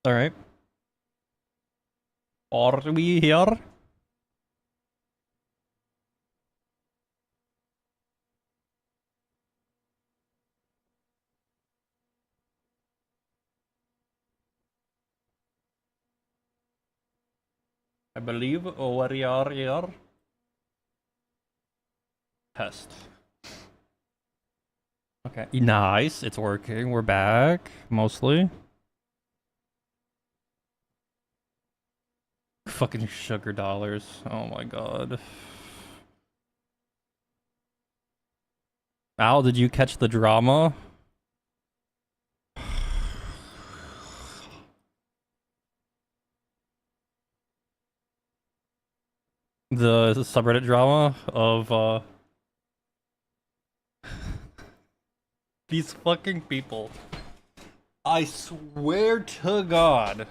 All right. Are we here? I believe we are here. Test. Okay. Nice. It's working. We're back. Mostly. Fucking sugar dollars. Oh my god. Al, did you catch the drama? The subreddit drama of these fucking people. I swear to God.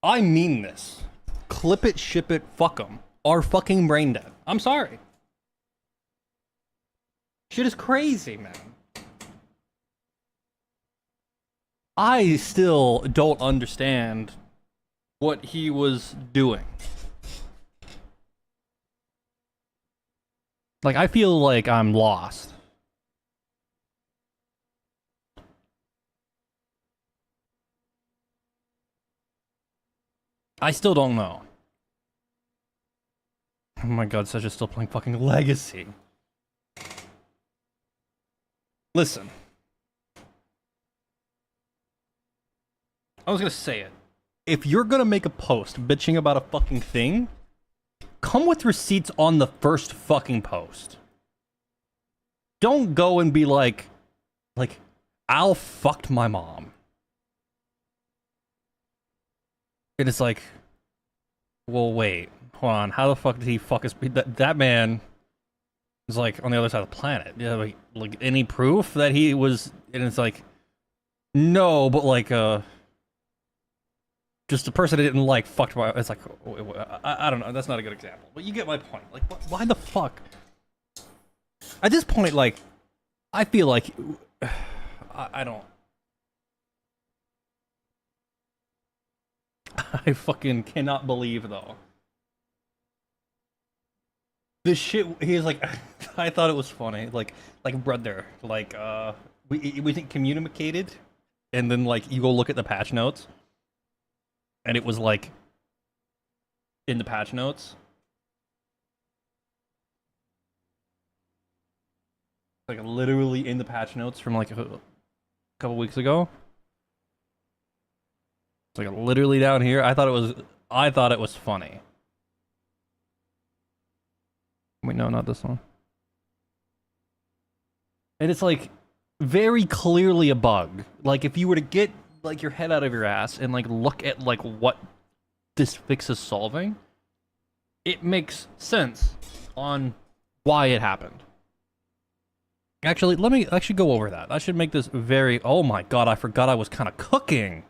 I mean this. Clip it, ship it, fuck them. Are fucking brain dead. I'm sorry. Shit is crazy, man. I still don't understand what he was doing. Like, I feel like I'm lost. I still don't know. Oh my god, Sasha's still playing fucking Legacy. Listen. I was gonna say it. If you're gonna make a post bitching about a fucking thing, come with receipts on the first fucking post. Don't go and be like, Al fucked my mom. And it's like, well, wait, hold on. How the fuck did he fuck his... That man is like on the other side of the planet. Yeah, like any proof that he was... And it's like, no, but like, just a person that didn't like fucked my... It's like, I don't know. That's not a good example. But you get my point. Like, why the fuck? At this point, like, I feel like... I don't... I fucking cannot believe, though. This shit, he's like, I thought it was funny. Like brother, we think communicated, and then like you go look at the patch notes, and it was like in the patch notes, like literally in the patch notes from like a couple weeks ago. It's like literally down here. I thought it was funny. Wait, no, not this one. And it's like very clearly a bug. Like if you were to get like your head out of your ass and like look at like what this fix is solving, it makes sense on why it happened. Actually, let me actually go over that. I should make this very... Oh my god, I forgot I was kind of cooking.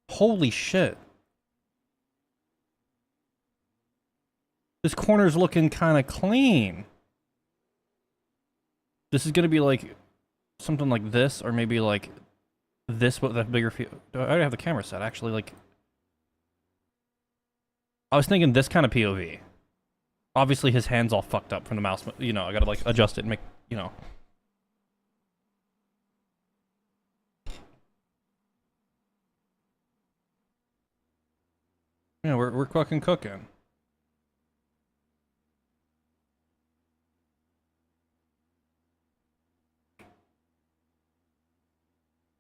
Holy shit. This corner's looking kind of clean. This is going to be like something like this, or maybe like this, but with a bigger field. I already have the camera set, actually. Like, I was thinking this kind of POV. Obviously, his hand's all fucked up from the mouse. You know, I gotta like adjust it and make, you know. Yeah, we're fucking cooking.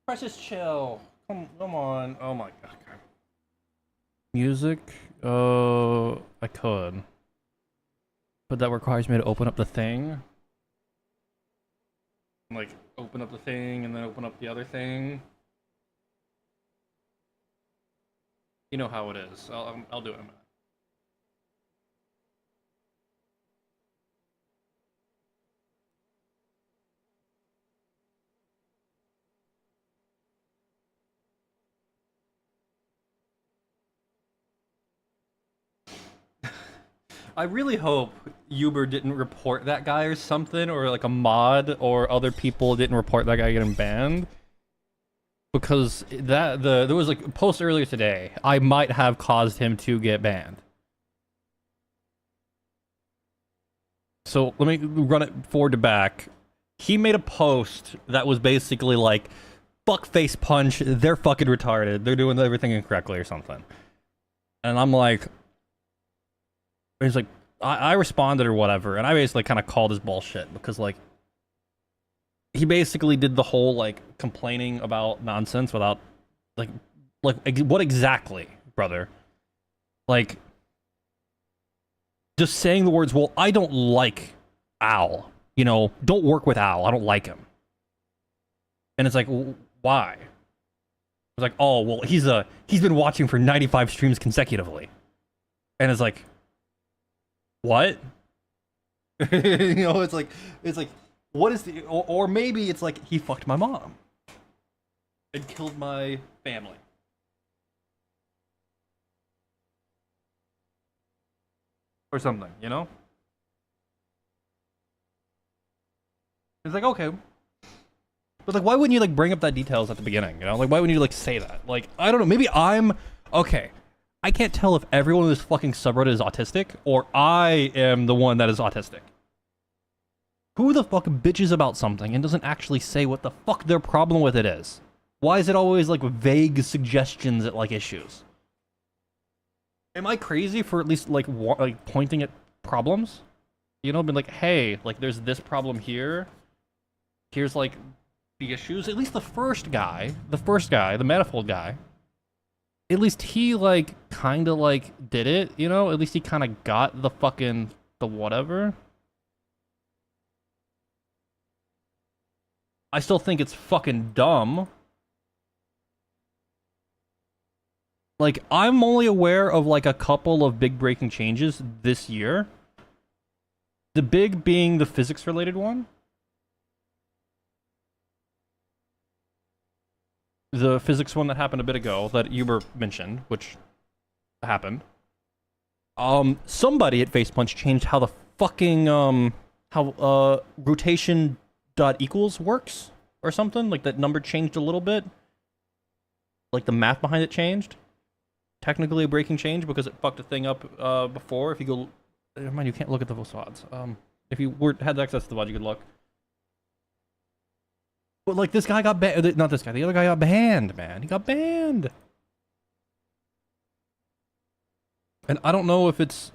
Precious chill. Come on. Oh my god. Music? I could. But that requires me to open up the thing. Like, open up the thing and then open up the other thing. You know how it is. I'll do it in a minute. I really hope Uber didn't report that guy or something, or like a mod or other people didn't report that guy getting banned. Because there was like a post earlier today. I might have caused him to get banned. So let me run it forward to back. He made a post that was basically like, fuck face punch, they're fucking retarded, they're doing everything incorrectly or something. And I'm like, he's like, I responded or whatever, and I basically kind of called his bullshit because like, he basically did the whole like complaining about nonsense without like what exactly, brother? Like, just saying the words, well, I don't like Al. You know, don't work with Al. I don't like him. And it's like, why? It's like, oh, well, he's been watching for 95 streams consecutively. And it's like, what? You know, it's like, what is the, or maybe it's like, he fucked my mom. And killed my family. Or something, you know? It's like, okay. But like, why wouldn't you like bring up that details at the beginning, you know? Like, why wouldn't you like say that? Like, I don't know, maybe I'm, okay. I can't tell if everyone in this fucking subreddit is autistic, or I am the one that is autistic. Who the fuck bitches about something and doesn't actually say what the fuck their problem with it is? Why is it always like vague suggestions at like issues? Am I crazy for at least like pointing at problems? You know, been like, hey, like there's this problem here. Here's like the issues. At least the first guy, the manifold guy, at least he like kind of like did it, you know? At least he kind of got the fucking the whatever. I still think it's fucking dumb. Like, I'm only aware of like a couple of big breaking changes this year. The big being the physics related one. The physics one that happened a bit ago that Uber mentioned, which happened. Somebody at FacePunch changed how the fucking how rotation dot equals works or something. Like that number changed a little bit. Like the math behind it changed. Technically a breaking change because it fucked a thing up before. If you go, never mind, you can't look at the VODs. If you had access to the VOD, you could look. But like this guy got banned. Not this guy. The other guy got banned, man. He got banned. And I don't know if it's.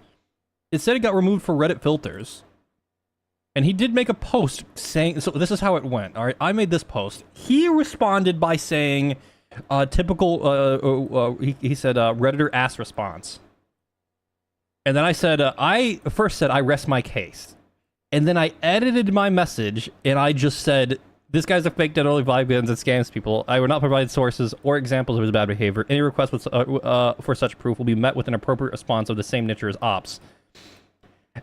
It said it got removed for Reddit filters. And he did make a post saying. So this is how it went. All right, I made this post. He responded by saying, typical. He said Redditor ass response. And then I said, I first said I rest my case. And then I edited my message and I just said, this guy's a fake dead early vibe guns and scams people. I will not provide sources or examples of his bad behavior. Any request with, for such proof will be met with an appropriate response of the same nature as ops.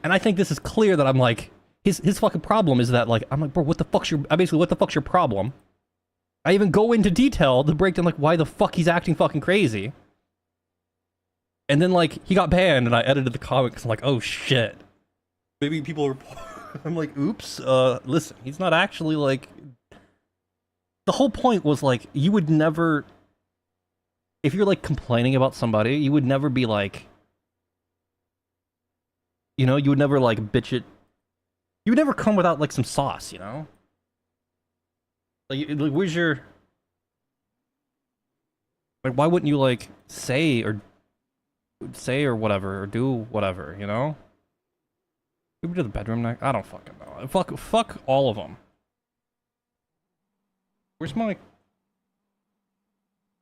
And I think this is clear that I'm like, his fucking problem is that like, I'm like, bro, what the fuck's your, basically, what the fuck's your problem? I even go into detail to break down like why the fuck he's acting fucking crazy. And then like, he got banned and I edited the comment because I'm like, oh shit. Maybe people are, I'm like, oops, listen, he's not actually like, the whole point was like, you would never, if you're like complaining about somebody, you would never be like, you know, you would never like bitch it. You would never come without like some sauce, you know? Like where's your, like, why wouldn't you like say or whatever, or do whatever, you know? Maybe to the bedroom next? I don't fucking know. Fuck all of them. Where's my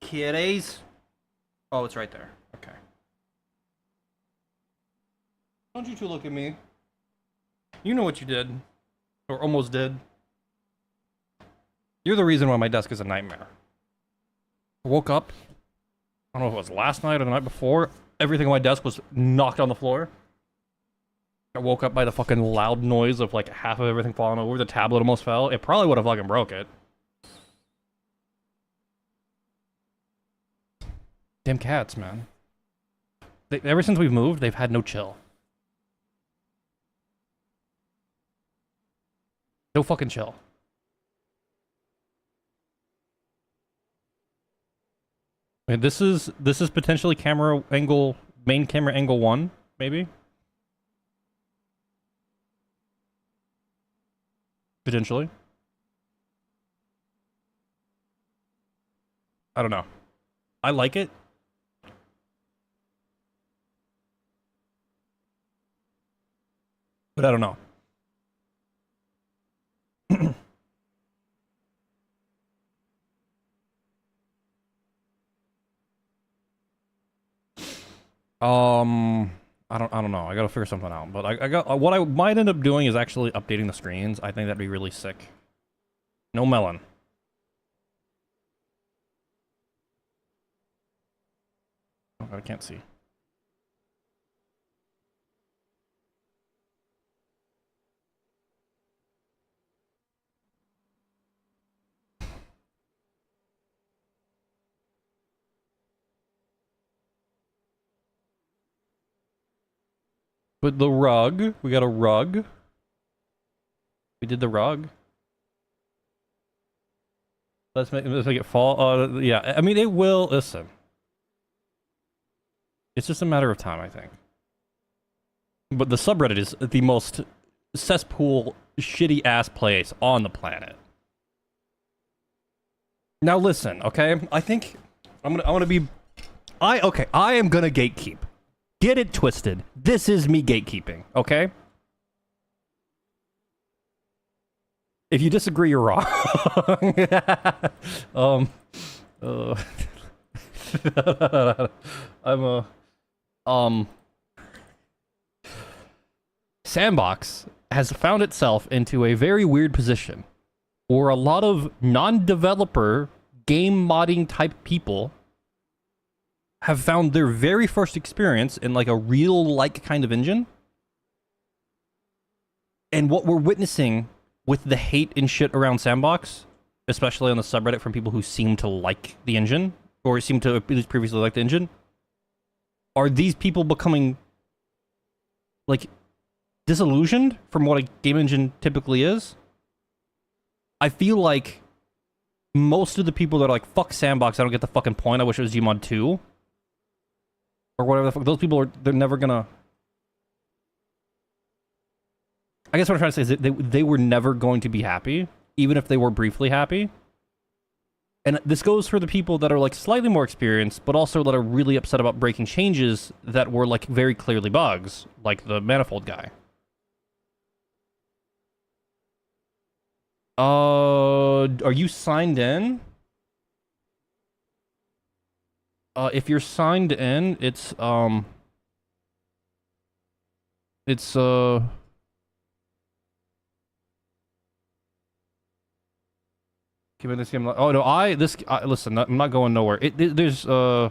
kitties? Oh, it's right there. Okay. Don't you two look at me. You know what you did. Or almost did. You're the reason why my desk is a nightmare. I woke up. I don't know if it was last night or the night before. Everything on my desk was knocked on the floor. I woke up by the fucking loud noise of like half of everything falling over. The tablet almost fell. It probably would have fucking broke it. Damn cats, man. Ever since we've moved, they've had no chill. No fucking chill. I mean, this is potentially camera angle, main camera angle 1, maybe? Potentially. I don't know. I like it. But I don't know. I don't know. I gotta figure something out. But I got what I might end up doing is actually updating the screens. I think that'd be really sick. No melon. Oh, I can't see. But the rug, we got a rug. We did the rug. Let's make it fall. Yeah, I mean it will. Listen, it's just a matter of time, I think. But the subreddit is the most cesspool, shitty ass place on the planet. Now listen, okay? I think I'm gonna be. I am gonna gatekeep. Get it twisted. This is me gatekeeping, okay? If you disagree, you're wrong. I'm a S&box has found itself into a very weird position where a lot of non-developer game modding type people have found their very first experience in like a real like kind of engine. And what we're witnessing with the hate and shit around S&box, especially on the subreddit from people who seem to like the engine, or seem to at least previously like the engine, are these people becoming like disillusioned from what a game engine typically is? I feel like most of the people that are like, fuck S&box, I don't get the fucking point, I wish it was Gmod 2. Or whatever the fuck, those people are, they're never gonna... I guess what I'm trying to say is that they were never going to be happy, even if they were briefly happy. And this goes for the people that are like slightly more experienced, but also that are really upset about breaking changes that were like very clearly bugs, like the manifold guy. Are you signed in? If you're signed in, it's keeping this game. Oh no, listen. I'm not going nowhere. There's I'm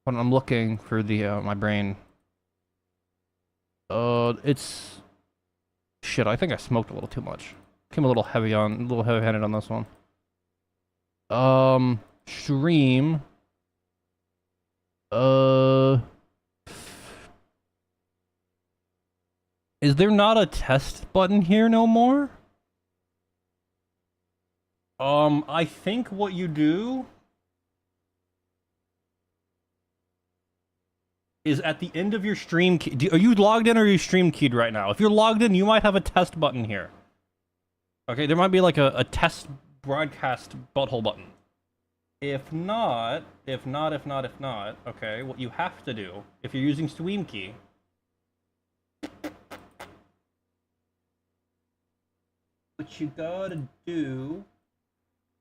looking for the my brain. It's shit. I think I smoked a little too much. Came a little heavy-handed on this one. Stream. Is there not a test button here no more? I think what you do is at the end of your stream key. Are you logged in or are you stream keyed right now? If you're logged in, you might have a test button here. Okay, there might be like a test broadcast butthole button. If not, okay, what you have to do, if you're using stream key, what you gotta do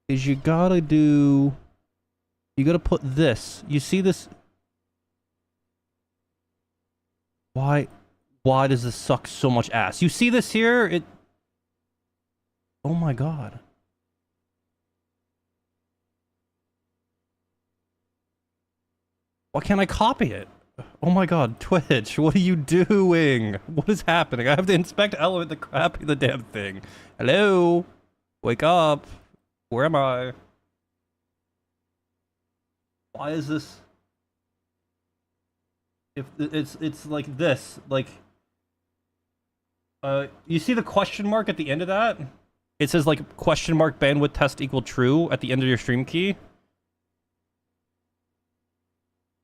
is you gotta put this. You see this? Why does this suck so much ass? You see this here? Oh my god. Why can't I copy it? Oh my god, Twitch, what are you doing? What is happening? I have to inspect element to copy the damn thing. Hello? Wake up. Where am I? Why is this? If it's like this, like You see the question mark at the end of that? It says like question mark bandwidth test equal true at the end of your stream key.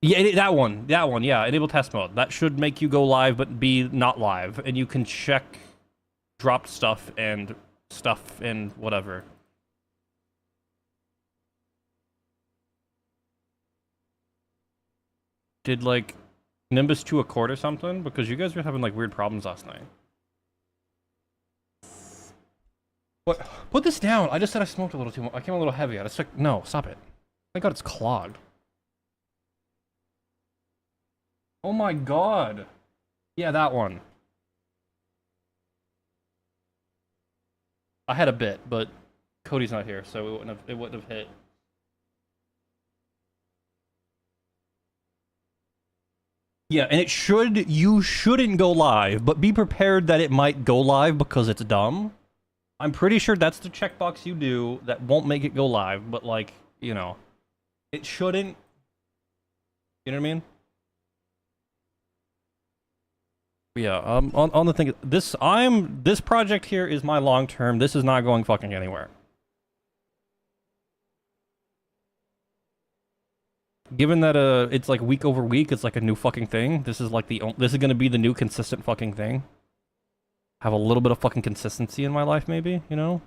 Yeah, that one, yeah, enable test mode. That should make you go live but be not live, and you can check dropped stuff and whatever. Did like Nimbus 2 accord or something? Because you guys were having like weird problems last night. What? Put this down. I just said I smoked a little too much. I came a little heavy. I just like, no, stop it. Thank God it's clogged. Oh my God. Yeah, that one. I had a bit, but Cody's not here, so it wouldn't have hit. Yeah, and you shouldn't go live, but be prepared that it might go live because it's dumb. I'm pretty sure that's the checkbox you do that won't make it go live, but like, you know, it shouldn't. You know what I mean? Yeah, on the thing, this project here is my long term. This is not going fucking anywhere. Given that it's like week over week, it's like a new fucking thing. This is like this is gonna be the new consistent fucking thing. Have a little bit of fucking consistency in my life, maybe, you know?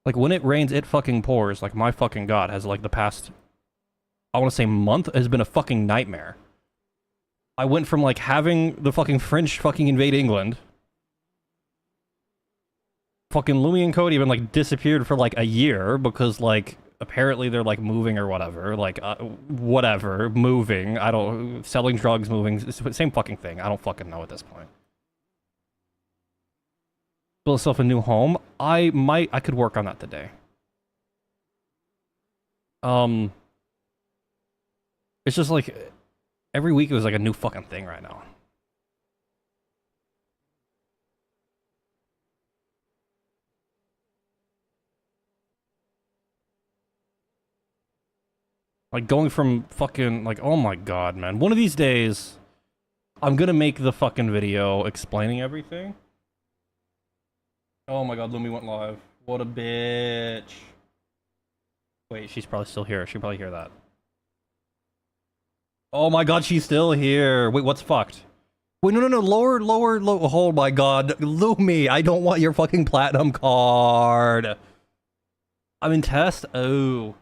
Like, when it rains, it fucking pours. Like, my fucking God has, like, the past, I want to say month has been a fucking nightmare. I went from, like, having the fucking French fucking invade England. Fucking Lumi and Cody have been, like, disappeared for, like, a year because, like, apparently they're like moving or whatever, like whatever, moving. I don't selling drugs, moving, same fucking thing. I don't fucking know at this point. Build yourself a new home. I could work on that today. It's just like every week it was like a new fucking thing right now. Like going from fucking like, oh my God, man. One of these days, I'm gonna make the fucking video explaining everything. Oh my God, Lumi went live. What a bitch. Wait, she's probably still here. She'll probably hear that. Oh my God, she's still here. Wait, what's fucked? Wait, no, lower. Oh my God, Lumi, I don't want your fucking platinum card. I'm in test? Oh.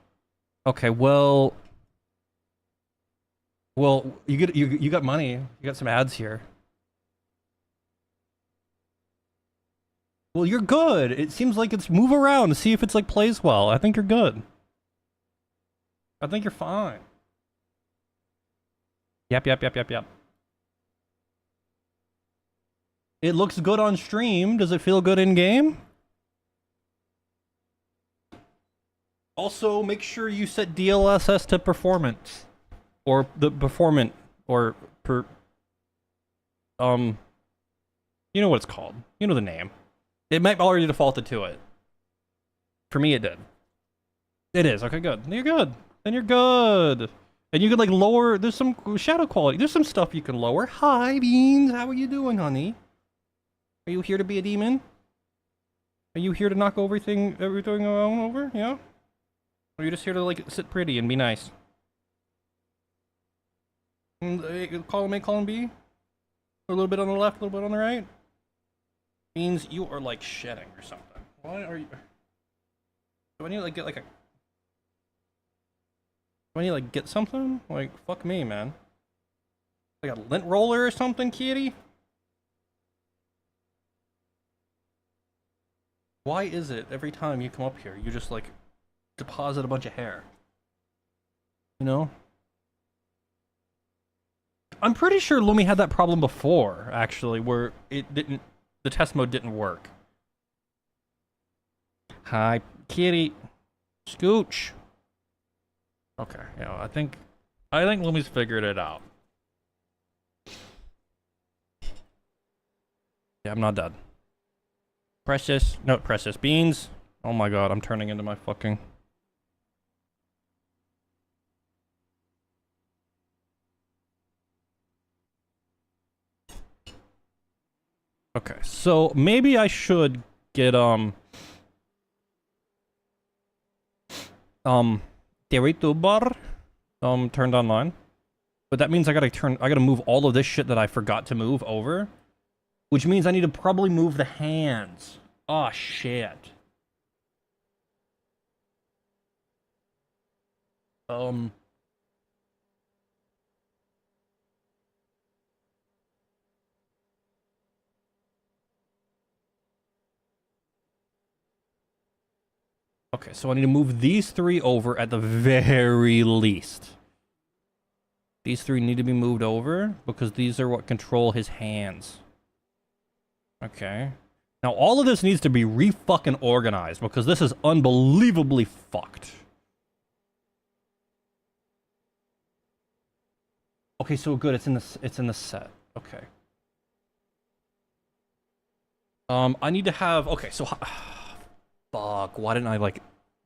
Okay, well, you got money. You got some ads here. Well, you're good. It seems like it's move around to see if it's like plays well. I think you're good. I think you're fine. Yep. It looks good on stream. Does it feel good in game? Also, make sure you set DLSS to performance. Or the performant, or you know what it's called. You know the name. It might already defaulted to it. For me, it did. It is. Okay, good. You're good. Then you're good. And you can, like, lower... There's some shadow quality. There's some stuff you can lower. Hi, Beans. How are you doing, honey? Are you here to be a demon? Are you here to knock everything around over? Yeah? Or are you just here to, like, sit pretty and be nice? Column A, column B? A little bit on the left, a little bit on the right? Means you are, like, shedding or something. Why are you... Do I need to, like, get, like, a... Do I need to, like, get something? Like, fuck me, man. Like a lint roller or something, kitty? Why is it every time you come up here, you just, like, deposit a bunch of hair? You know? I'm pretty sure Lumi had that problem before, actually, where it didn't... The test mode didn't work. Hi, kitty. Scooch. Okay, you know, I think Lumi's figured it out. Yeah, I'm not dead. Precious. No, Precious. Beans. Oh my God, I'm turning into my fucking... Okay, so maybe I should get VTuber turned online. But that means I gotta move all of this shit that I forgot to move over. Which means I need to probably move the hands. Oh shit. Um Okay, so I need to move these three over at the very least. These three need to be moved over because these are what control his hands. Okay. Now all of this needs to be re-fucking organized because this is unbelievably fucked. Okay, so good. It's in the set. Okay. I need to have okay, so fuck, why didn't I like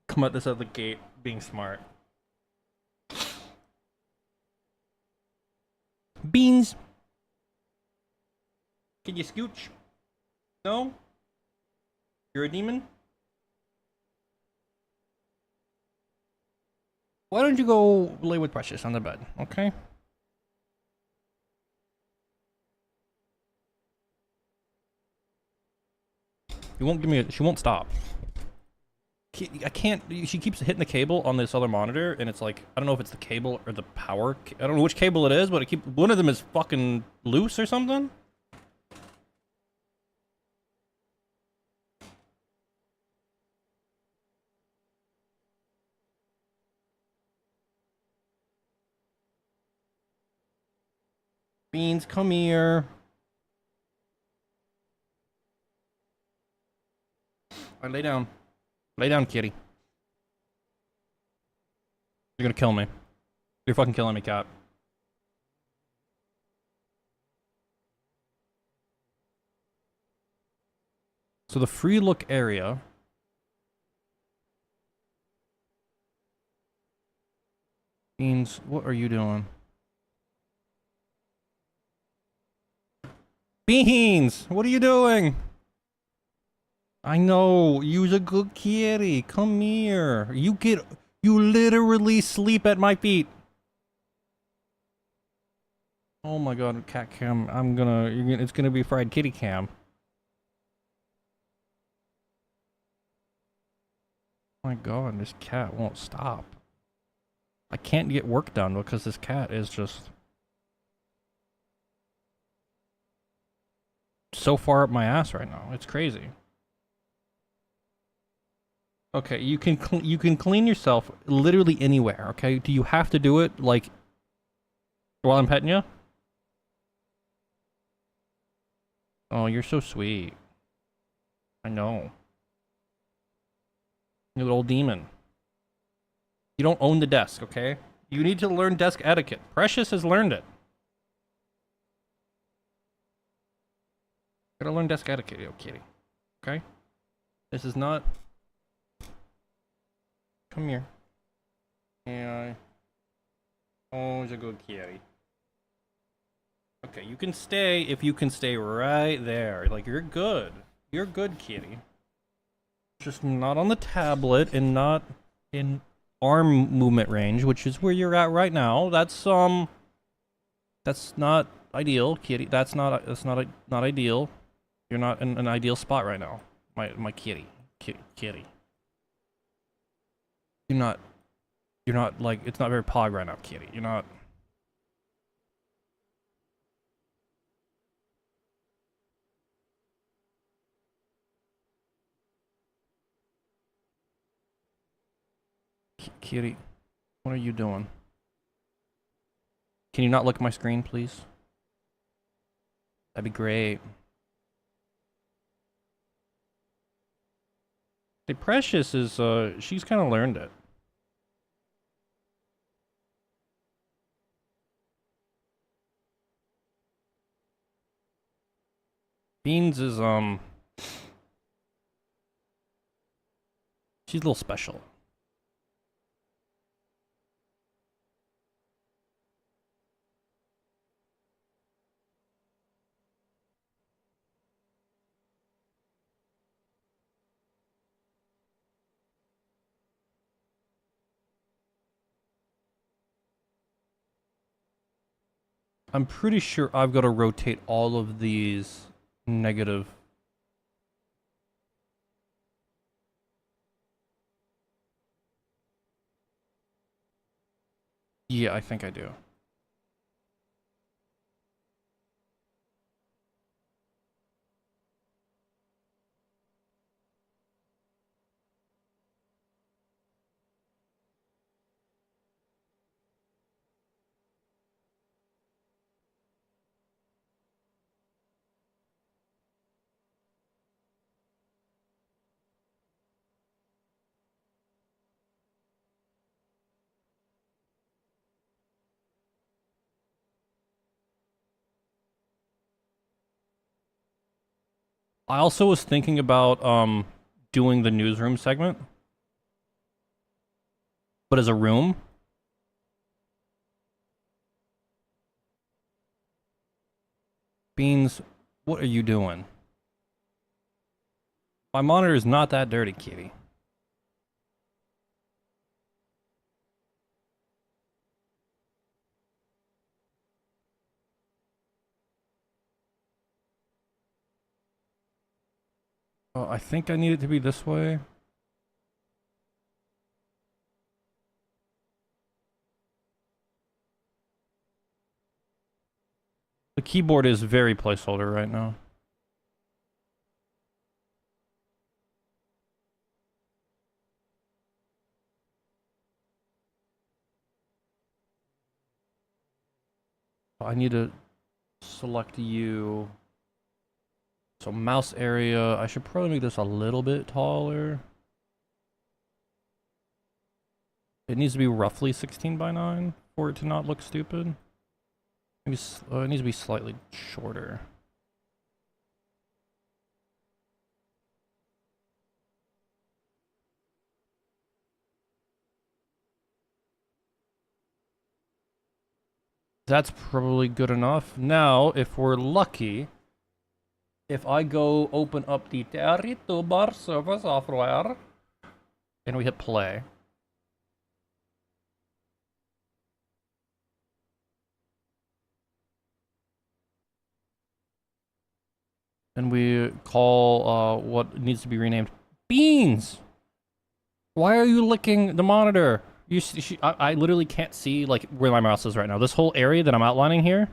come at this at the gate being smart? Beans. Can you scooch? No? You're a demon? Why don't you go lay with Precious on the bed, okay? You won't give me a, she won't stop. I can't, she keeps hitting the cable on this other monitor, and it's like, I don't know if it's the cable or the power. I don't know which cable it is, but one of them is fucking loose or something. Beans, come here. Alright, lay down. Lay down, kitty. You're gonna kill me. You're fucking killing me, cat. So the free look area. Beans, what are you doing? Beans, what are you doing? I know, you's a good kitty. Come here. You literally sleep at my feet. Oh my god, cat cam. It's gonna be fried kitty cam. Oh my god, this cat won't stop. I can't get work done because this cat is just so far up my ass right now. It's crazy. Okay, you can clean yourself literally anywhere, okay? Do you have to do it, like, while I'm petting you? Oh, you're so sweet. I know. You little demon. You don't own the desk, okay? You need to learn desk etiquette. Precious has learned it. Gotta learn desk etiquette, yo kitty. Okay? This is not... Come here. Yeah. Oh, it's a good kitty. Okay, you can stay if you can stay right there. Like, you're good. You're good, kitty. Just not on the tablet and not in arm movement range, which is where you're at right now. That's not ideal, kitty. That's not ideal. You're not in an ideal spot right now. My kitty. Kitty. You're not like, it's not very pog right now, kitty. You're not. Kitty, what are you doing? Can you not look at my screen, please? That'd be great. The Precious is, she's kind of learned it. Beans is, she's a little special. I'm pretty sure I've got to rotate all of these negative. Yeah, I think I do. I also was thinking about doing the newsroom segment, but as a room. Beans, what are you doing? My monitor is not that dirty, kitty. Oh, I think I need it to be this way. The keyboard is very placeholder right now. I need to select you. So mouse area, I should probably make this a little bit taller. It needs to be roughly 16 by 9 for it to not look stupid. Maybe it needs to be slightly shorter. That's probably good enough. Now, if we're lucky, if I go open up the VTuber server software and we hit play. And we call what needs to be renamed Beans. Why are you licking the monitor? I literally can't see like where my mouse is right now. This whole area that I'm outlining here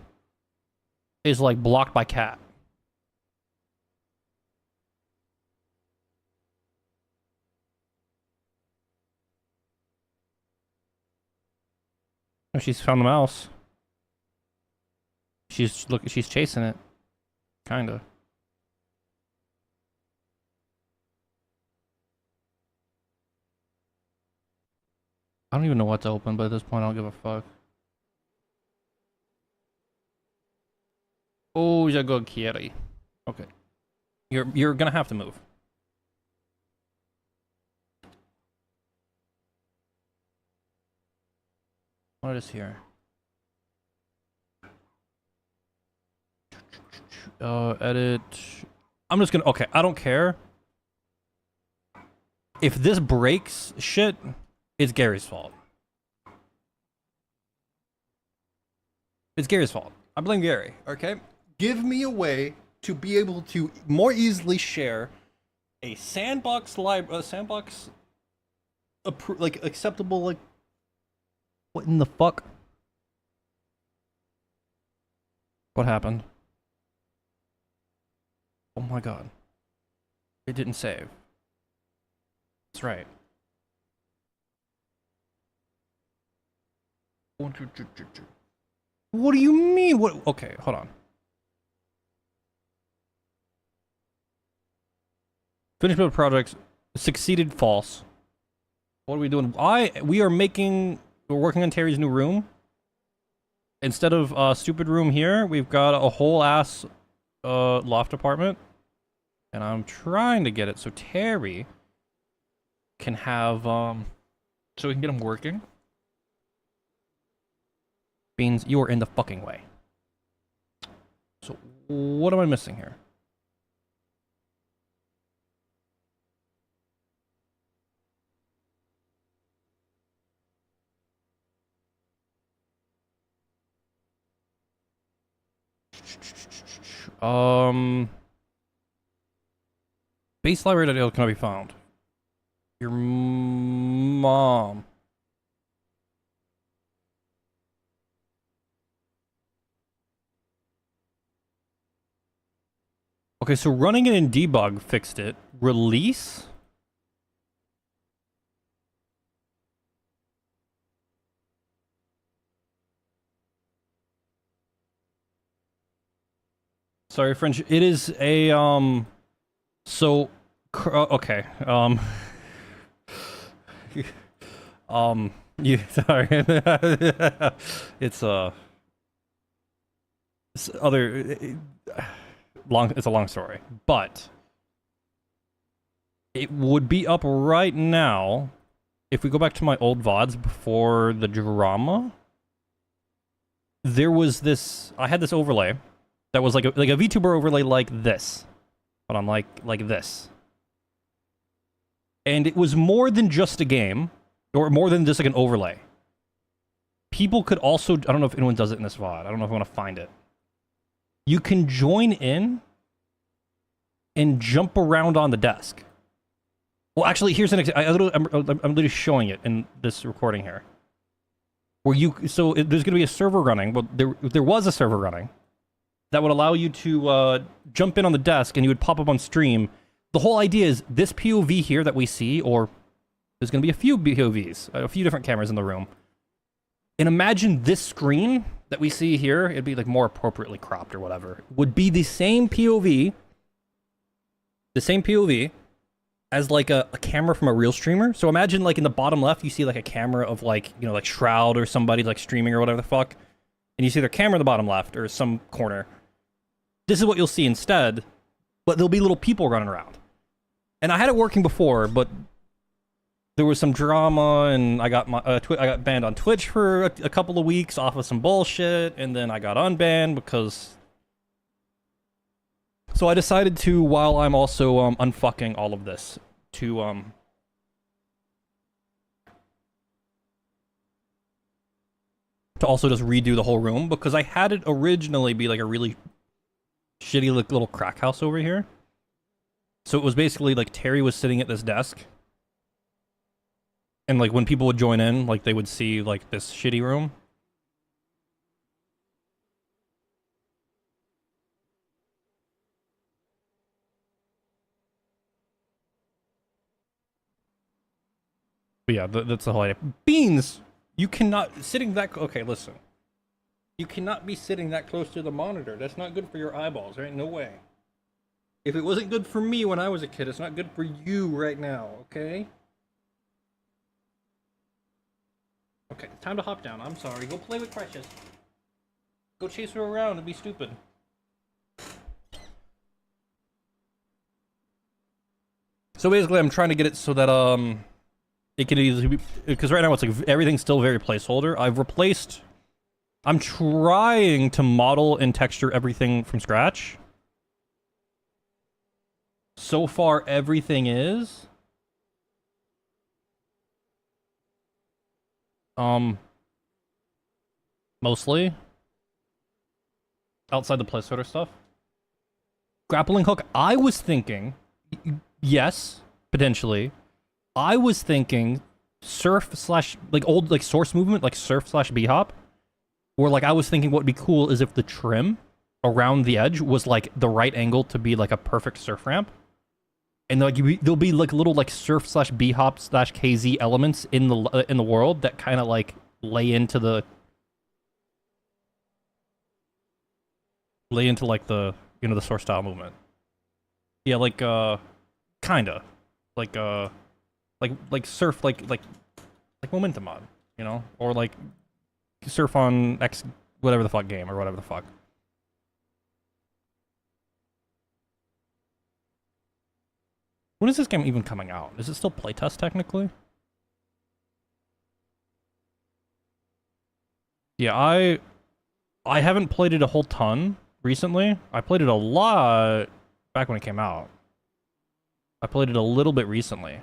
is like blocked by cat. Oh, she's found the mouse. She's chasing it. Kinda. I don't even know what to open, but at this point I don't give a fuck. Oh, ya go quiere. Okay. You're gonna have to move. What is here? Edit. I'm just gonna. Okay, I don't care. If this breaks shit, it's Gary's fault. It's Gary's fault. I blame Gary. Okay. Give me a way to be able to more easily share a sandbox sandbox, like acceptable. Like, what in the fuck? What happened? Oh my god. It didn't save. That's right. What do you mean? What? Okay, hold on. Finished build projects succeeded false. What are we doing? We're working on Terry's new room. Instead of a stupid room here, we've got a whole ass loft apartment. And I'm trying to get it so Terry can have so we can get him working. Beans, you are in the fucking way. So what am I missing here? Base library details cannot be found. Your mom. Okay, so running it in debug fixed it. Release? Sorry, French. It is a, so, okay, you, sorry. It's a long story, but it would be up right now if we go back to my old VODs before the drama. There was this, I had this overlay that was like a VTuber overlay like this, but I'm like this. And it was more than just a game, or more than just like an overlay. People could also, I don't know if anyone does it in this VOD. I don't know if I want to find it. You can join in and jump around on the desk. Well, actually, here's an example. I'm literally showing it in this recording here. Where you, so there's going to be a server running. Well, there was a server running that would allow you to jump in on the desk and you would pop up on stream. The whole idea is this POV here that we see, or there's going to be a few POVs, a few different cameras in the room. And imagine this screen that we see here, it'd be like more appropriately cropped or whatever, would be the same POV as like a camera from a real streamer. So imagine like in the bottom left, you see like a camera of like, you know, like Shroud or somebody like streaming or whatever the fuck. And you see their camera in the bottom left or some corner. This is what you'll see instead, but there'll be little people running around. And I had it working before, but there was some drama and I got I got banned on Twitch for a couple of weeks off of some bullshit, and then I got unbanned because... So I decided to, while I'm also unfucking all of this, to also just redo the whole room, because I had it originally be like a really shitty like little crack house over here. So it was basically like Terry was sitting at this desk, and like when people would join in, like they would see like this shitty room. But yeah, that's the whole idea. Beans! You cannot... Sitting that... Okay, listen. You cannot be sitting that close to the monitor. That's not good for your eyeballs, right? No way. If it wasn't good for me when I was a kid, it's not good for you right now, okay? Okay, time to hop down. I'm sorry. Go play with Precious. Go chase her around and be stupid. So basically, I'm trying to get it so that, it can easily be, because right now it's like everything's still very placeholder. I'm trying to model and texture everything from scratch. So far, everything is mostly outside the placeholder stuff. Grappling hook, I was thinking, yes, potentially. I was thinking surf slash, like old, like source movement, like surf slash b-hop. Or like I was thinking what would be cool is if the trim around the edge was like the right angle to be like a perfect surf ramp. And like there'll be like little like surf slash b-hop slash KZ elements in the world that kind of like lay into like the, you know, the source style movement. Yeah, like kinda. Like surf like momentum mod, you know? Or like surf on X whatever the fuck game or whatever the fuck. When is this game even coming out? Is it still playtest technically? Yeah, I haven't played it a whole ton recently. I played it a lot back when it came out. I played it a little bit recently.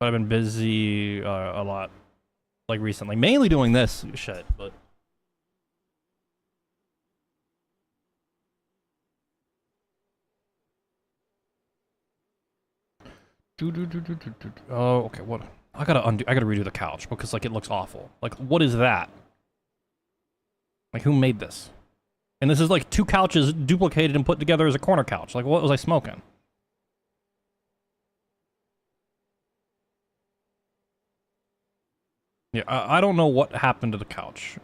But I've been busy a lot, like recently. Mainly doing this shit, but... Oh, okay. What? I gotta redo the couch because like it looks awful. Like, what is that? Like, who made this? And this is like two couches duplicated and put together as a corner couch. Like, what was I smoking? Yeah, I don't know what happened to the couch.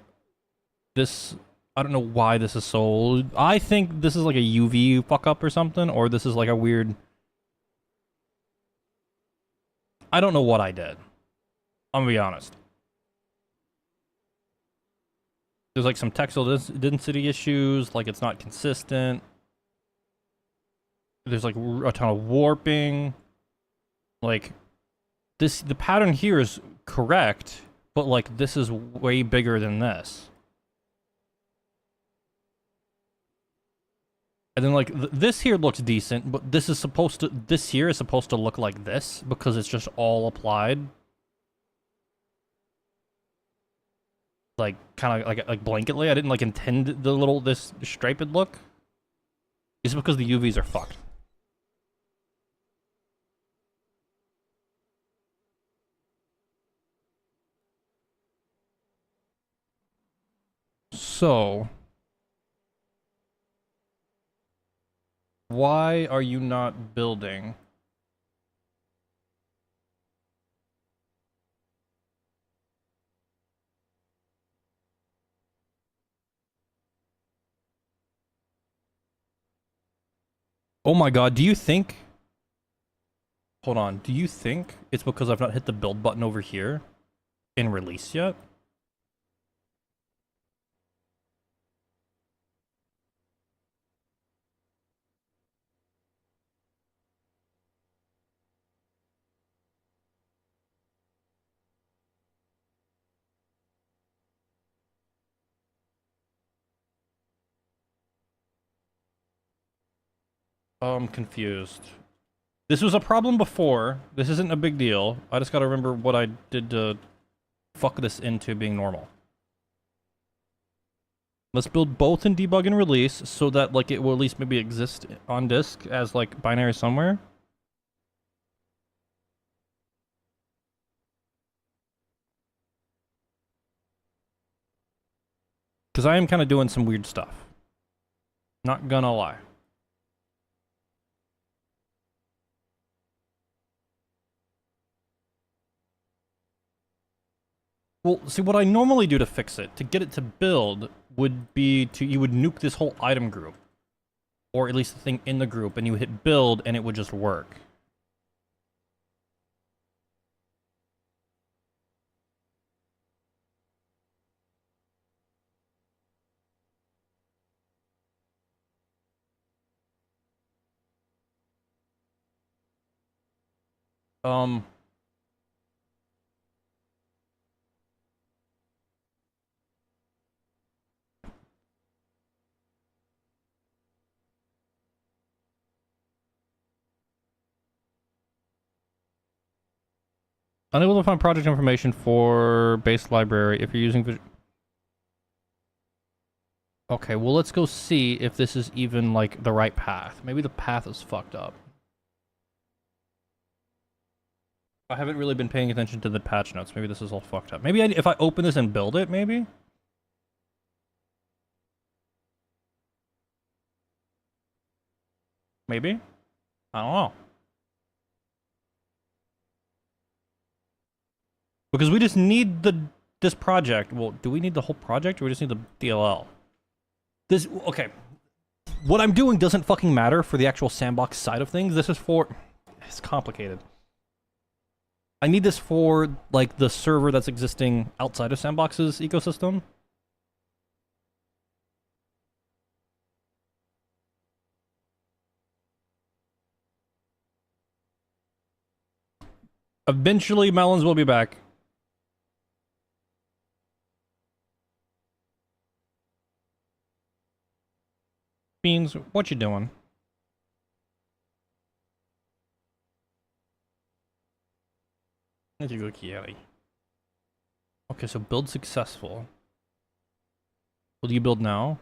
I don't know why this is so... I think this is like a UV fuck up or something, or this is like a weird... I don't know what I did. I'm gonna be honest. There's like some textile density issues, like it's not consistent. There's like a ton of warping. Like, the pattern here is correct, but like this is way bigger than this. And then like this here looks decent, but this here is supposed to look like this because it's just all applied. Like kind of like blanketly. I didn't like intend this striped look. It's because the UVs are fucked. So, why are you not building? Oh my god, do you think... Hold on, do you think it's because I've not hit the build button over here in release yet? Oh, I'm confused. This was a problem before. This isn't a big deal. I just gotta remember what I did to fuck this into being normal. Let's build both in debug and release so that like it will at least maybe exist on disk as like binary somewhere. Because I am kind of doing some weird stuff. Not gonna lie. Well, see, what I normally do to fix it, to get it to build, would be you would nuke this whole item group. Or at least the thing in the group, and you would hit build, and it would just work. Um... Unable to find project information for base library if you're using... Okay, well let's go see if this is even, like, the right path. Maybe the path is fucked up. I haven't really been paying attention to the patch notes. Maybe this is all fucked up. Maybe if I open this and build it, maybe? Maybe? I don't know. Because we just need this project. Well, do we need the whole project or we just need the DLL? Okay. What I'm doing doesn't fucking matter for the actual sandbox side of things. This is for... It's complicated. I need this for, like, the server that's existing outside of Sandbox's ecosystem. Eventually, Melons will be back. Beans, what you doing? You go, Kiari. Okay, so build successful. Will you build now?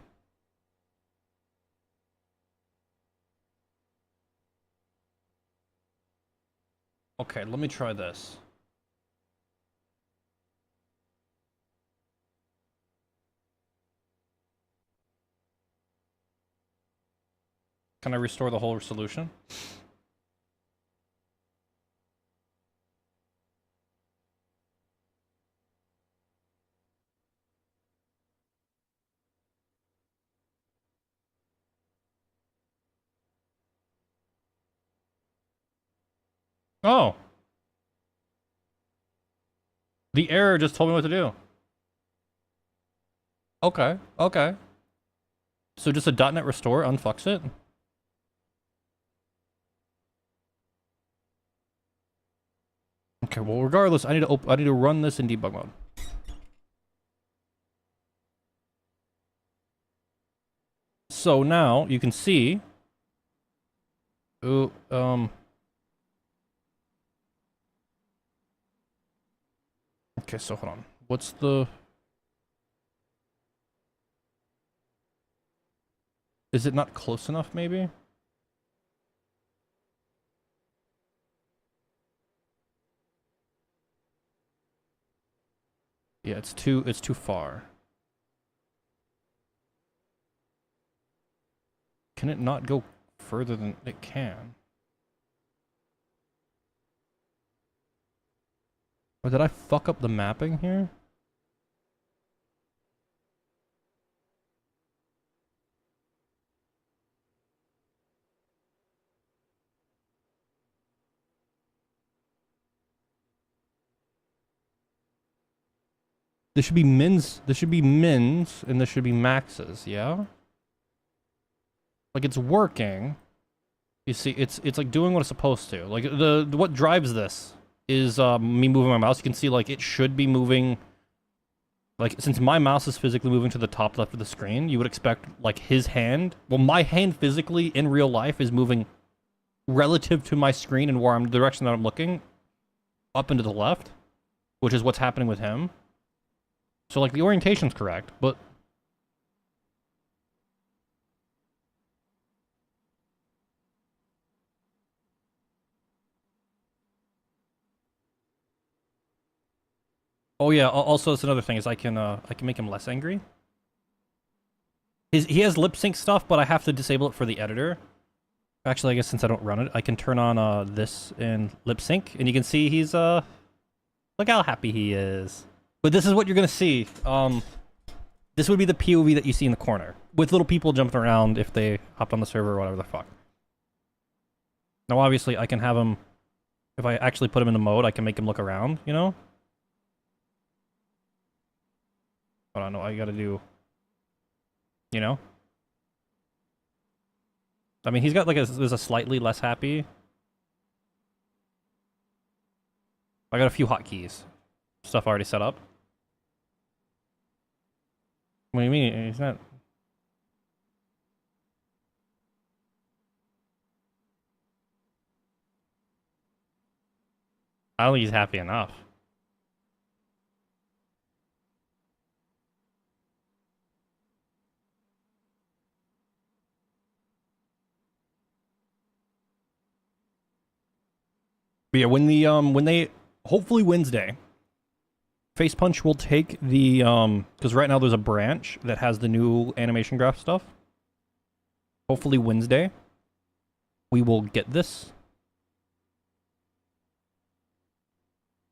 Okay, let me try this. Can I restore the whole solution? Oh. The error just told me what to do. Okay, okay. So just a .NET restore, unfucks it? Okay, well regardless, I need to run this in debug mode. So now you can see. Ooh, okay, so hold on. What's the? Is it not close enough? Maybe. Yeah, it's too far. Can it not go further than it can? Or did I fuck up the mapping here? This should be mins, and this should be maxes, yeah? Like it's working. You see, it's like doing what it's supposed to. Like what drives this is me moving my mouse. You can see like it should be moving. Like since my mouse is physically moving to the top left of the screen, you would expect like his hand. Well, my hand physically in real life is moving relative to my screen and where I'm the direction that I'm looking, up and to the left, which is what's happening with him. So like the orientation's correct, but oh yeah, also it's another thing is I can make him less angry. He has lip sync stuff, but I have to disable it for the editor. Actually, I guess since I don't run it, I can turn on this in lip sync, and you can see he's look how happy he is. But this is what you're gonna see. This would be the POV that you see in the corner, with little people jumping around if they hopped on the server or whatever the fuck. Now, obviously, I can have him, if I actually put him in the mode, I can make him look around, you know? But I don't know, I gotta do, you know? I mean, he's got like there's a slightly less happy. I got a few hotkeys. Stuff already set up. What do you mean? He's not... I don't think he's happy enough. But yeah, when they hopefully Wednesday, Face Punch will take the because right now there's a branch that has the new animation graph stuff. Hopefully Wednesday, we will get this.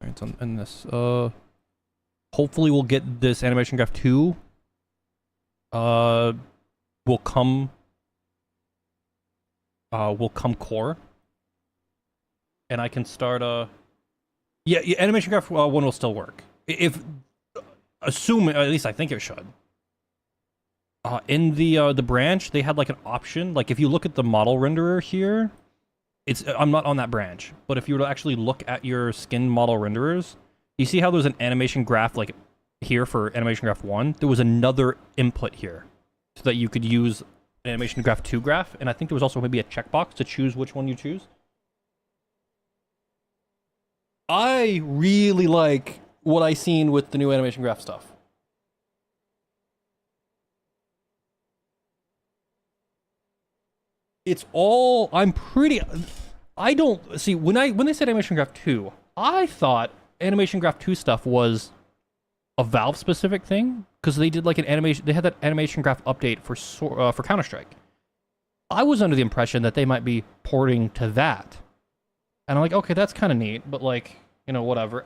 It's on this. Hopefully we'll get this animation graph 2. Will come core. And I can start yeah, animation graph 1 will still work. If assume at least I think it should. In the branch, they had like an option. Like if you look at the model renderer here, I'm not on that branch, but if you were to actually look at your skin model renderers, you see how there's an animation graph like here for animation graph 1. There was another input here so that you could use animation graph 2 graph, and I think there was also maybe a checkbox to choose which one you choose. I really like what I seen with the new animation graph stuff. It's all, I'm pretty, I don't see when they said Animation Graph 2, I thought Animation Graph 2 stuff was a Valve specific thing because they did like an animation. They had that Animation Graph update for Counter-Strike. I was under the impression that they might be porting to that, and I'm like, okay, that's kind of neat, but like, whatever.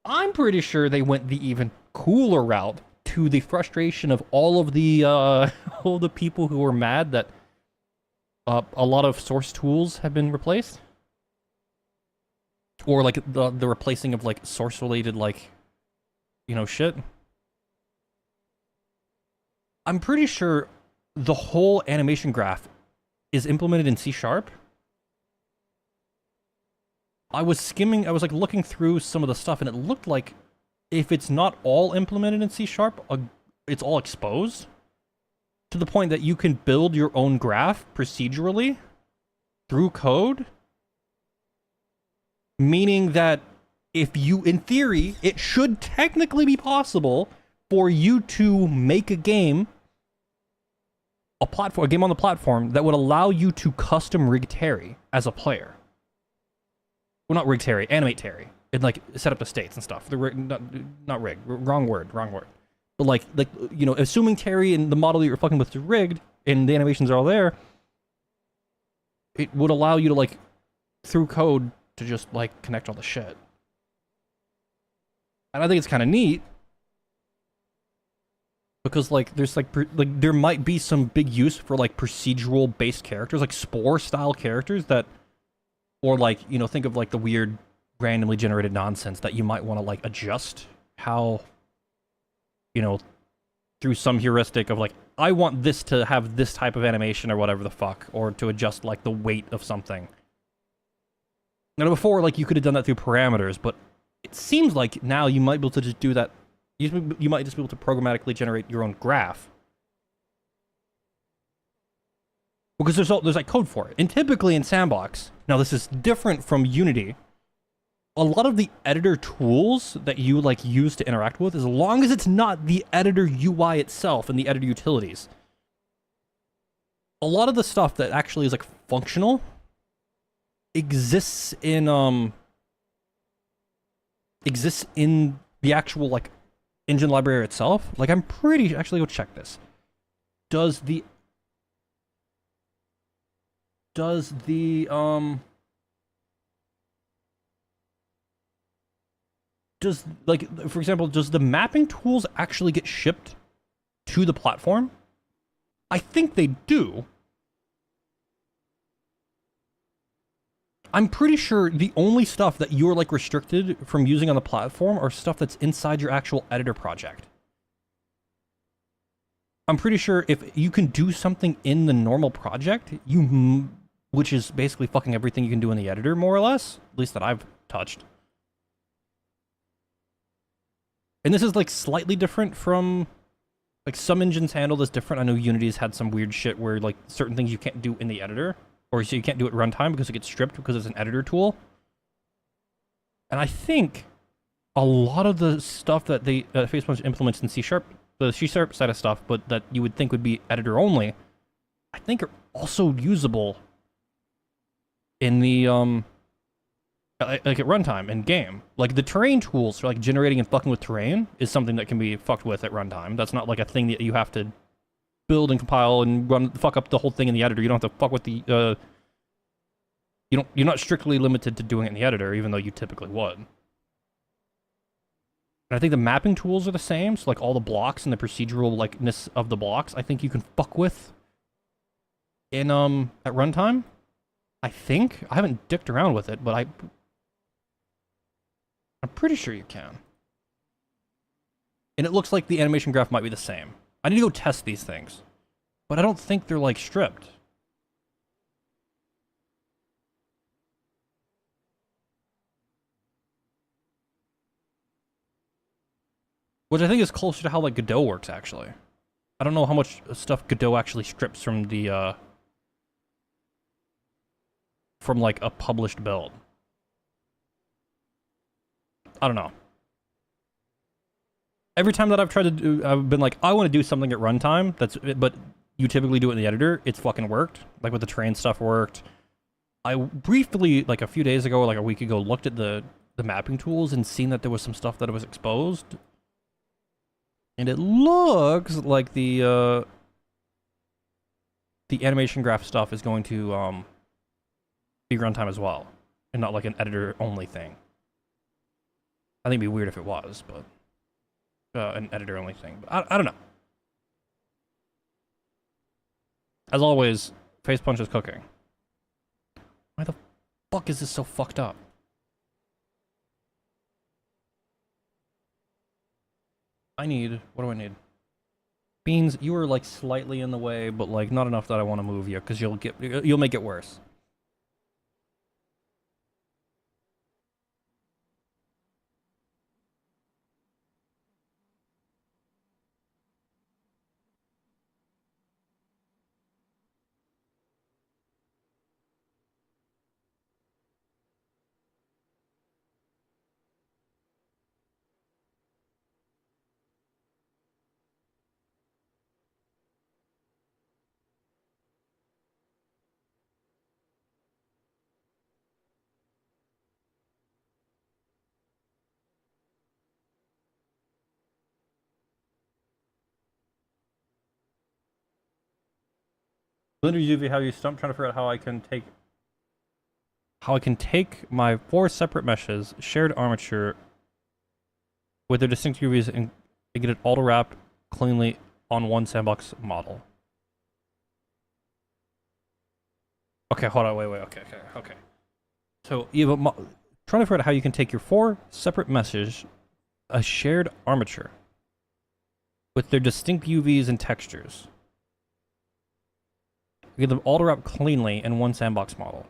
I'm pretty sure they went the even cooler route to the frustration of all of the all the people who were mad that a lot of source tools have been replaced, or like the replacing of like source related like shit. I'm pretty sure the whole animation graph is implemented in C#. I was like looking through some of the stuff, and it looked like if it's not all implemented in C#, it's all exposed to the point that you can build your own graph procedurally through code. Meaning that in theory, it should technically be possible for you to make a game on the platform that would allow you to custom rig Terry as a player. Well, not rig Terry, animate Terry, and like set up the states and stuff. Not rig, wrong word. But like assuming Terry and the model that you're fucking with is rigged and the animations are all there, it would allow you to like through code to just like connect all the shit. And I think it's kind of neat because like there's like there might be some big use for like procedural based characters, like Spore style characters that, or like think of like the weird randomly generated nonsense that you might want to like adjust how through some heuristic of like I want this to have this type of animation or whatever the fuck, or to adjust like the weight of something. Now before like you could have done that through parameters, but it seems like now you might be able to just do that. You might just be able to programmatically generate your own graph. Because there's like code for it. And typically in S&box, now this is different from Unity, a lot of the editor tools that you like use to interact with, as long as it's not the editor UI itself and the editor utilities, a lot of the stuff that actually is like functional exists in the actual like engine library itself. Like I'm pretty actually go check this. Does like for example, does the mapping tools actually get shipped to the platform? I think they do. I'm pretty sure the only stuff that you're like restricted from using on the platform are stuff that's inside your actual editor project. I'm pretty sure if you can do something in the normal project, which is basically fucking everything you can do in the editor, more or less, at least that I've touched. And this is like slightly different from, like some engines handle this different. I know Unity's had some weird shit where like certain things you can't do in the editor, or so you can't do it runtime because it gets stripped because it's an editor tool. And I think a lot of the stuff that Facebook implements in C#, the C# side of stuff, but that you would think would be editor only, I think are also usable in the like at runtime in game. Like the terrain tools for like generating and fucking with terrain is something that can be fucked with at runtime. That's not like a thing that you have to build and compile and fuck up the whole thing in the editor. You don't have to fuck with the you're not strictly limited to doing it in the editor, even though you typically would. And I think the mapping tools are the same, so like all the blocks and the procedural likeness of the blocks, I think you can fuck with in at runtime. I think. I haven't dicked around with it, but I'm pretty sure you can. And it looks like the animation graph might be the same. I need to go test these things, but I don't think they're like stripped. Which I think is closer to how like Godot works, actually. I don't know how much stuff Godot actually strips from the from like a published build. I don't know. Every time that I've tried to do, I've been like, I want to do something at runtime, but you typically do it in the editor. It's fucking worked. Like with the terrain stuff worked. I briefly, like a few days ago, or like a week ago, looked at the mapping tools and seen that there was some stuff that was exposed. And it looks like the animation graph stuff is going to be runtime as well, and not like an editor only thing. I think it'd be weird if it was, but an editor only thing. But I don't know. As always, Face Punch is cooking. Why the fuck is this so fucked up? What do I need? Beans, you are like slightly in the way, but like not enough that I want to move you, because you'll make it worse. Blender UV, how you stump trying to figure out how I can take my 4 separate meshes, shared armature, with their distinct UVs and get it auto wrapped cleanly on one sandbox model. Okay, hold on, wait, okay. So you have trying to figure out how you can take your 4 separate meshes, a shared armature, with their distinct UVs and textures. Get them auto wrapped cleanly in one sandbox model.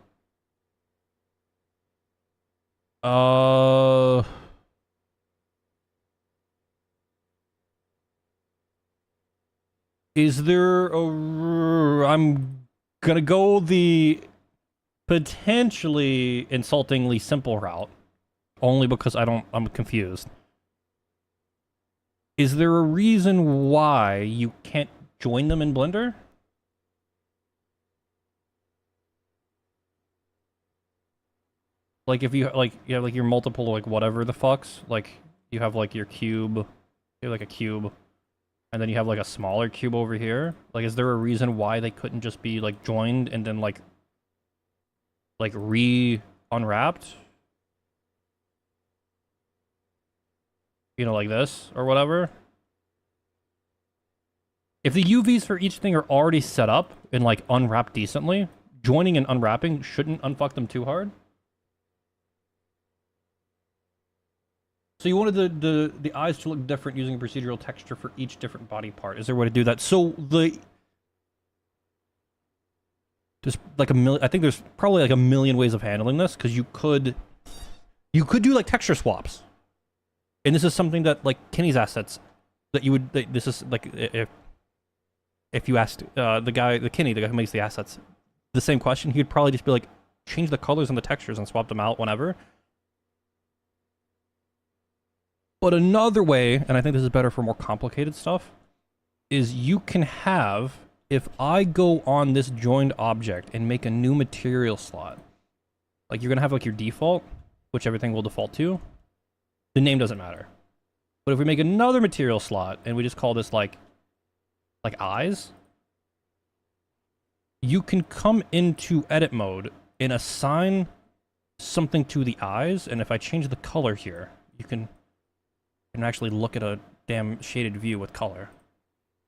Is there a... I'm gonna go the potentially insultingly simple route, only because I'm confused. Is there a reason why you can't join them in Blender? Like if you have like your multiple like whatever the fucks, like you have like your cube, you have like a cube, and then you have like a smaller cube over here. Like, is there a reason why they couldn't just be like joined and then like re-unwrapped? You know, like this or whatever. If the UVs for each thing are already set up and like unwrapped decently, joining and unwrapping shouldn't unfuck them too hard. So you wanted the eyes to look different using a procedural texture for each different body part. Is there a way to do that? So there's like I think there's probably like a million ways of handling this, because you could do like texture swaps. And this is something that like Kenny's assets that you would this is like if you asked the guy who makes the assets the same question, he'd probably just be like, change the colors and the textures and swap them out whenever. But another way, and I think this is better for more complicated stuff, is you can have, if I go on this joined object and make a new material slot, like you're going to have like your default, which everything will default to. The name doesn't matter. But if we make another material slot and we just call this like eyes, you can come into edit mode and assign something to the eyes. And if I change the color here, you can actually look at a damn shaded view with color.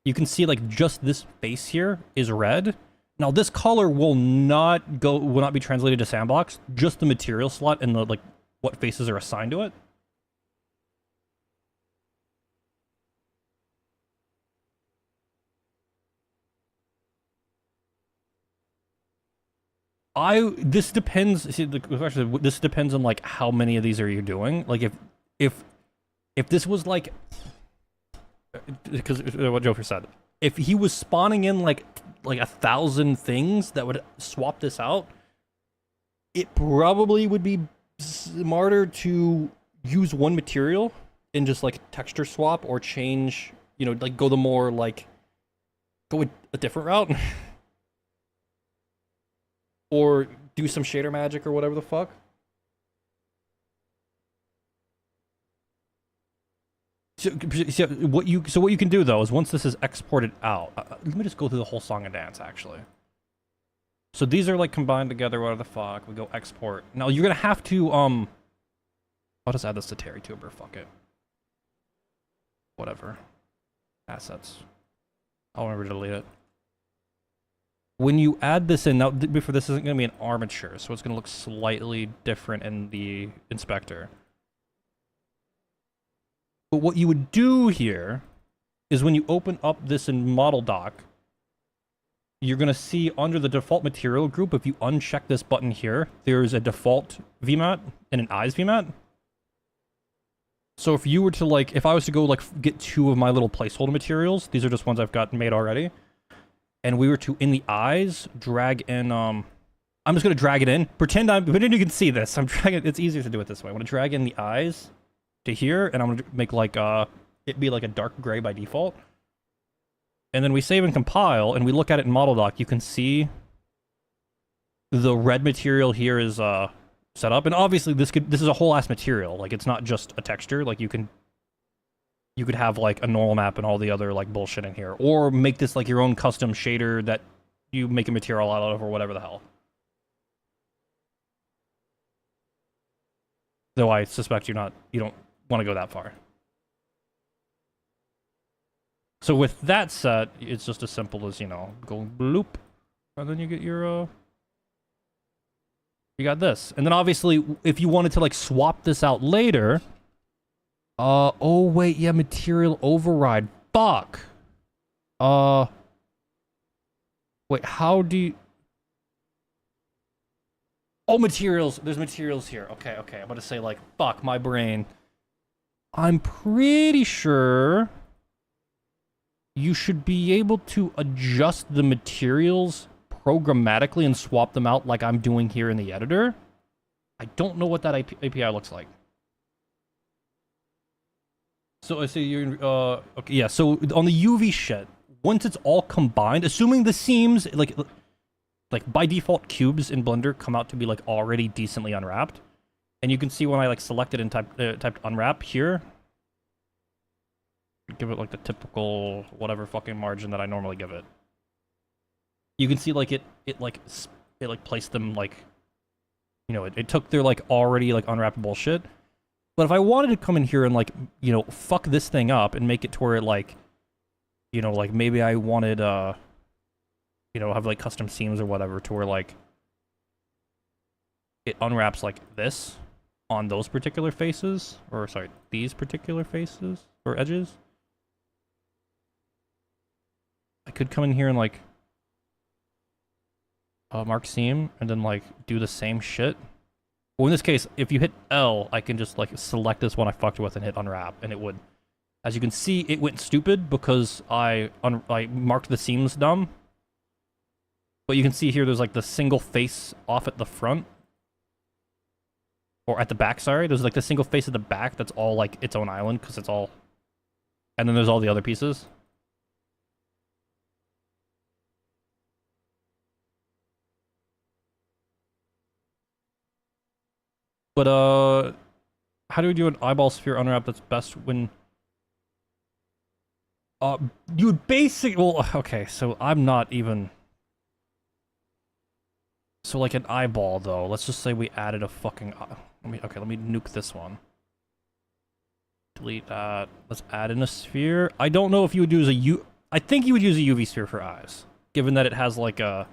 You can see like just this face here is red. Now this color will not be translated to sandbox, just the material slot and the like what faces are assigned to it. This depends. See, the question. This depends on like how many of these are you doing. Like if this was like, because what Joker said, if he was spawning in like 1,000 things that would swap this out, it probably would be smarter to use one material and just like texture swap or change. You know, like go a different route. Or do some shader magic or whatever the fuck. So what you can do though is once this is exported out, let me just go through the whole song and dance actually. So these are like combined together. What the fuck? We go export. Now you're gonna have to I'll just add this to VTuber. Fuck it. Whatever. Assets. I'll remember to delete it. When you add this in, now before this isn't gonna be an armature, so it's gonna look slightly different in the inspector. But what you would do here is when you open up this in model doc, you're going to see under the default material group, if you uncheck this button here, there's a default VMAT and an eyes VMAT. So if you were to like, if I was to go like get 2 of my little placeholder materials, these are just ones I've got made already, and we were to, in the eyes, drag in, I'm just going to drag it in. Pretend you can see this. I'm dragging, it's easier to do it this way. I want to drag in the eyes to here, and I'm gonna make like it be like a dark gray by default, and then we save and compile, and we look at it in model doc. You can see the red material here is set up, and obviously this is a whole ass material. Like it's not just a texture. Like you could have like a normal map and all the other like bullshit in here, or make this like your own custom shader that you make a material out of or whatever the hell. Though I suspect you don't want to go that far. So with that set, it's just as simple as, you know, go bloop, and then you get your, you got this. And then obviously, if you wanted to like swap this out later, oh wait, yeah, material override, fuck. Wait, how do you... Oh, materials, there's materials here. Okay, I'm gonna say like, fuck, my brain. I'm pretty sure you should be able to adjust the materials programmatically and swap them out like I'm doing here in the editor. I don't know what that API looks like. So I say you're, okay, yeah, so on the UV shit, once it's all combined, assuming the seams, like by default cubes in Blender come out to be like already decently unwrapped. And you can see when I like selected and typed unwrap here, give it like the typical whatever fucking margin that I normally give it. You can see like it placed them like, you know, it took their like already like unwrapped bullshit. But if I wanted to come in here and like, you know, fuck this thing up and make it to where it like, you know, like maybe I wanted you know, have like custom seams or whatever to where like it unwraps like this on those particular faces, or sorry, these particular faces or edges. I could come in here and like mark seam and then like do the same shit. Well, in this case, if you hit L, I can just like select this one I fucked with and hit unwrap, and it would. As you can see, it went stupid because I marked the seams dumb. But you can see here, there's like the single face off at the front. Or at the back, sorry. There's like the single face at the back that's all like its own island, because it's all... And then there's all the other pieces. But, how do we do an eyeball sphere unwrap that's best when... you would basically... Well, okay, so I'm not even... So like an eyeball, though. Let's just say we added a fucking... let me nuke this one. Delete that. Let's add in a sphere. I don't know if you would use a I think you would use a UV sphere for eyes, given that it has like a...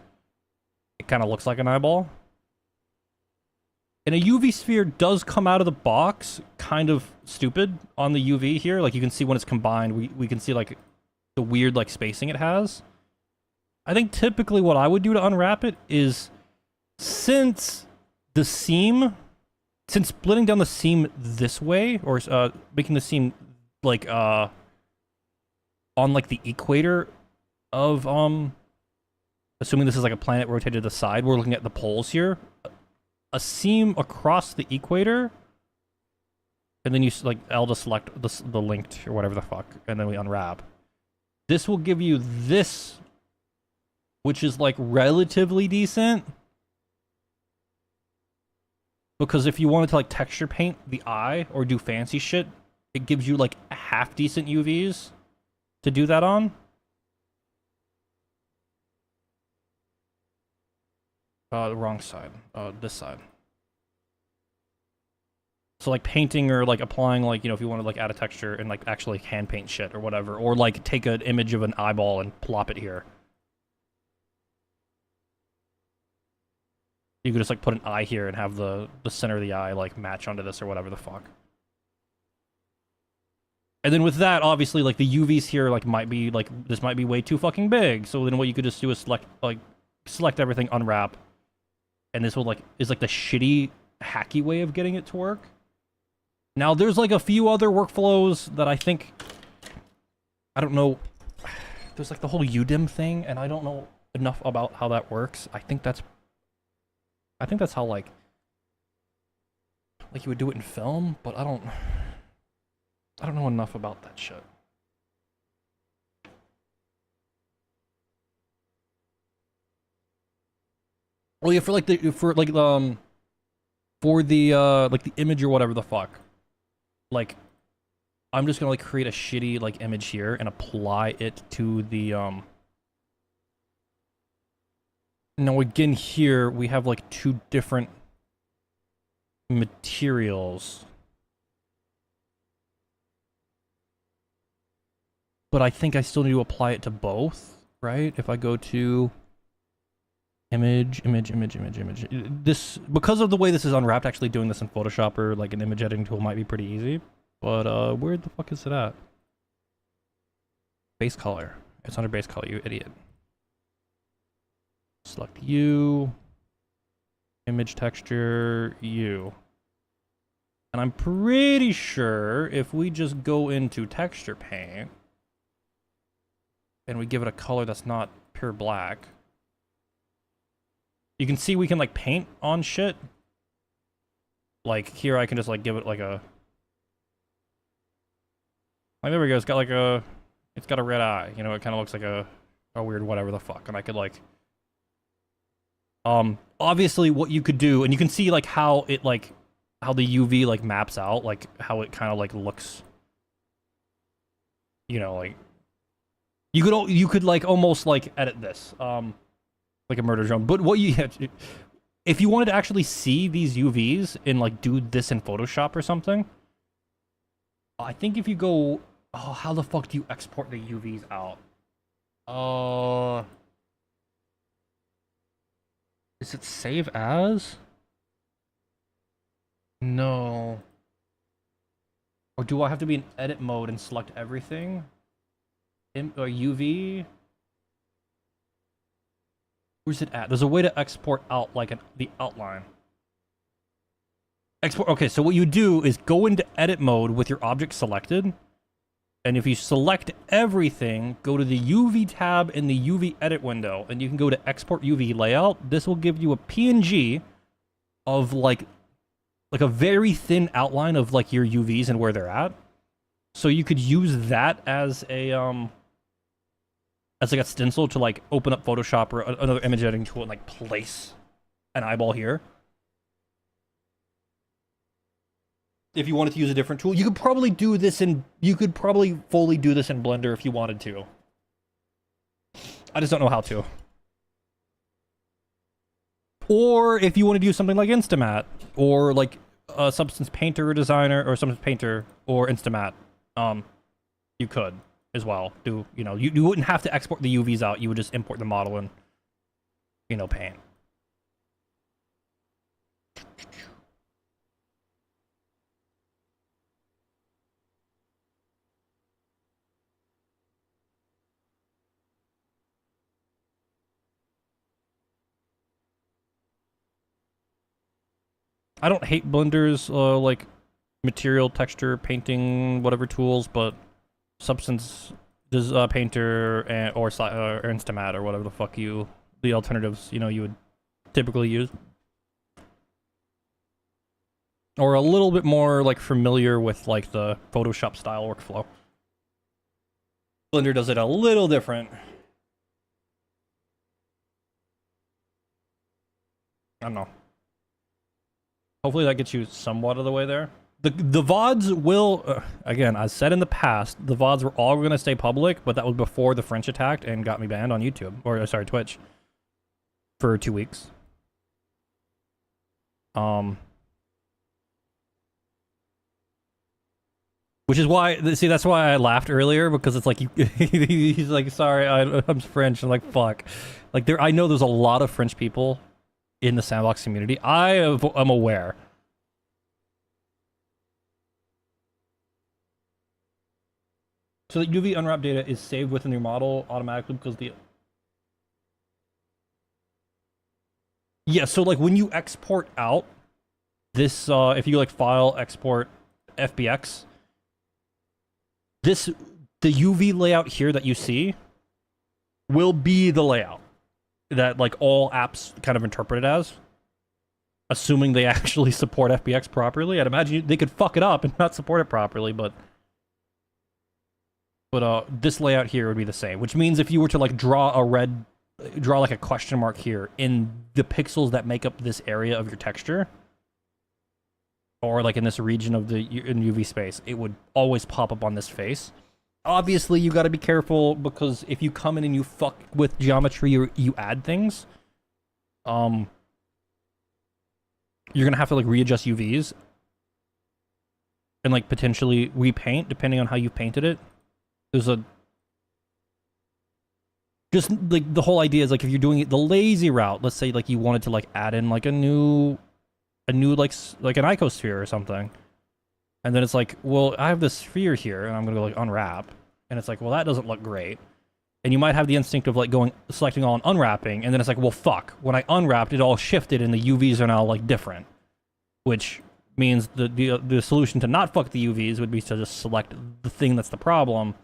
It kind of looks like an eyeball. And a UV sphere does come out of the box kind of stupid on the UV here. Like you can see when it's combined, we can see like the weird like spacing it has. I think typically what I would do to unwrap it is... Since splitting down the seam this way, or making the seam like on like the equator of assuming this is like a planet rotated to the side, we're looking at the poles here. A seam across the equator, and then you like L to select the linked or whatever the fuck, and then we unwrap. This will give you this, which is like relatively decent. Because if you wanted to like texture paint the eye or do fancy shit, it gives you like half decent UVs to do that on. The wrong side. This side. So like painting or like applying, like, you know, if you want to like add a texture and like actually hand paint shit or whatever, or like take an image of an eyeball and plop it here. You could just like put an eye here and have the center of the eye like match onto this or whatever the fuck. And then with that, obviously, like the UVs here like might be like, this might be way too fucking big. So then what you could just do is select everything, unwrap, and this will like is like the shitty hacky way of getting it to work. Now there's like a few other workflows that I think, I don't know. There's like the whole UDIM thing, and I don't know enough about how that works. I think that's how like you would do it in film, but I don't know enough about that shit. Oh yeah, for the image or whatever the fuck. Like, I'm just gonna like create a shitty like image here and apply it to the Now again here we have like two different materials. But I think I still need to apply it to both, right? If I go to image. This, because of the way this is unwrapped, actually doing this in Photoshop or like an image editing tool might be pretty easy. But where the fuck is it at? Base color. It's under base color, you idiot. Select you. Image texture, you. And I'm pretty sure if we just go into texture paint and we give it a color that's not pure black, you can see we can like paint on shit. Like here I can just like give it like a, like there we go, it's got like a, it's got a red eye, you know, it kind of looks like a weird whatever the fuck. And I could like, obviously what you could do, and you can see like how it like, how the UV like maps out, like how it kind of like looks, you know, like you could like almost like edit this, like a murder drone. But what you have to, if you wanted to actually see these UVs and like do this in Photoshop or something, I think if you go, oh, how the fuck do you export the UVs out? Is it save as? No. Or do I have to be in edit mode and select everything? Or UV? Where's it at? There's a way to export out like the outline. Export. Okay, so what you do is go into edit mode with your object selected. And if you select everything, go to the UV tab in the UV edit window, and you can go to export UV layout. This will give you a PNG of like a very thin outline of like your UVs and where they're at. So you could use that as a as like a stencil to like open up Photoshop or another image editing tool and like place an eyeball here. If you wanted to use a different tool, you could probably do this in, you could probably fully do this in Blender if you wanted to. I just don't know how to. Or if you want to do something like Instamat, or like a Substance Painter designer, or Substance Painter or Instamat, you could as well do, you know, you wouldn't have to export the UVs out, you would just import the model and, you know, paint. I don't hate Blender's like material, texture, painting, whatever tools, but Substance Painter or Instamat or whatever the fuck the alternatives, you know, you would typically use, or a little bit more like familiar with like the Photoshop style workflow. Blender does it a little different. I don't know. Hopefully that gets you somewhat of the way there. The VODs will, again, as said in the past, the VODs were all going to stay public, but that was before the French attacked and got me banned on YouTube, or sorry, Twitch, for 2 weeks. Which is why, see, that's why I laughed earlier, because it's like, he's like, sorry, I'm French. I'm like, fuck. Like, I know there's a lot of French people in the sandbox community. I'm aware. So the UV unwrap data is saved within your model automatically because the... Yeah, so like when you export out this, if you like file, export, FBX, the UV layout here that you see will be the layout that like all apps kind of interpret it as, assuming they actually support FBX properly. I'd imagine they could fuck it up and not support it properly, but this layout here would be the same, which means if you were to like draw like a question mark here in the pixels that make up this area of your texture, or like in this region of the UV space, it would always pop up on this face. Obviously, you got to be careful, because if you come in and you fuck with geometry or you add things, you're gonna have to like readjust UVs and like potentially repaint depending on how you painted it. There's just like the whole idea is like if you're doing it the lazy route, let's say like you wanted to like add in like a new like an icosphere or something, and then it's like, well, I have this sphere here and I'm gonna go like unwrap, and it's like, well, that doesn't look great, and you might have the instinct of like selecting all and unwrapping, and then it's like, well, fuck, when I unwrapped it all shifted and the UVs are now like different, which means the solution to not fuck the UVs would be to just select the thing that's the problem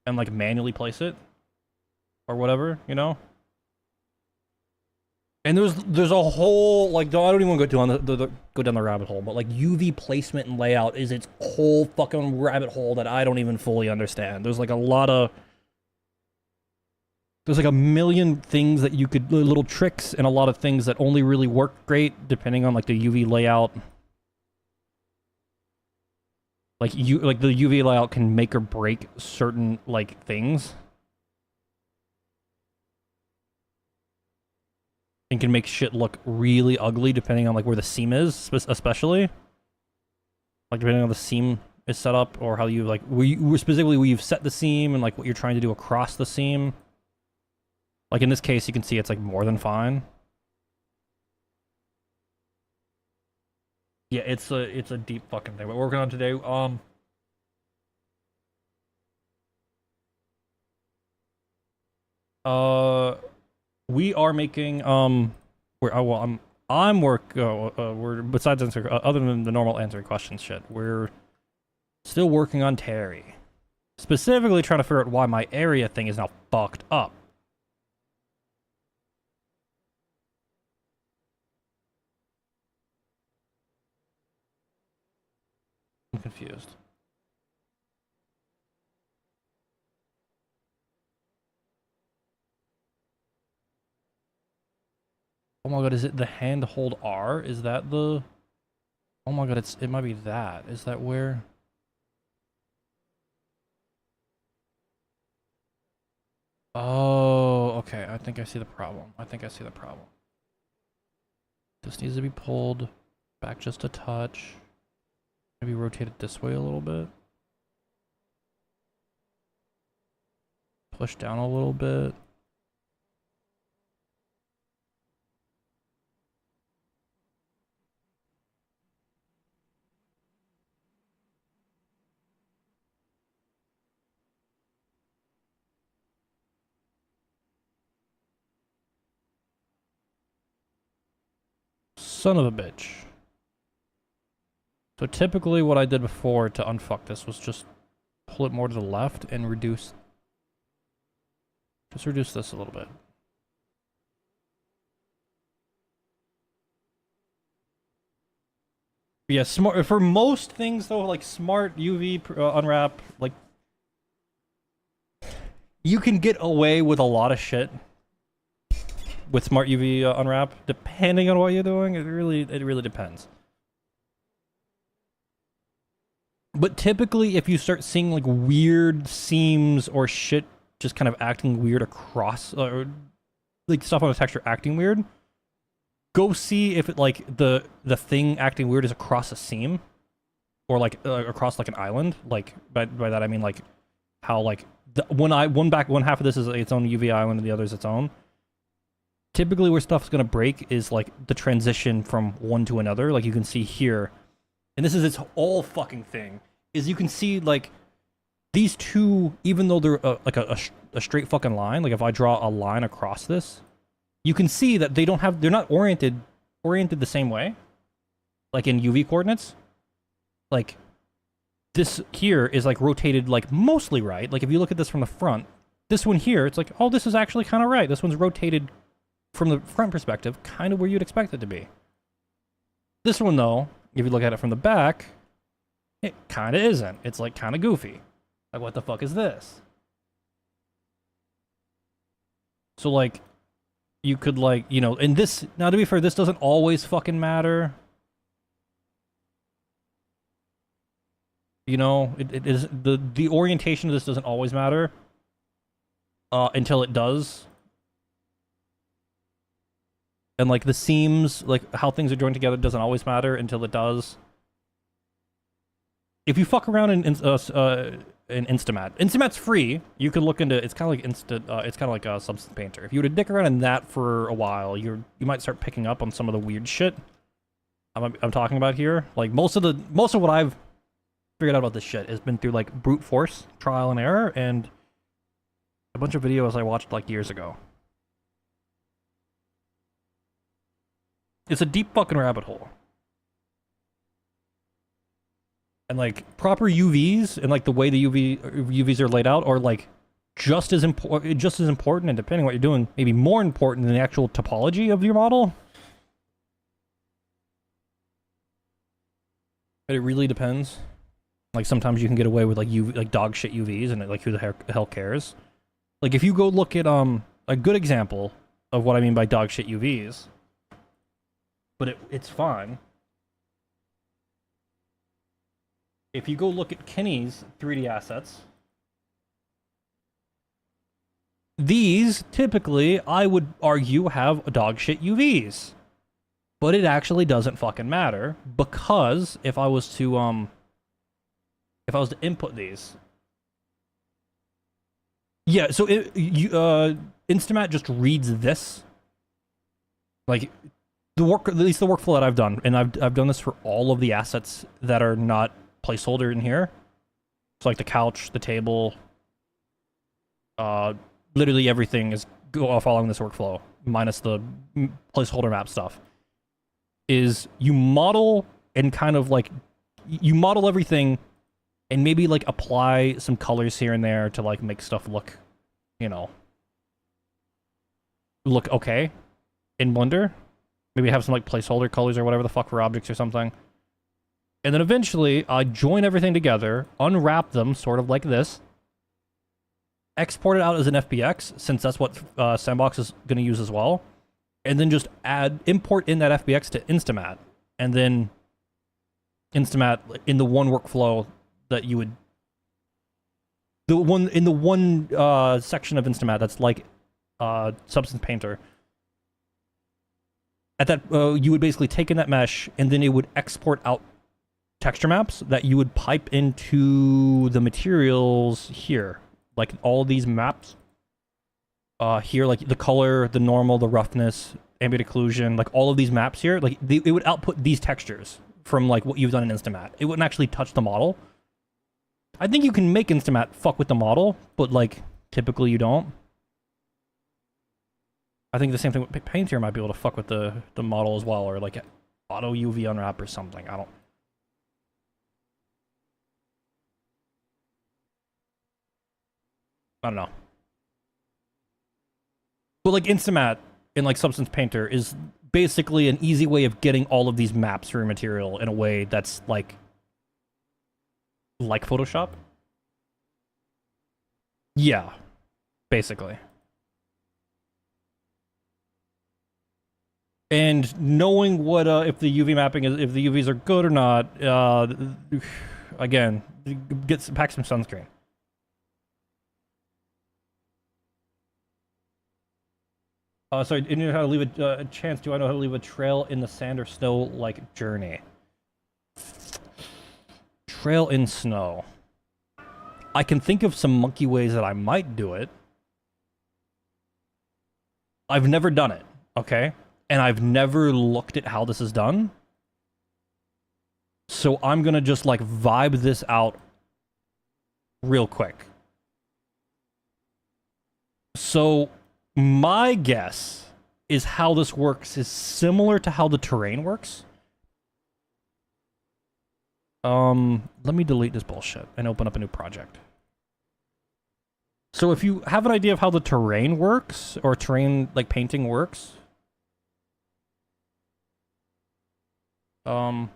and like manually place it or whatever, you know? And there's a whole, like, I don't even want to go down the rabbit hole, but like UV placement and layout is its whole fucking rabbit hole that I don't even fully understand. There's like there's like a million things that you could, little tricks, and a lot of things that only really work great depending on like the UV layout. Like the UV layout can make or break certain like things, and can make shit look really ugly depending on like where the seam is, especially like depending on the seam is set up, or how you like specifically where you've set the seam and like what you're trying to do across the seam. Like in this case, you can see it's like more than fine. Yeah, it's a deep fucking thing we're working on today. We are making we're besides answering other than the normal answering questions shit, we're still working on Terry. Specifically trying to figure out why my area thing is now fucked up. I'm confused. Oh my god, is it the hand hold R? Is that the... Oh my god, it might be that. Is that where... Oh, okay. I think I see the problem. This needs to be pulled back just a touch. Maybe rotate it this way a little bit. Push down a little bit. Son of a bitch. So typically what I did before to unfuck this was just pull it more to the left and reduce... Just reduce this a little bit. Yeah, smart for most things though, like smart UV unwrap, like you can get away with a lot of shit with smart UV unwrap, depending on what you're doing. It really depends. But typically, if you start seeing like weird seams or shit just kind of acting weird across, or like stuff on the texture acting weird, go see if it like the thing acting weird is across a seam, or like across like an island. Like by that I mean like how like one half of this is its own UV island and the other is its own. Typically, where stuff's gonna break is like the transition from one to another. Like you can see here, and this is its whole fucking thing. Is you can see like these two, even though they're like a straight fucking line. Like if I draw a line across this, you can see that they're not oriented the same way. Like in UV coordinates, like this here is like rotated like mostly right. Like if you look at this from the front, this one here, it's like, oh, this is actually kind of right. This one's rotated from the front perspective, kind of where you'd expect it to be. This one, though, if you look at it from the back, it kind of isn't. It's, like, kind of goofy. Like, what the fuck is this? So, like, you could, like, you know, and this, now to be fair, this doesn't always fucking matter. You know, it is, the orientation of this doesn't always matter. Until it does. And, like, the seams, like, how things are joined together doesn't always matter until it does. If you fuck around in Instamat, Instamat's free. You can look into, it's kind of like it's kind of like a Substance Painter. If you were to dick around in that for a while, you might start picking up on some of the weird shit I'm talking about here. Like, most of what I've figured out about this shit has been through, like, brute force, trial and error, and a bunch of videos I watched, like, years ago. It's a deep fucking rabbit hole. And, like, proper UVs and, like, the way the UVs are laid out are, like, just as important, and depending on what you're doing, maybe more important than the actual topology of your model. But it really depends. Like, sometimes you can get away with, like, like dog shit UVs, and, like, who the hell cares? Like, if you go look at, a good example of what I mean by dog shit UVs, but it's fine. If you go look at Kenny's 3D assets, these typically, I would argue, have dog shit UVs. But it actually doesn't fucking matter, because if I was to input these, yeah, so Instamat just reads this, like, at least the workflow that I've done, and I've done this for all of the assets that are not placeholder in here. So, like, the couch, the table, literally everything is following this workflow, minus the placeholder map stuff. Is you model and kind of, like, you model everything and maybe, like, apply some colors here and there to, like, make stuff look, you know, look okay in Blender. Maybe have some, like, placeholder colors or whatever the fuck for objects or something. And then eventually, I join everything together, unwrap them, sort of like this, export it out as an FBX, since that's what S&box is going to use as well, and then just import in that FBX to Instamat, and then Instamat in the one workflow that you would, in the one section of Instamat that's like Substance Painter. At that, you would basically take in that mesh, and then it would export out texture maps that you would pipe into the materials here. Like, all these maps here, like the color, the normal, the roughness, ambient occlusion, like all of these maps here, like it would output these textures from, like, what you've done in Instamat. It wouldn't actually touch the model. I think you can make Instamat fuck with the model, but, like, typically you don't. I think the same thing with Painter might be able to fuck with the model as well, or, like, auto UV unwrap or something. I don't know. But, like, Instamat in, like, Substance Painter is basically an easy way of getting all of these maps through material in a way that's, like Photoshop. Yeah, basically. And knowing what if the UV mapping is, if the UVs are good or not, again, pack some sunscreen. Sorry, you know how to leave a chance. Do I know how to leave a trail in the sand or snow like journey? Trail in snow. I can think of some monkey ways that I might do it. I've never done it, okay? And I've never looked at how this is done. So I'm gonna just like vibe this out real quick. So my guess is how this works is similar to how the terrain works. Let me delete this bullshit and open up a new project. So if you have an idea of how the terrain works, or terrain, like, painting works... Let's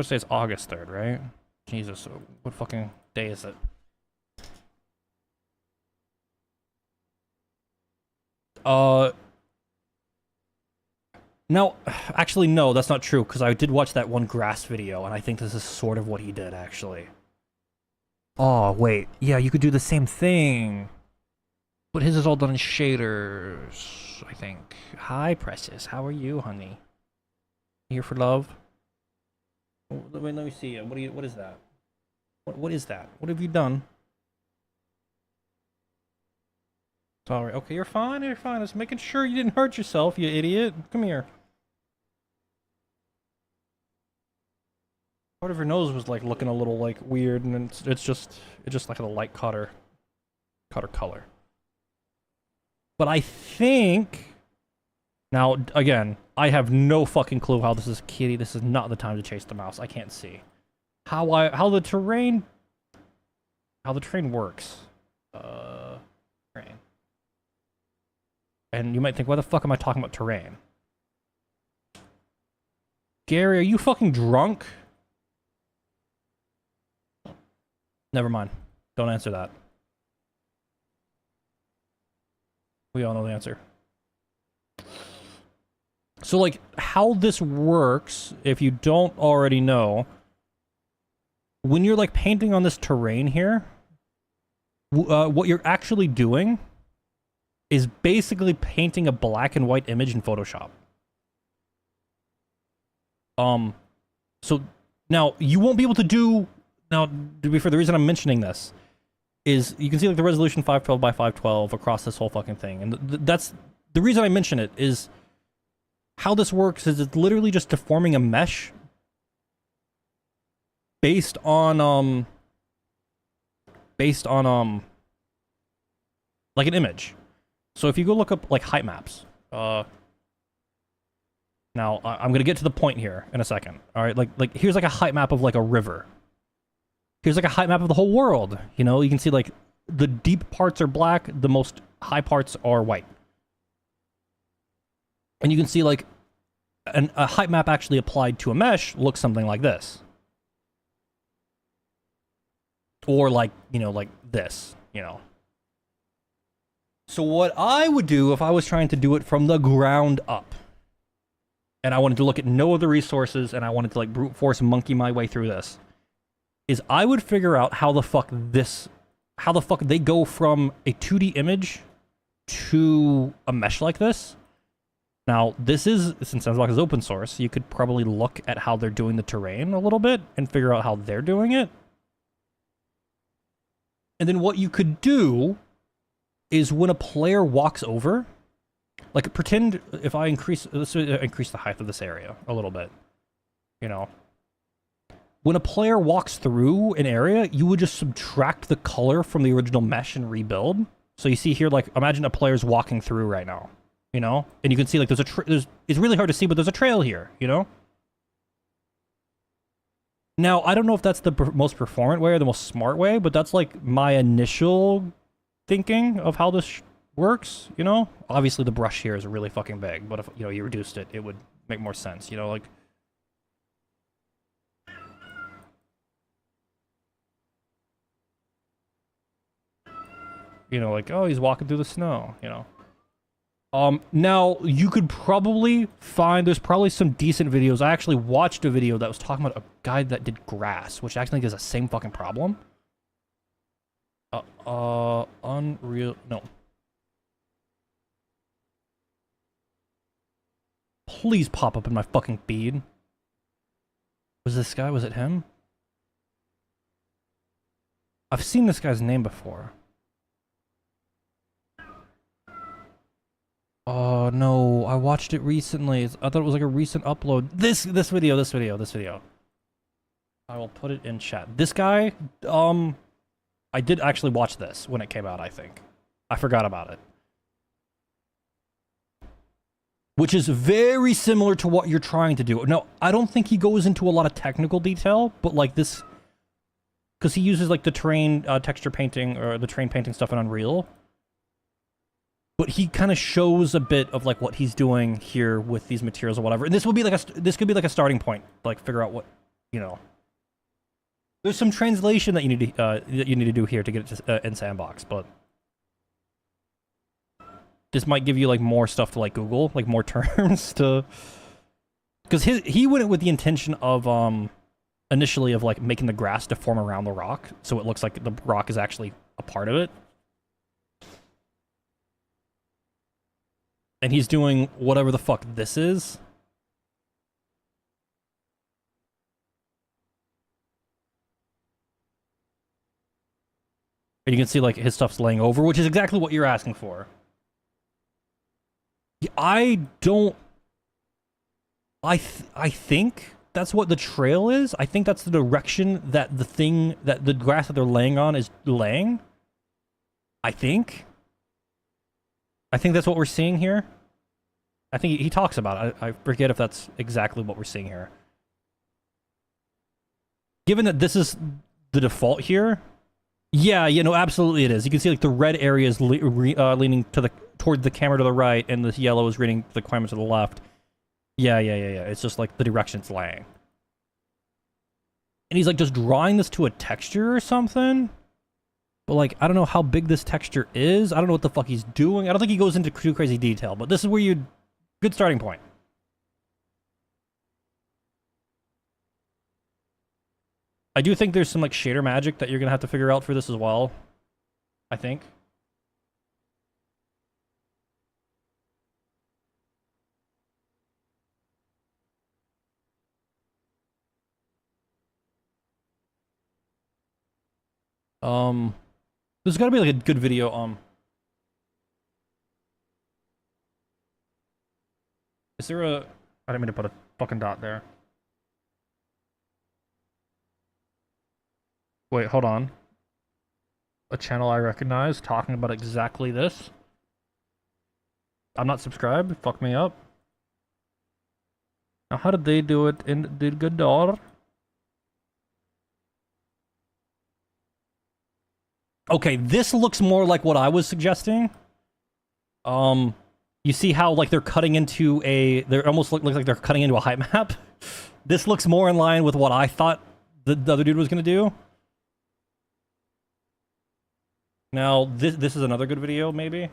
say it's August 3rd, right? Jesus, what fucking day is it? No, actually, no, that's not true, because I did watch that one grass video, and I think this is sort of what he did, actually. Oh, wait. Yeah, you could do the same thing. But his is all done in shaders, I think. Hi, Precious. How are you, honey? Here for love? Let me see. What is that? What is that? What have you done? Sorry. Okay, you're fine. You're fine. I was making sure you didn't hurt yourself, you idiot. Come here. Part of her nose was like looking a little like weird, and it's just like a light caught her color. But I think now again, I have no fucking clue how this is kitty. This is not the time to chase the mouse. I can't see how the terrain works. Terrain. And you might think, why the fuck am I talking about terrain? Gary, are you fucking drunk? Never mind. Don't answer that. We all know the answer. So, like, how this works, if you don't already know, when you're, like, painting on this terrain here, what you're actually doing is basically painting a black and white image in Photoshop. So, now, you won't be able to do... Now, to be fair, the reason I'm mentioning this is you can see like the resolution 512 by 512 across this whole fucking thing, and that's the reason I mention it is how this works is it's literally just deforming a mesh based on like an image. So if you go look up like height maps, now I'm gonna get to the point here in a second. All right, like here's like a height map of like a river. Here's like a height map of the whole world. You know, you can see like the deep parts are black, the most high parts are white. And you can see like a height map actually applied to a mesh looks something like this. Or like, you know, like this, you know. So what I would do if I was trying to do it from the ground up, and I wanted to look at no other resources, and I wanted to like brute force monkey my way through this, is I would figure out how the fuck they go from a 2D image to a mesh like this. Now, this is, since S&box is open source, you could probably look at how they're doing the terrain a little bit and figure out how they're doing it. And then what you could do is when a player walks over, like pretend if I increase the height of this area a little bit, you know, when a player walks through an area, you would just subtract the color from the original mesh and rebuild. So you see here, like, imagine a player's walking through right now, you know? And you can see, like, it's really hard to see, but there's a trail here, you know? Now, I don't know if that's the most performant way or the most smart way, but that's, like, my initial thinking of how this works, you know? Obviously, the brush here is really fucking big, but if, you know, you reduced it, it would make more sense, you know? Like... You know, like, oh, he's walking through the snow, you know. Now you could probably find there's probably some decent videos. I actually watched a video that was talking about a guy that did grass, which actually is the same fucking problem. Unreal. No. Please pop up in my fucking feed. Was this guy? Was it him? I've seen this guy's name before. Oh no, I watched it recently. I thought it was like a recent upload. This video. I will put it in chat. This guy, I did actually watch this when it came out, I think. I forgot about it. Which is very similar to what you're trying to do. No, I don't think he goes into a lot of technical detail, but like this, because he uses like the terrain texture painting or the terrain painting stuff in Unreal. But he kind of shows a bit of like what he's doing here with these materials or whatever. And this will be like this could be like a starting point, like figure out what, you know. There's some translation that you need to do here to get it to, in S&box, but this might give you like more stuff to like Google, like more terms to, because he went with the intention of initially of like making the grass deform around the rock, so it looks like the rock is actually a part of it. And he's doing whatever the fuck this is. And you can see like his stuff's laying over, which is exactly what you're asking for. I think that's what the trail is. I think that's the direction that the grass that they're laying on is laying. I think that's what we're seeing here. I think he talks about it. I forget if that's exactly what we're seeing here. Given that this is the default here, yeah, you know, absolutely it is. You can see like the red area is leaning to toward the camera to the right, and the yellow is reading the camera to the left. Yeah. It's just like the direction it's laying. And he's like just drawing this to a texture or something. But like, I don't know how big this texture is. I don't know what the fuck he's doing. I don't think he goes into too crazy detail, but this is where you... Good starting point. I do think there's some like shader magic that you're gonna have to figure out for this as well. I think. There's gotta be like a good video, is there a... I didn't mean to put a fucking dot there. Wait, hold on. A channel I recognize talking about exactly this. I'm not subscribed, fuck me up. Now how did they do it in the good order? Okay, this looks more like what I was suggesting. You see how like they're cutting into they almost look like they're cutting into a height map. This looks more in line with what I thought the other dude was gonna do. Now this is another good video, maybe.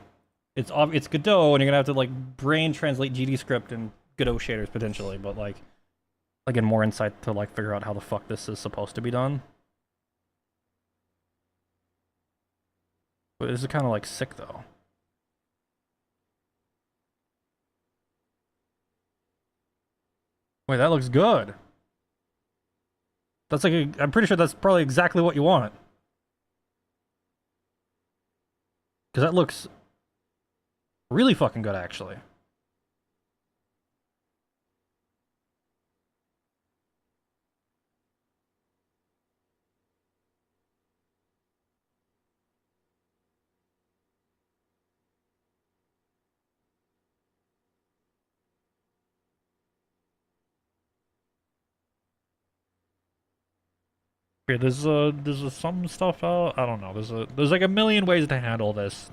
It's Godot, and you're gonna have to like brain translate GD script and Godot shaders potentially, but like again, more insight to like figure out how the fuck this is supposed to be done. But this is kind of like sick though. Wait, that looks good. That's like I'm pretty sure that's probably exactly what you want. Because that looks really fucking good, actually. Okay, there's some stuff out. I don't know. There's like a million ways to handle this.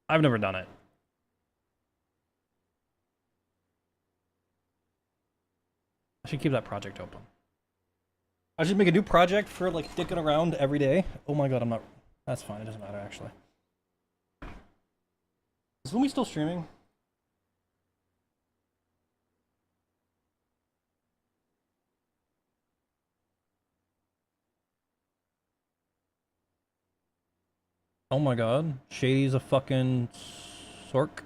I've never done it. I should keep that project open. I should make a new project for like dicking around every day. Oh my god, I'm not... That's fine, it doesn't matter actually. Is Lumi still streaming? Oh my god. Shady's a fucking sork.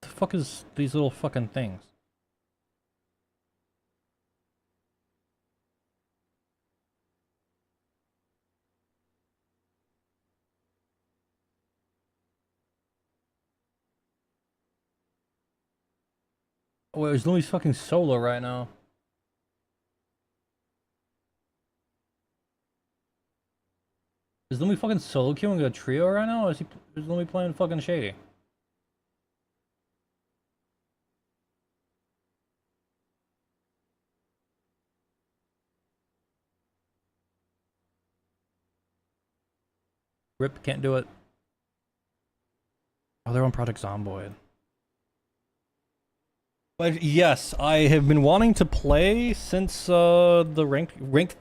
The fuck is these little fucking things? Oh, wait, is Lumi's fucking solo right now? Is Lumi fucking solo queuing a trio right now? Or is Lumi playing fucking Shady? Rip can't do it. Oh, they're on Project Zomboid. But yes, I have been wanting to play since the ranked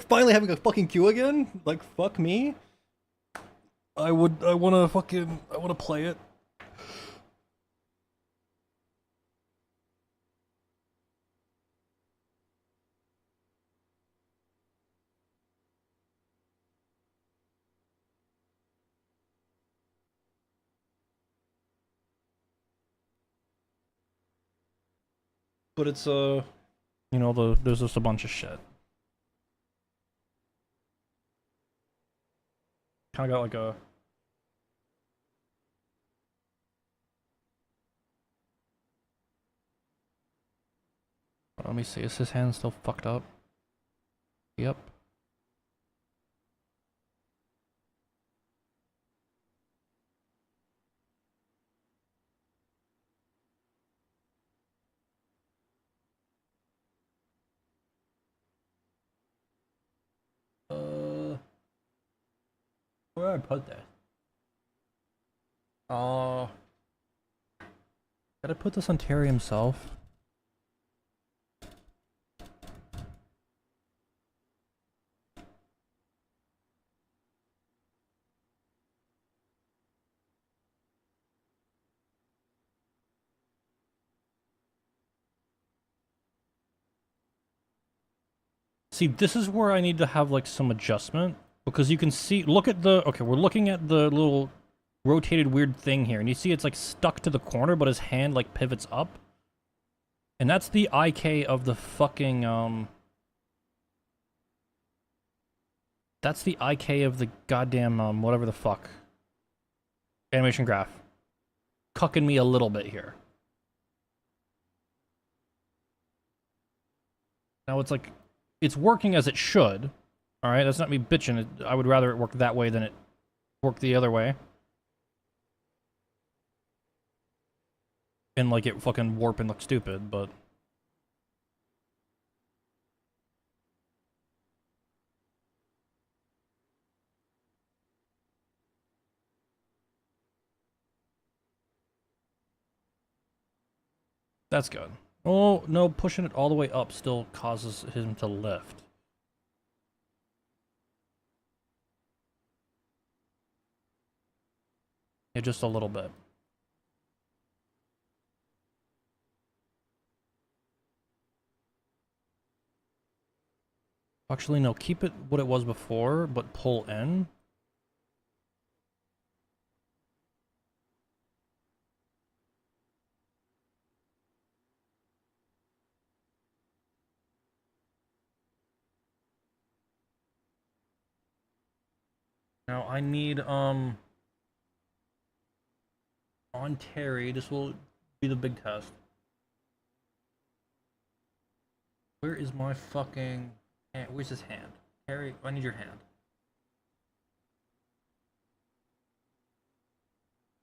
finally having a fucking queue again. Like fuck me. I wanna play it. But it's you know, there's just a bunch of shit. Kind of got like a let me see. Is his hand still fucked up? Yep. Where did I put that? Did I put this on Terry himself? See, this is where I need to have like some adjustment because you can see, look at the, okay, we're looking at the little rotated weird thing here and you see it's like stuck to the corner but his hand like pivots up. And that's the IK of the fucking, that's the IK of the goddamn, whatever the fuck. Animation graph. Cucking me a little bit here. Now it's like, it's working as it should. Alright, that's not me bitching. I would rather it work that way than it work the other way. And like it fucking warp and look stupid, but... That's good. Oh, no, pushing it all the way up still causes him to lift. Yeah, just a little bit. Actually, no, keep it what it was before, but pull in. Now I need, on Terry, this will be the big test. Where is my fucking hand? Where's his hand? Terry, I need your hand.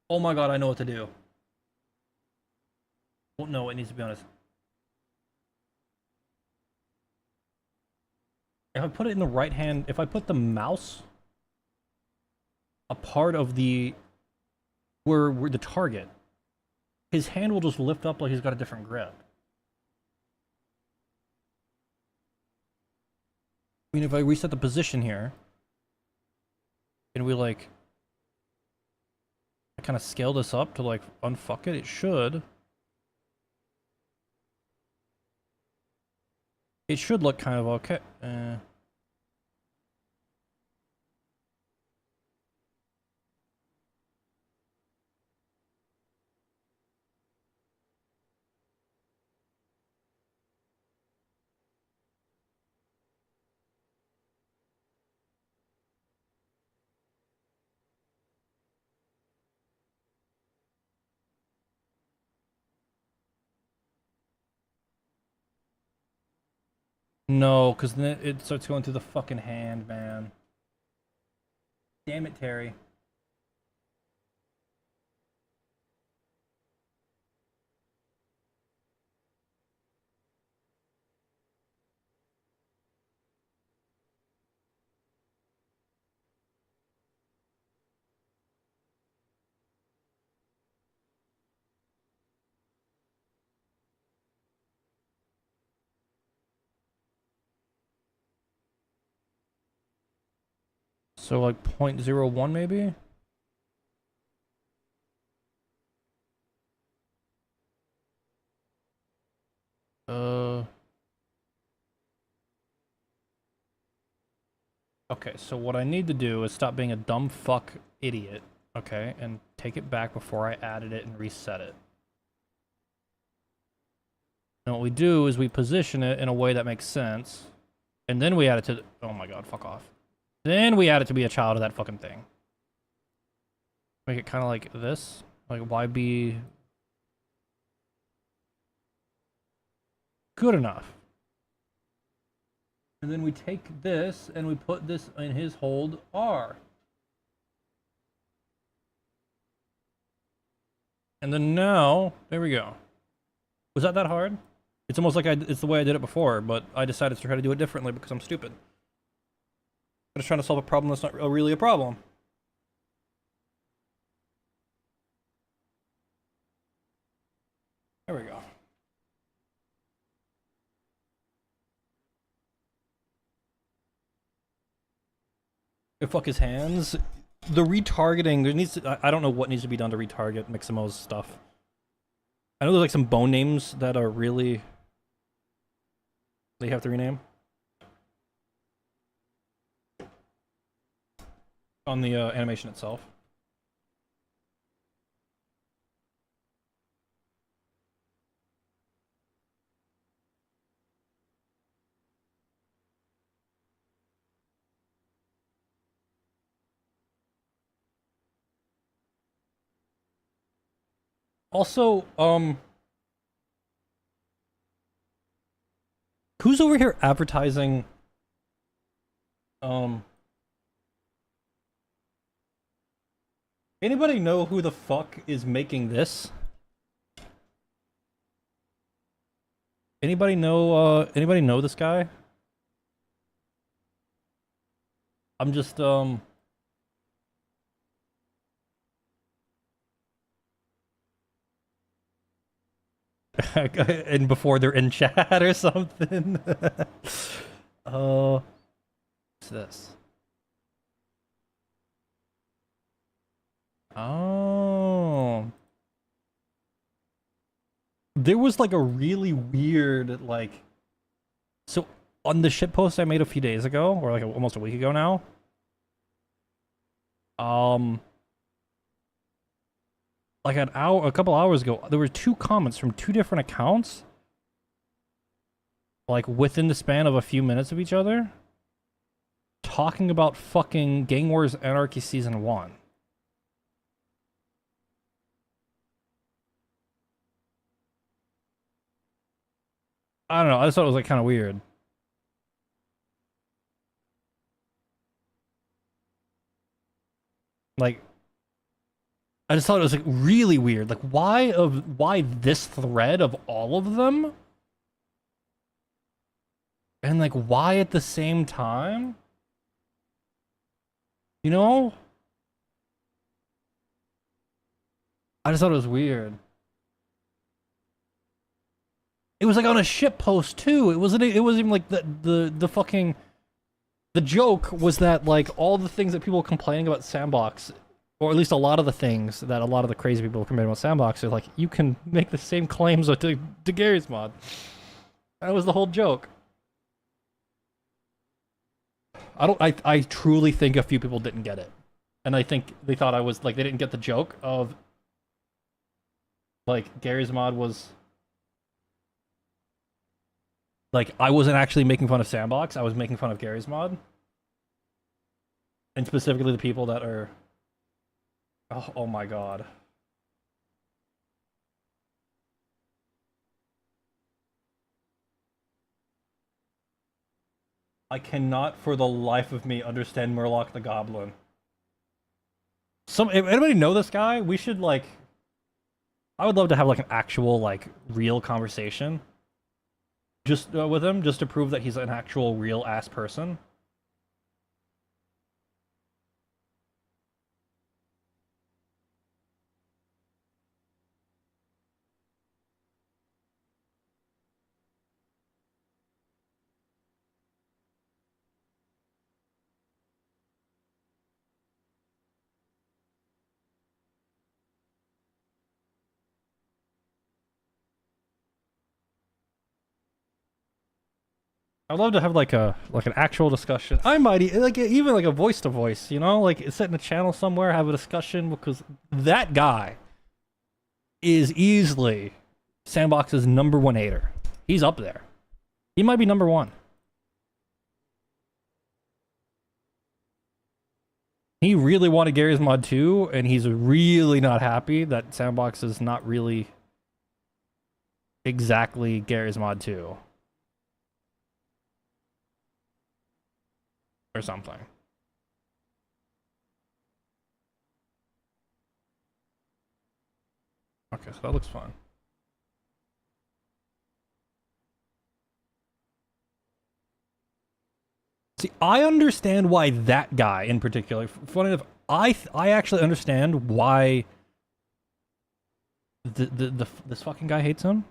Oh my god, I know what to do. Well, no, it needs to be honest. If I put it in the right hand, if I put the mouse a part of the where the target, his hand will just lift up like he's got a different grip. I mean, if I reset the position here, and we like kind of scale this up to like unfuck it, it should. It should look kind of okay. No, because then it starts going through the fucking hand, man. Damn it, Terry. So like 0.01 maybe? Uh. Okay, so what I need to do is stop being a dumb fuck idiot, okay, and take it back before I added it and reset it. And what we do is we position it in a way that makes sense, and then we add it to. Oh my god, fuck off. Then we add it to be a child of that fucking thing. Make it kind of like this, like YB. Good enough. And then we take this and we put this in his hold R. And then now, there we go. Was that hard? It's almost like it's the way I did it before, but I decided to try to do it differently because I'm stupid. I'm just trying to solve a problem that's not really a problem. There we go. Fuck his hands. The retargeting, there needs to, I don't know what needs to be done to retarget Miximo's stuff. I know there's like some bone names that are really they have to rename on the animation itself. Also, who's over here advertising anybody know who the fuck is making this? Anybody know this guy? I'm just and before they're in chat or something. What's this? Oh. There was like a really weird like so on the shitpost I made a few days ago, or like almost a week ago now. Like a couple hours ago, there were 2 comments from 2 different accounts, like within the span of a few minutes of each other, talking about fucking Gang Wars Anarchy Season 1. I don't know, I just thought it was like kind of weird. Like, I just thought it was like really weird. Like, why this thread of all of them? And like, why at the same time? You know? I just thought it was weird. It was like on a ship post too. It wasn't even like the fucking the joke was that like all the things that people were complaining about S&box, or at least a lot of the things that a lot of the crazy people were complaining about S&box, are like you can make the same claims to Gary's mod. That was the whole joke. I truly think a few people didn't get it. And I think they thought I was like they didn't get the joke of like Gary's mod was like I wasn't actually making fun of S&box, I was making fun of Gary's mod. And specifically the people that are oh my god. I cannot for the life of me understand Murloc the Goblin. If anybody know this guy, we should like I would love to have like an actual like real conversation just with him just to prove that he's an actual real ass person. I'd love to have like an actual discussion. I might like even like a voice to voice, you know, like sit in a channel somewhere, have a discussion because that guy is easily S&box's #1 hater. He's up there. He might be #1. He really wanted Gary's mod too, and he's really not happy that S&box is not really exactly Gary's mod 2. Or something. Okay, so that looks fun. See, I understand why that guy in particular. Funny enough, I actually understand why this fucking guy hates him.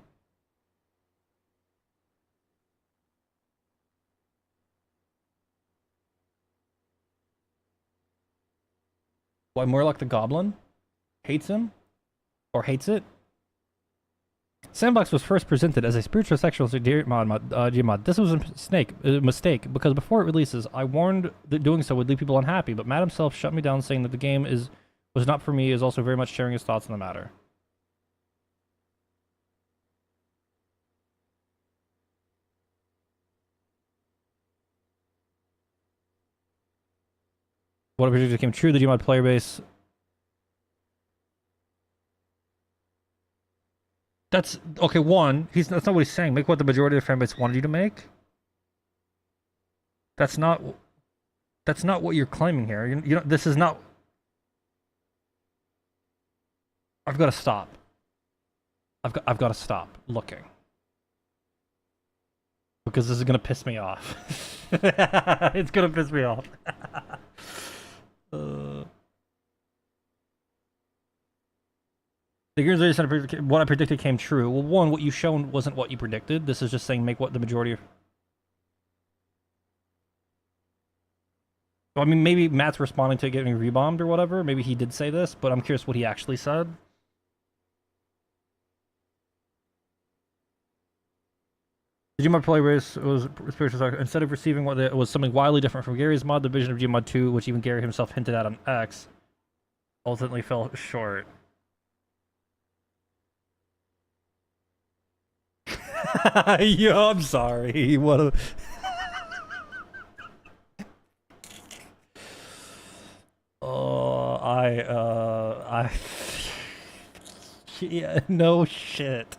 Why Murloc the Goblin hates him or hates it. S&box was first presented as a spiritual sexual Gmod. This was a mistake because before it releases, I warned that doing so would leave people unhappy, but Matt himself shut me down saying that the game was not for me, is also very much sharing his thoughts on the matter. What if it became true, the Gmod player base... That's okay. One, that's not what he's saying. Make what the majority of the fan base wanted you to make. That's not what you're claiming here. You know, this is not. I've got to stop. I've got to stop looking because this is gonna piss me off. It's gonna piss me off. What I predicted came true. Well, one, what you shown wasn't what you predicted. This is just saying make what the majority of... Well, I mean, maybe Matt's responding to getting rebombed or whatever. Maybe he did say this, but I'm curious what he actually said. The Gmod play race was spiritual. Instead of receiving what it was something wildly different from Gary's mod, the vision of Gmod 2, which even Gary himself hinted at on X, ultimately fell short. Yo, I'm sorry. What a... Oh, I... Yeah, no shit.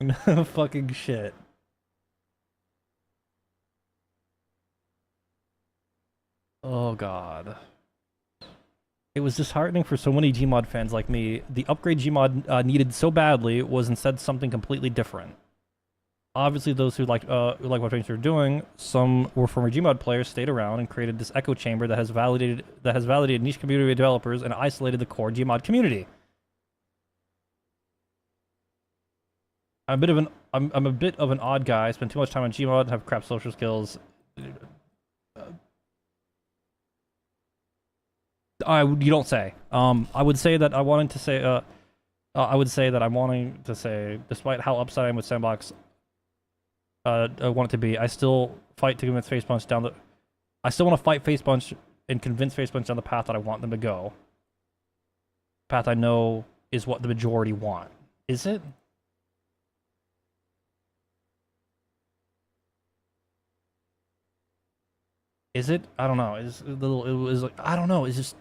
No fucking shit. Oh, God. It was disheartening for so many Gmod fans like me. The upgrade Gmod needed so badly was instead something completely different. Obviously, those who like what VTubers are doing, some were former Gmod players, stayed around and created this echo chamber that has validated niche community of developers and isolated the core Gmod community. I'm a bit of an odd guy. I spend too much time on Gmod, have crap social skills. You don't say. I would say that I wanted to say. I would say that I'm wanting to say, despite how upset I am with S&box, I want it to be, I still fight to convince Facepunch down the. I still want to fight Facepunch and convince Facepunch down the path that I want them to go. Path I know is what the majority want. Is it? Is it? I don't know. It's a little. It was like, I don't know. It's just.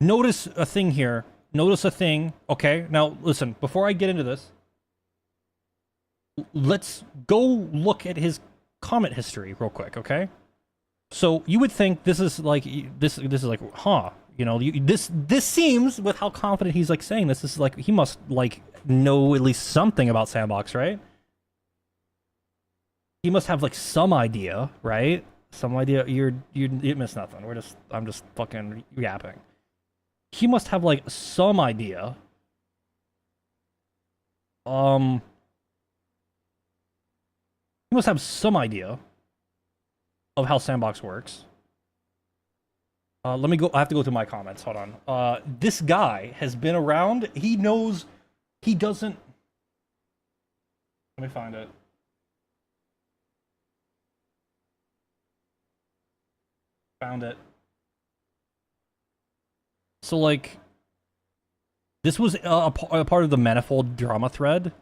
Notice a thing here. Notice a thing. Okay, now listen. Before I get into this, let's go look at his comment history real quick. Okay. So you would think this is like this is like, huh? You know, this seems, with how confident he's like saying this is like, he must like know at least something about S&box, right? He must have like some idea, right? Some idea. You missed nothing. I'm just fucking yapping. He must have like some idea. He must have some idea of how S&box works. Let me go. I have to go through my comments. Hold on. This guy has been around. He knows. He doesn't. Let me find it. Found it. So, like, this was a part of the manifold drama thread.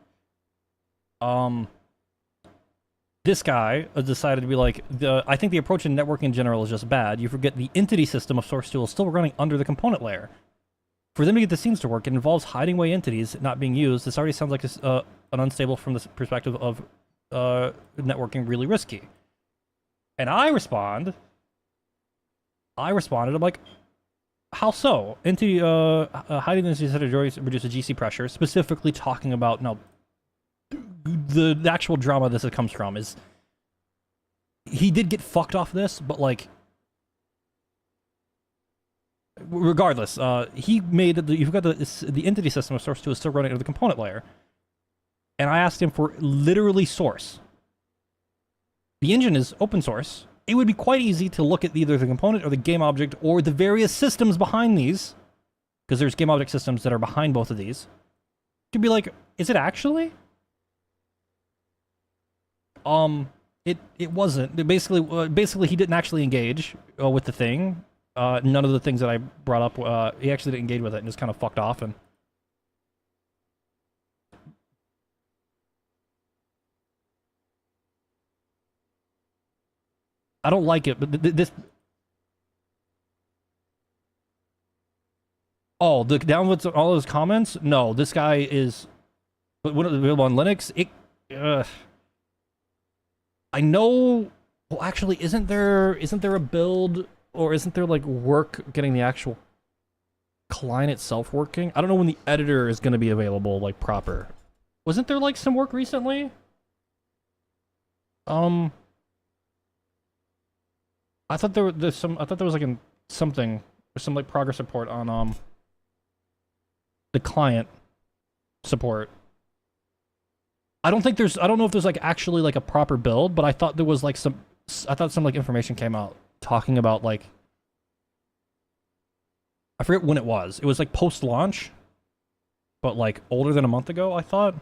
This guy decided to be like, I think the approach in networking in general is just bad. You forget the entity system of source tool is still running under the component layer. For them to get the scenes to work, it involves hiding away entities not being used. This already sounds like an unstable from the perspective of networking really risky. And I responded, I'm like, how so? Entity hiding the entity set of reduces GC pressure, specifically talking about the actual drama this comes from is he did get fucked off this, but like regardless, he made you've got the entity system of source 2 is still running under the component layer. And I asked him for literally source. The engine is open source. It would be quite easy to look at either the component or the game object or the various systems behind these, because there's game object systems that are behind both of these, to be like, is it actually? It wasn't. Basically, he didn't actually engage with the thing. None of the things that I brought up, he actually didn't engage with it and just kind of fucked off. And I don't like it, but this. Oh, the downvotes all those comments? No, this guy is. But when it's available on Linux, I know. Well, actually, isn't there a build, or isn't there like work getting the actual client itself working? I don't know when the editor is going to be available, like proper. Wasn't there like some work recently? I thought there was some. I thought there was like something, or some like progress report on the client support. I don't know if there's like actually like a proper build, but I thought there was like some. I thought some like information came out talking about like. I forget when it was. It was like post-launch, but like older than a month ago. I thought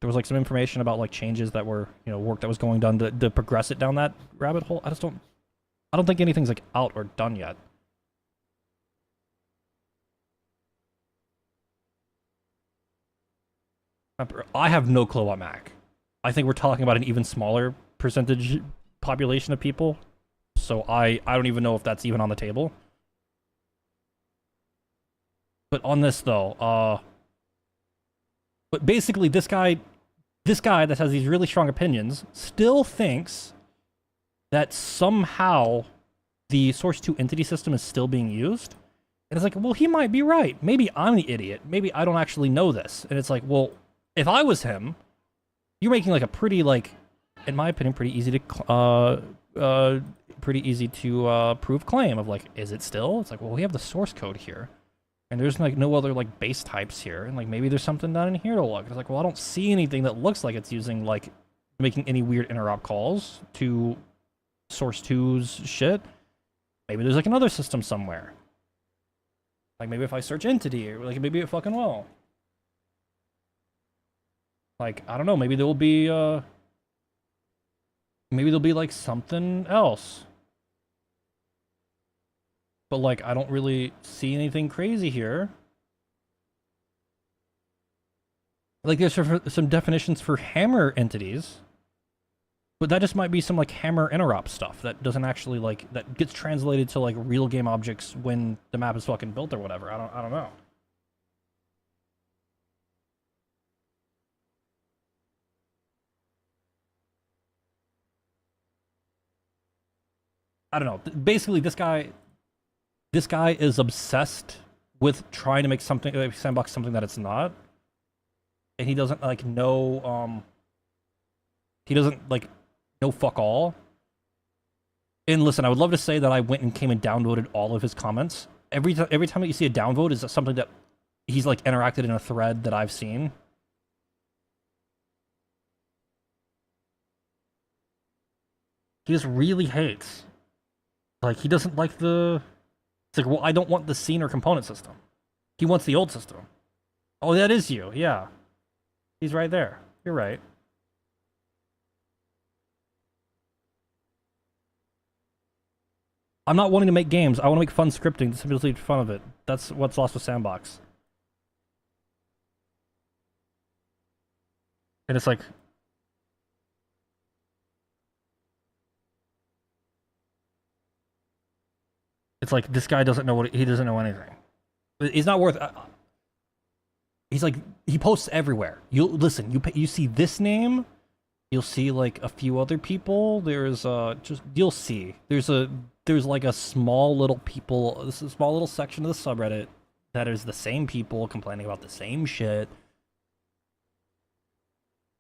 there was like some information about like changes that were, you know, work that was going done to progress it down that rabbit hole. I don't think anything's like out or done yet. I have no clue about Mac. I think we're talking about an even smaller percentage population of people. So I don't even know if that's even on the table. But on this though, but basically this guy that has these really strong opinions still thinks that somehow the source 2 entity system is still being used. And it's like, well, he might be right. Maybe I'm the idiot. Maybe I don't actually know this. And it's like, well, if I was him, you're making like a pretty, like, in my opinion, pretty easy to prove claim of like, is it still? It's like, well, we have the source code here, and there's like no other like base types here, and like maybe there's something down in here to look. It's like, well, I don't see anything that looks like it's using like making any weird interop calls to source 2's shit. Maybe there's like another system somewhere. Like maybe if I search entity, or like maybe it fucking will. Like, I don't know, maybe there'll be like something else. But like I don't really see anything crazy here. Like there's some definitions for hammer entities. But that just might be some like hammer interop stuff that doesn't actually like that gets translated to like real game objects when the map is fucking built or whatever. I don't know. I don't know. Basically, this guy is obsessed with trying to make something like S&box something that it's not, and he doesn't like know. He doesn't like know fuck all. And listen, I would love to say that I went and came and downvoted all of his comments. Every time that you see a downvote is something that he's like interacted in a thread that I've seen. He just really hates. Like, he doesn't like the... It's like, well, I don't want the scene or component system. He wants the old system. Oh, that is you. Yeah. He's right there. You're right. I'm not wanting to make games. I want to make fun scripting. Simply for fun of it. That's what's lost with S&box. And it's like... It's like, this guy doesn't know what... He doesn't know anything. He's not worth... He's like... He posts everywhere. Listen, you see this name... You'll see like a few other people. There's just... You'll see. There's like a small little people... This is a small little section of the subreddit that is the same people complaining about the same shit.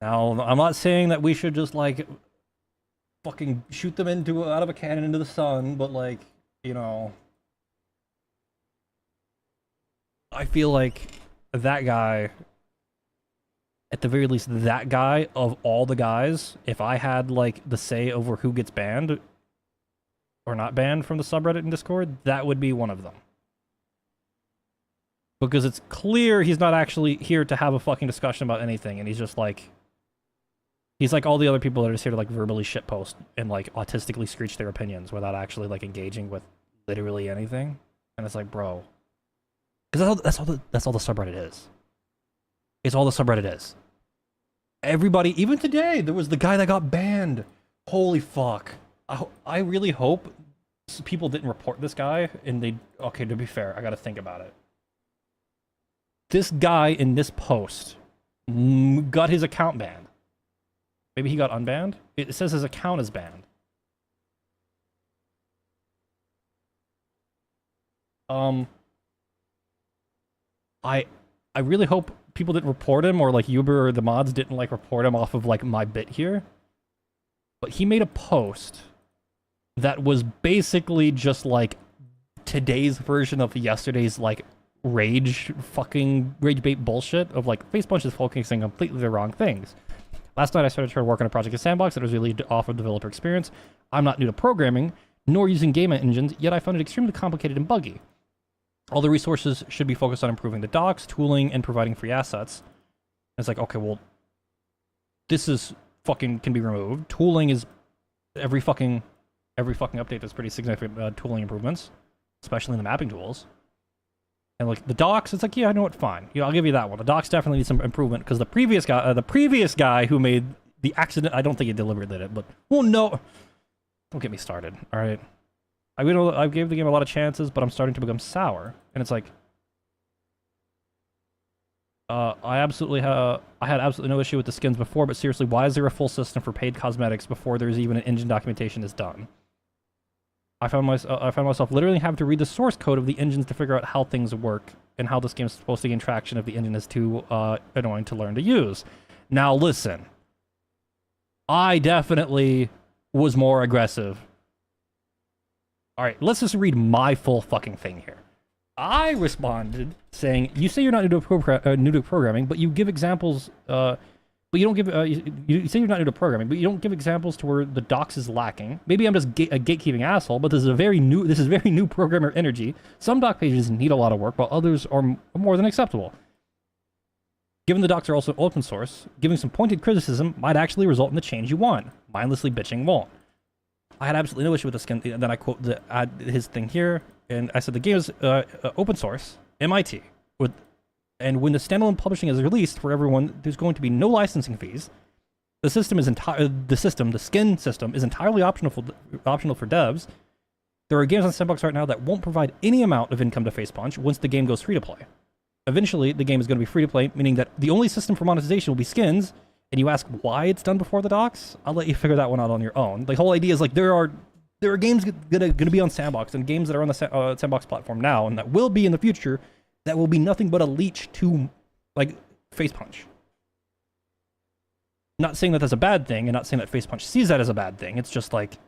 Now, I'm not saying that we should just like... fucking shoot them out of a cannon into the sun, but like... You know, I feel like that guy, at the very least, that guy of all the guys, if I had like the say over who gets banned or not banned from the subreddit and Discord, that would be one of them. Because it's clear he's not actually here to have a fucking discussion about anything, and he's just like... He's like all the other people that are just here to like verbally shitpost and like autistically screech their opinions without actually like engaging with literally anything. And it's like, bro, because that's all the subreddit is. It's all the subreddit is. Everybody, even today, there was the guy that got banned. Holy fuck! I really hope people didn't report this guy and they... Okay, to be fair, I got to think about it. This guy in this post got his account banned. Maybe he got unbanned? It says his account is banned. I really hope people didn't report him, or like Uber or the mods didn't like report him off of like my bit here. But he made a post that was basically just like today's version of yesterday's like rage bait bullshit of like Face Bunch is focusing on completely the wrong things. Last night I started trying to work on a project in S&box that was really off of developer experience. I'm not new to programming, nor using game engines, yet I found it extremely complicated and buggy. All the resources should be focused on improving the docs, tooling, and providing free assets. And it's like, okay, well, this is fucking can be removed. Tooling is every fucking update is pretty significant tooling improvements, especially in the mapping tools. And like the docs, it's like, yeah, I know what, fine. Yeah, I'll give you that one. The docs definitely need some improvement because the previous guy who made the accident, I don't think he deliberately did it, but well, no, don't get me started. All right, I gave the game a lot of chances, but I'm starting to become sour, and it's like, I had absolutely no issue with the skins before, but seriously, why is there a full system for paid cosmetics before there's even an engine documentation is done? I found myself literally having to read the source code of the engines to figure out how things work and how this game is supposed to gain traction if the engine is too annoying to learn to use. Now listen, I definitely was more aggressive. All right, let's just read my full fucking thing here. I responded saying, "You say you're not new to programming, but you give examples. But you don't give. You say you're not new to programming, but you don't give examples to where the docs is lacking. Maybe I'm just a gatekeeping asshole, but this is very new programmer energy. Some doc pages need a lot of work, while others are more than acceptable. Given the docs are also open source, giving some pointed criticism might actually result in the change you want. Mindlessly bitching won't." I had absolutely no issue with the skin. Then I quote his thing here. And I said the game is open source, MIT, and when the standalone publishing is released for everyone, there's going to be no licensing fees. The system is the skin system is entirely optional for devs. There are games on S&box right now that won't provide any amount of income to Facepunch once the game goes free to play. Eventually, the game is going to be free to play, meaning that the only system for monetization will be skins. And you ask why it's done before the docs? I'll let you figure that one out on your own. The whole idea is like there are games gonna be on S&box and games that are on the S&box platform now and that will be in the future that will be nothing but a leech to like Facepunch. Not saying that that's a bad thing and not saying that Facepunch sees that as a bad thing. It's just like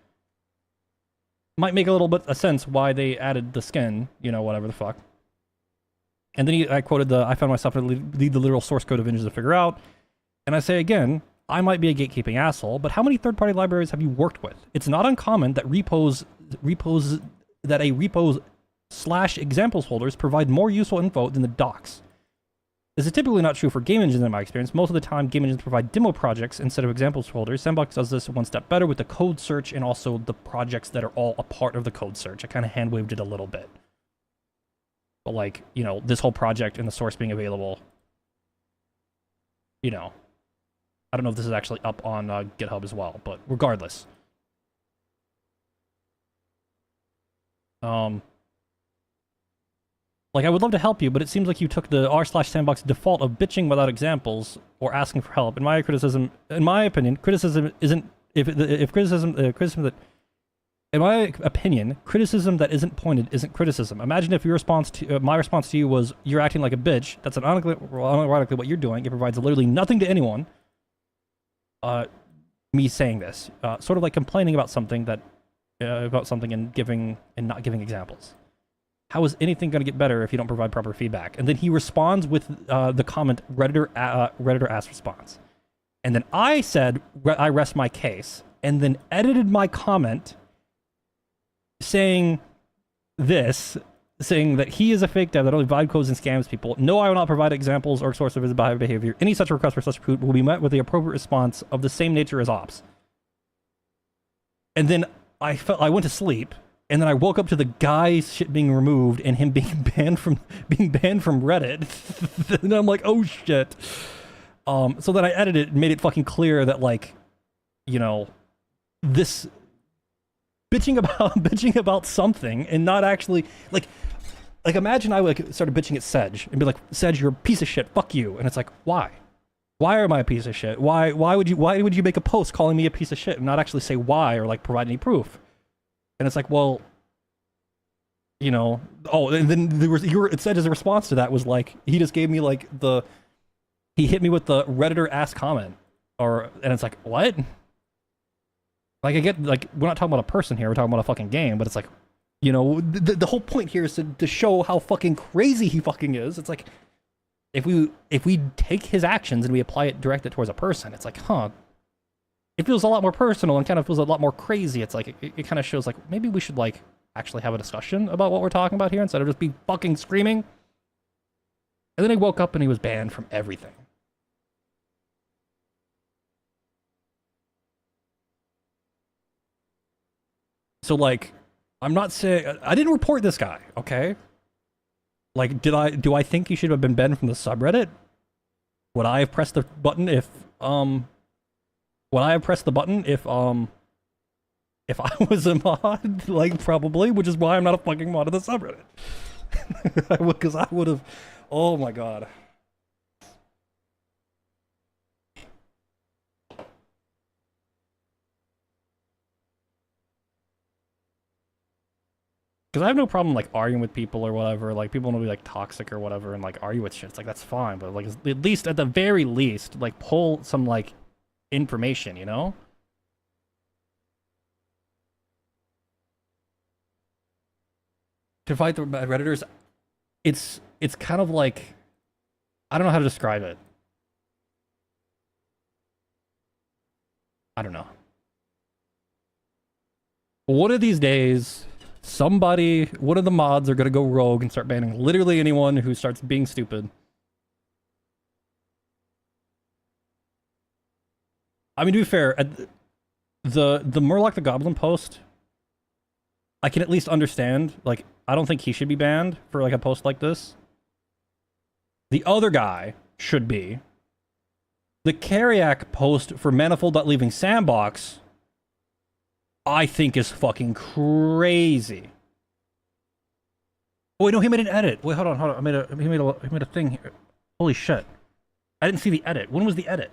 might make a little bit of sense why they added the skin, you know, whatever the fuck. And then I quoted I found myself to lead the literal source code of engines to figure out. And I say again, I might be a gatekeeping asshole, but how many third-party libraries have you worked with? It's not uncommon that repos / examples holders provide more useful info than the docs. This is typically not true for game engines in my experience. Most of the time, game engines provide demo projects instead of examples folders. S&box does this one step better with the code search and also the projects that are all a part of the code search. I kind of hand-waved it a little bit. But like, you know, this whole project and the source being available, you know, I don't know if this is actually up on GitHub as well, but regardless. Like, I would love to help you, but it seems like you took the r/S&box default of bitching without examples or asking for help. In my opinion, criticism that isn't pointed isn't criticism. Imagine if your response to my response to you was, "You're acting like a bitch." That's ironically what you're doing. It provides literally nothing to anyone. Me saying this, sort of like complaining about something and not giving examples. How is anything going to get better if you don't provide proper feedback? And then he responds with the comment Redditor asked response, and then I said I rest my case, and then edited my comment saying that he is a fake dev that only vibe codes and scams people. No, I will not provide examples or source of his behavior. Any such request for such food will be met with the appropriate response of the same nature as ops. And then I went to sleep, and then I woke up to the guy's shit being removed and him being banned from Reddit. And I'm like, oh shit. So then I edited it and made it fucking clear that, like, you know, this bitching about something and not actually like imagine I started bitching at Sedge and be like, "Sedge, you're a piece of shit, fuck you." And it's like, why am I a piece of shit? Why would you make a post calling me a piece of shit and not actually say why or like provide any proof? And it's like, well, you know, and then Sedge's response to that was like, he just gave me like he hit me with the Redditor ass comment, and it's like, what? Like, I get, like, we're not talking about a person here, we're talking about a fucking game, but it's like, you know, the whole point here is to show how fucking crazy he fucking is. It's like, if we take his actions and we direct it towards a person, it's like, huh, it feels a lot more personal and kind of feels a lot more crazy. It's like, it kind of shows, like, maybe we should, like, actually have a discussion about what we're talking about here instead of just be fucking screaming. And then he woke up and he was banned from everything. So, like, I'm not saying I didn't report this guy, okay? Like, do I think he should have been banned from the subreddit? Would I have pressed the button if I was a mod? Like, probably, which is why I'm not a fucking mod of the subreddit. Because I would have, oh my god. Because I have no problem like arguing with people or whatever. Like people want to be like toxic or whatever and like argue with shit. It's like that's fine, but like at least at the very least, like pull some like information, you know? To fight the Redditors, it's kind of like I don't know how to describe it. I don't know. One of these days, one of the mods are gonna go rogue and start banning literally anyone who starts being stupid. I mean, to be fair, the Murloc the Goblin post, I can at least understand. Like, I don't think he should be banned for like a post like this. The other guy should be. The Carriac post for Manifold.leaving S&box, I think is fucking crazy. Oh, wait, no, he made an edit. Wait, hold on. He made a thing here. Holy shit. I didn't see the edit. When was the edit?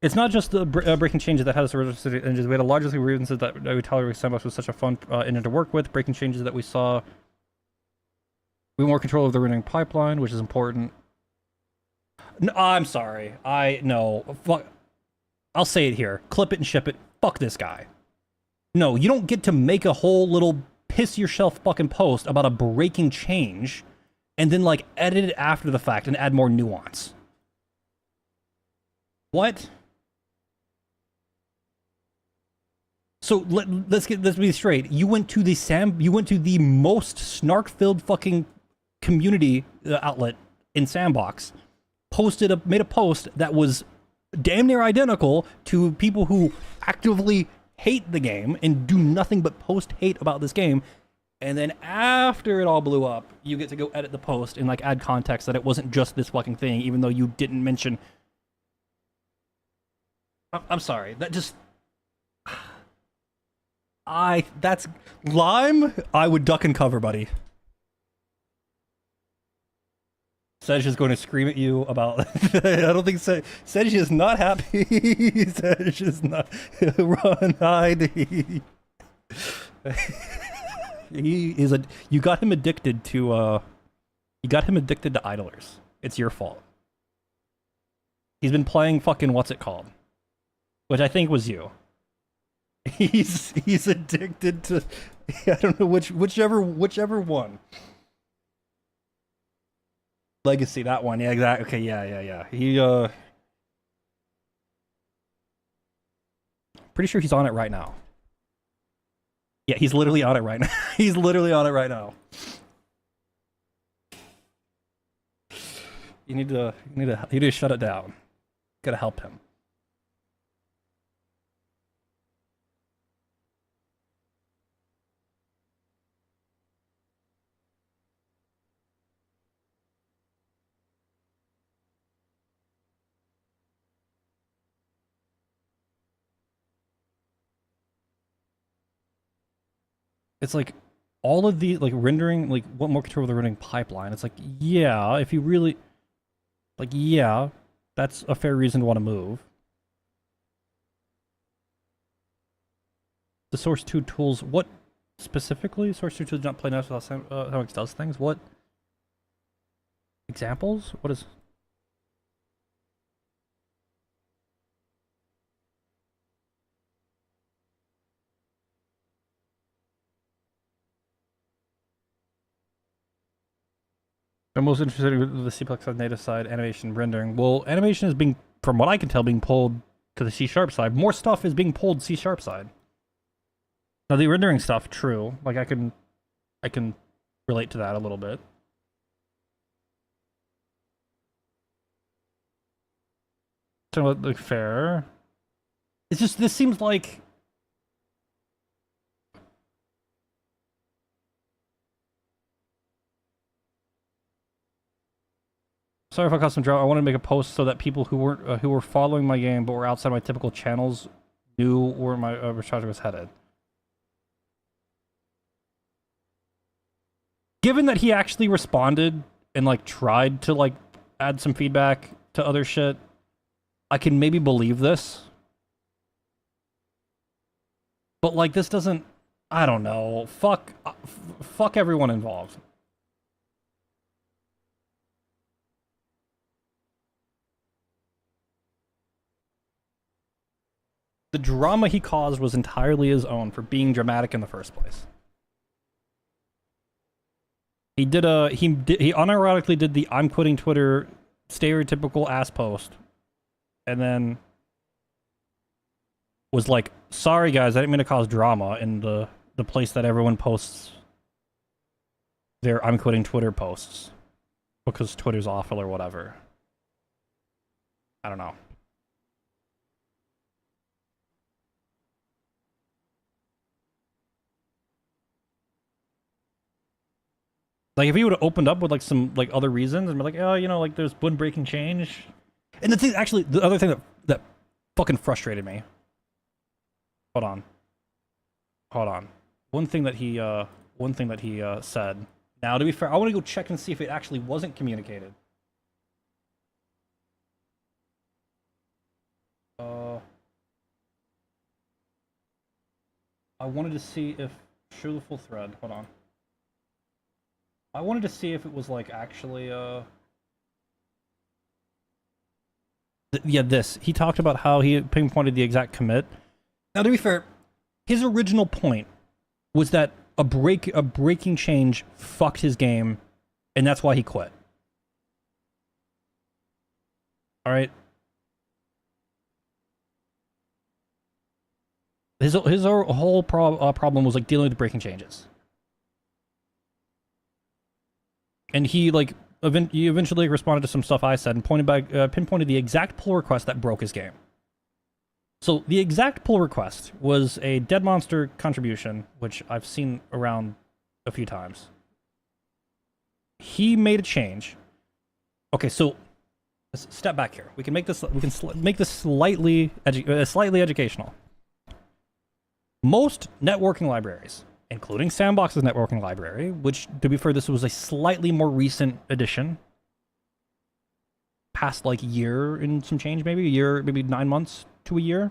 It's not just the breaking changes that had us original engines. We had a largely reasons that we tolerate S&box was such a fun engine to work with. Breaking changes that we saw. We have more control of the running pipeline, which is important. No, I'm sorry. No. Fuck. I'll say it here. Clip it and ship it. Fuck this guy. No, you don't get to make a whole little piss yourself fucking post about a breaking change and then like edit it after the fact and add more nuance. What? So let's be straight. You went to the most snark-filled fucking community outlet in S&box, made a post that was damn near identical to people who actively hate the game and do nothing but post hate about this game. And then after it all blew up, you get to go edit the post and like add context that it wasn't just this fucking thing, even though you didn't mention. I'm sorry. That just. That's Lime. I would duck and cover, buddy. Sedge is going to scream at you about. I don't think Sedge is not happy. Sedge is not. Run, hide. He is a. You got him addicted to. You got him addicted to idlers. It's your fault. He's been playing fucking what's it called, which I think was you. He's addicted to. I don't know whichever one. Legacy, that one. Yeah, exactly. Okay, yeah. He pretty sure he's on it right now. Yeah, he's literally on it right now. He's literally on it right now. You need to shut it down. Gotta help him. It's like all of the like rendering, like what more control of the rendering pipeline. It's like, yeah, if you really like, yeah, that's a fair reason to want to move. The Source 2 tools, what specifically? Source 2 tools do not play nice without how it does things. What examples? What is? I'm most interested in the C++ native side, animation, rendering. Well, animation is being, from what I can tell, being pulled to the C# side. More stuff is being pulled C# side. Now the rendering stuff, true. Like I can relate to that a little bit. Like fair. It's just this seems like. Sorry if I caused some drama. I wanted to make a post so that people who were following my game but were outside my typical channels knew where my recharge was headed. Given that he actually responded and like tried to like add some feedback to other shit, I can maybe believe this. But, like, this doesn't... I don't know. Fuck everyone involved. The drama he caused was entirely his own for being dramatic in the first place. He unironically did the "I'm quitting Twitter" stereotypical ass post, and then was like, "Sorry guys, I didn't mean to cause drama," in the place that everyone posts their "I'm quitting Twitter" posts because Twitter's awful or whatever. I don't know. Like, if he would have opened up with, like, some, like, other reasons and be like, oh, you know, like, there's one breaking change. And the thing, actually, the other thing that fucking frustrated me. Hold on. One thing that he said. Now, to be fair, I want to go check and see if it actually wasn't communicated. I wanted to see if... Show the full thread. Hold on. I wanted to see if it was, like, actually, yeah, this. He talked about how he pinpointed the exact commit. Now, to be fair, his original point was that a breaking change fucked his game, and that's why he quit. Alright? His whole problem was, like, dealing with breaking changes. And he, like, eventually responded to some stuff I said and pinpointed the exact pull request that broke his game. So the exact pull request was a Dead Monster contribution, which I've seen around a few times. He made a change. Okay, so let's step back here. We can make this. We can make this slightly educational. Most networking libraries, including S&box's networking library, which, to be fair, this was a slightly more recent addition. Past, like, year and some change, maybe? A year, maybe 9 months to a year?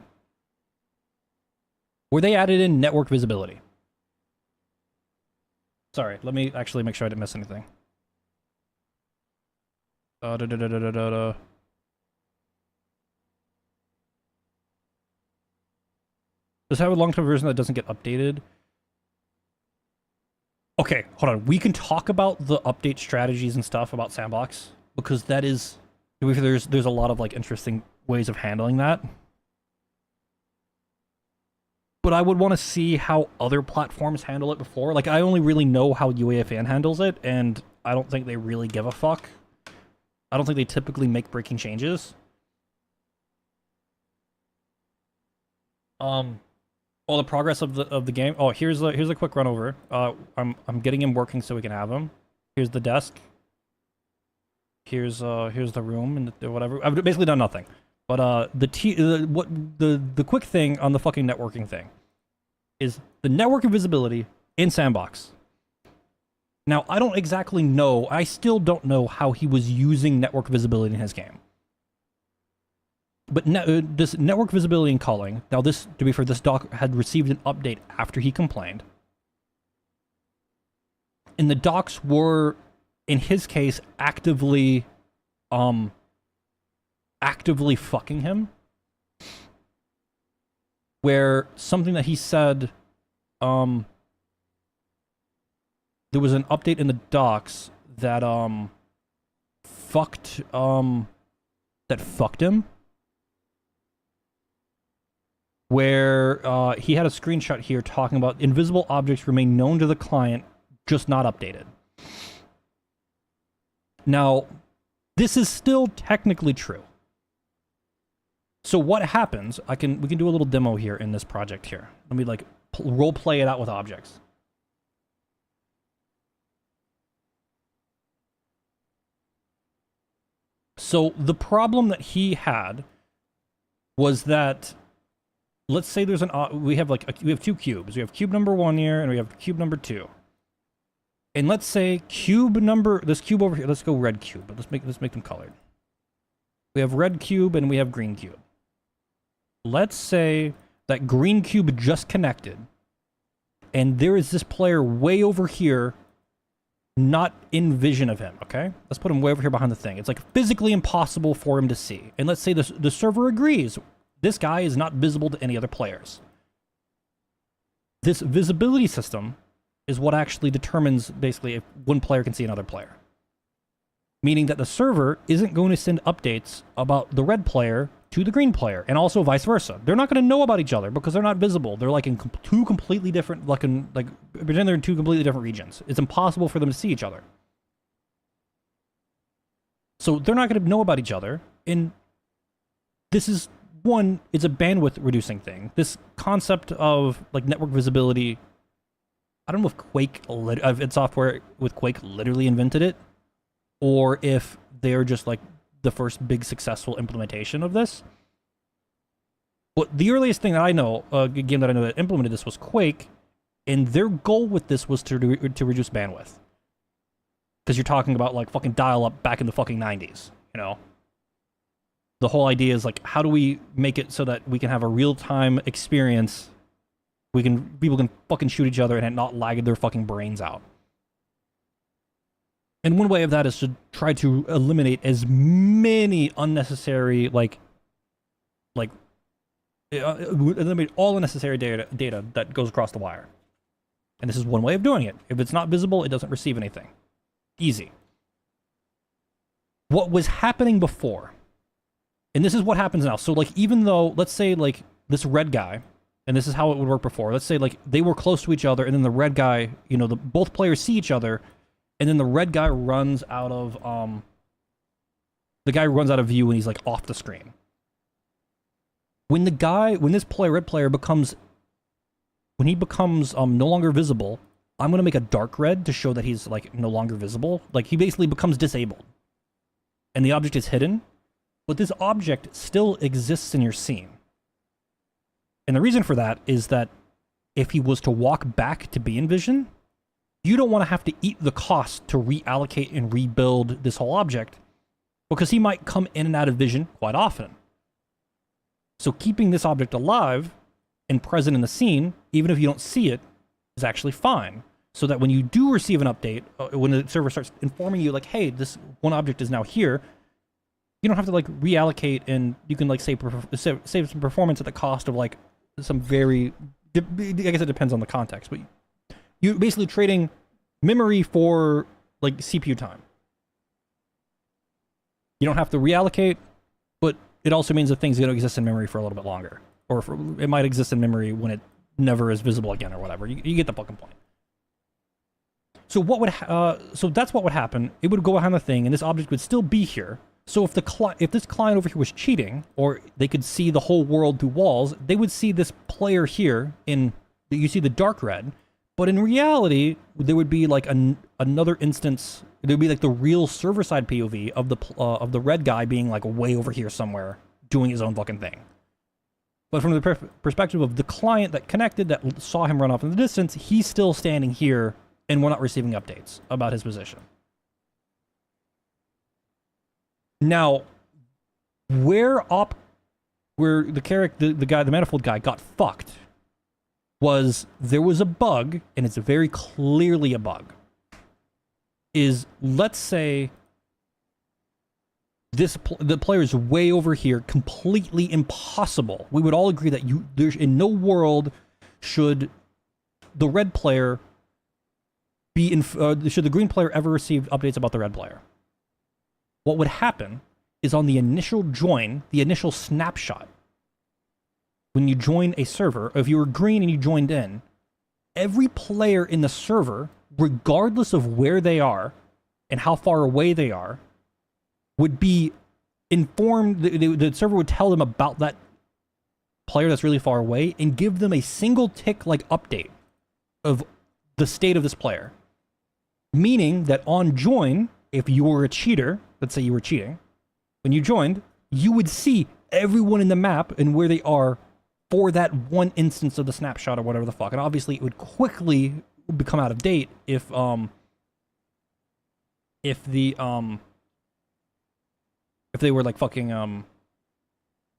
Where they added in network visibility. Sorry, let me actually make sure I didn't miss anything. Does it have a long-term version that doesn't get updated? Okay, hold on. We can talk about the update strategies and stuff about S&box, because that is... There's a lot of, like, interesting ways of handling that. But I would want to see how other platforms handle it before. Like, I only really know how UAFN handles it, and I don't think they really give a fuck. I don't think they typically make breaking changes. All the progress of the game. Oh, here's a quick run over. I'm getting him working so we can have him. Here's the desk. Here's the room and whatever. I've basically done nothing. But the quick thing on the fucking networking thing is the network visibility in S&box. Now, I don't exactly know. I still don't know how he was using network visibility in his game. But this network visibility and culling, now this, to be fair, this doc had received an update after he complained. And the docs were, in his case, actively fucking him. Where something that he said, there was an update in the docs that, fucked him. Where he had a screenshot here talking about invisible objects remain known to the client, just not updated. Now, this is still technically true. So what happens, we can do a little demo here in this project here. Let me, like, role play it out with objects. So the problem that he had was that, let's say there's we have two cubes. We have cube number 1 here, and we have cube number 2. And let's say this cube over here, let's go red cube, but let's make them colored. We have red cube and we have green cube. Let's say that green cube just connected, and there is this player way over here, not in vision of him, okay? Let's put him way over here behind the thing. It's like physically impossible for him to see. And let's say the server agrees. This guy is not visible to any other players. This visibility system is what actually determines basically if one player can see another player. Meaning that the server isn't going to send updates about the red player to the green player, and also vice versa. They're not going to know about each other because they're not visible. They're like in two completely different, pretend they're in two completely different regions. It's impossible for them to see each other. So they're not going to know about each other, and this is one, it's a bandwidth reducing thing. This concept of like network visibility, I don't know if if id Software with Quake literally invented it, or if they're just like the first big successful implementation of this. But the earliest thing that I know, a game that I know that implemented this was Quake, and their goal with this was to reduce bandwidth. Because you're talking about like fucking dial-up back in the fucking 90s, you know? The whole idea is like, how do we make it so that we can have a real-time experience? People can fucking shoot each other and not lag their fucking brains out. And one way of that is to try to eliminate as many unnecessary, eliminate all unnecessary data that goes across the wire. And this is one way of doing it. If it's not visible, it doesn't receive anything. Easy. What was happening before, and this is what happens now. So, like, even though, let's say, like, this red guy, and this is how it would work before. Let's say, like, they were close to each other, and then the red guy, you know, both players see each other, and then the red guy runs out of, view and he's, like, off the screen. When this red player becomes no longer visible, I'm going to make a dark red to show that he's, like, no longer visible. Like, he basically becomes disabled. And the object is hidden, but this object still exists in your scene. And the reason for that is that if he was to walk back to be in vision, you don't want to have to eat the cost to reallocate and rebuild this whole object, because he might come in and out of vision quite often. So keeping this object alive and present in the scene, even if you don't see it, is actually fine. So that when you do receive an update, when the server starts informing you, like, hey, this one object is now here, you don't have to, like, reallocate, and you can, like, save some performance at the cost of, like, some very... I guess it depends on the context, but you're basically trading memory for, like, CPU time. You don't have to reallocate, but it also means that things are going to exist in memory for a little bit longer. Or it might exist in memory when it never is visible again or whatever. You get the fucking point. So so that's what would happen. It would go behind the thing, and this object would still be here. So if this client over here was cheating, or they could see the whole world through walls, they would see this player here you see the dark red, but in reality, there would be like another instance. There would be like the real server-side POV of the red guy being like way over here somewhere doing his own fucking thing. But from the perspective of the client that connected, that saw him run off in the distance, he's still standing here, and we're not receiving updates about his position. Now, where the manifold guy got fucked was there was a bug, and it's very clearly a bug. Let's say the player is way over here, completely impossible. We would all agree that there's in no world should the red player should the green player ever receive updates about the red player. What would happen is on the initial join, the initial snapshot, when you join a server, if you were green and you joined in, every player in the server, regardless of where they are and how far away they are, would be informed. The server would tell them about that player that's really far away and give them a single tick like update of the state of this player. Meaning that on join, if you were a cheater, let's say you were cheating, when you joined, you would see everyone in the map and where they are for that one instance of the snapshot or whatever the fuck. And obviously it would quickly become out of date if the if they were like fucking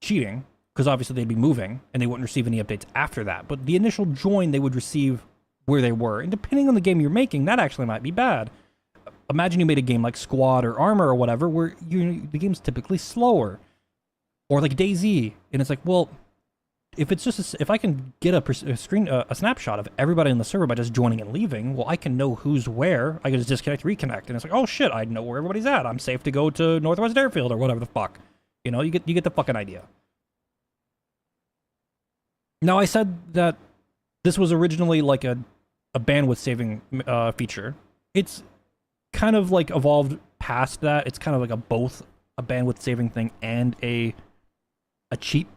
cheating, because obviously they'd be moving and they wouldn't receive any updates after that. But the initial join they would receive where they were, and depending on the game you're making, that actually might be bad. Imagine you made a game like Squad or Armor or whatever, where the game's typically slower, or like DayZ, and it's like, well, if it's just if I can get a snapshot of everybody on the server by just joining and leaving, well, I can know who's where. I can just disconnect, reconnect, and it's like, oh shit, I know where everybody's at. I'm safe to go to Northwest Airfield or whatever the fuck. You know, you get the fucking idea. Now, I said that this was originally like a bandwidth saving feature. It's kind of like evolved past that. It's kind of like both a bandwidth saving thing and a cheat,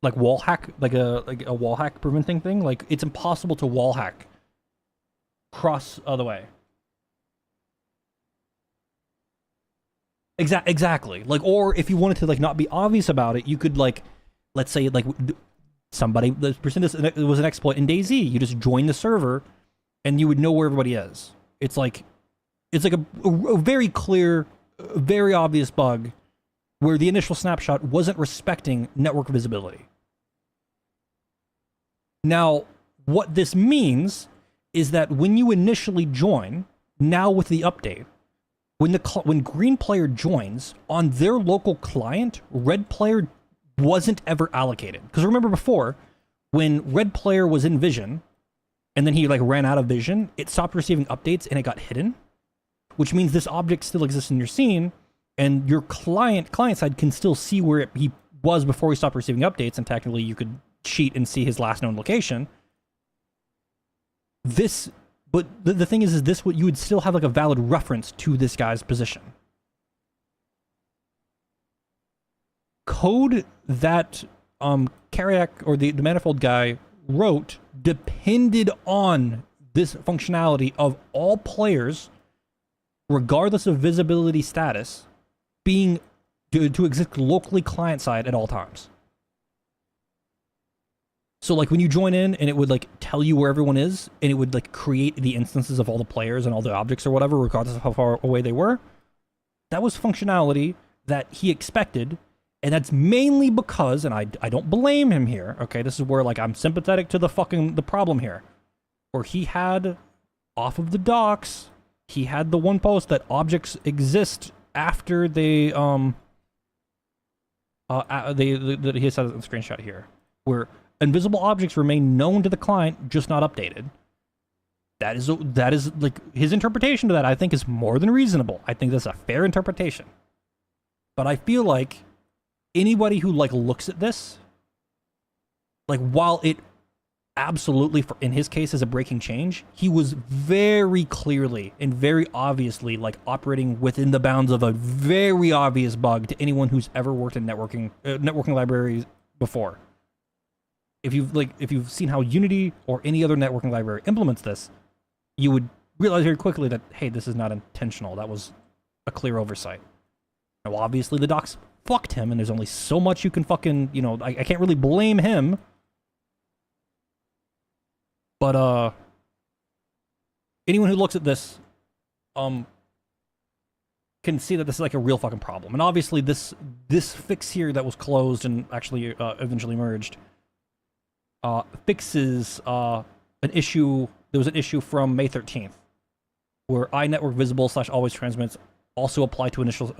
like wall hack, like a wall hack preventing thing. Like, it's impossible to wall hack cross other way. Exactly. Like, or if you wanted to like not be obvious about it, you could like, let's say like somebody, let's pretend this was an exploit in DayZ. You just join the server, and you would know where everybody is. It's like a very clear, very obvious bug where the initial snapshot wasn't respecting network visibility. Now, what this means is that when you initially join, now with the update, when green player joins on their local client, red player wasn't ever allocated. Because remember before, when red player was in vision, and then he like ran out of vision, it stopped receiving updates and it got hidden, which means this object still exists in your scene, and your client side can still see where he was before he stopped receiving updates, and technically you could cheat and see his last known location. But the thing is this, what you would still have like a valid reference to this guy's position. Code that Kariak or the Manifold guy wrote depended on this functionality of all players, regardless of visibility status, being to exist locally client side at all times. So like when you join in and it would like tell you where everyone is, and it would like create the instances of all the players and all the objects or whatever, regardless of how far away they were, that was functionality that he expected. And that's mainly because, and I don't blame him here, okay, this is where like I'm sympathetic to the problem here, where he had off of the docs, he had the one post that objects exist after they he has a screenshot here where invisible objects remain known to the client, just not updated. That is like his interpretation of that, I think, is more than reasonable. I think that's a fair interpretation. But I feel like anybody who like looks at this, like while it absolutely in his case is a breaking change, he was very clearly and very obviously like operating within the bounds of a very obvious bug to anyone who's ever worked in networking libraries before. If you've seen how Unity or any other networking library implements this, you would realize very quickly that, hey, this is not intentional. That was a clear oversight. Now, obviously, the docs fucked him, and there's only so much you can fucking, you know, I can't really blame him. But, anyone who looks at this, can see that this is like a real fucking problem. And obviously, this fix here that was closed and actually eventually merged, fixes an issue. There was an issue from May 13th where iNetwork visible / always transmits also apply to initial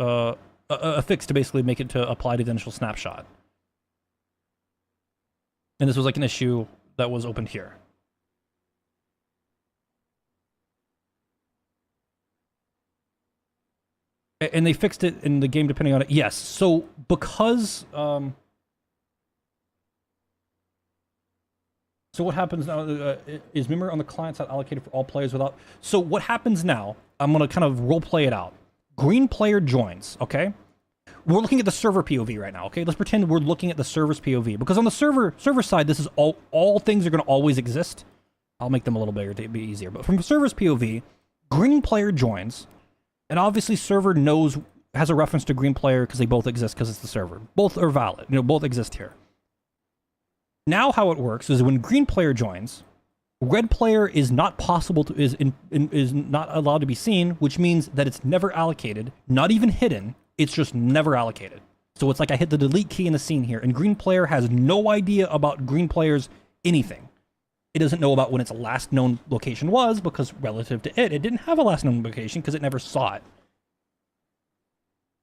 a fix to basically make it to apply to the initial snapshot. And this was like an issue that was opened here. And they fixed it in the game depending on it. Yes. So because so what happens now is memory on the client side allocated for all players without... So what happens now, I'm going to kind of role play it out. Green player joins, okay? We're looking at the server POV right now, okay? Let's pretend we're looking at the server's POV. Because on the server side, this is all things are going to always exist. I'll make them a little bigger to be easier. But from the server's POV, green player joins. And obviously server has a reference to green player because they both exist because it's the server. Both are valid. You know, both exist here. Now how it works is when green player joins, red player is not possible to is not allowed to be seen, which means that it's never allocated, not even hidden. It's just never allocated. So it's like I hit the delete key in the scene here, and green player has no idea about green player's anything. It doesn't know about when its last known location was, because relative to it didn't have a last known location because it never saw it.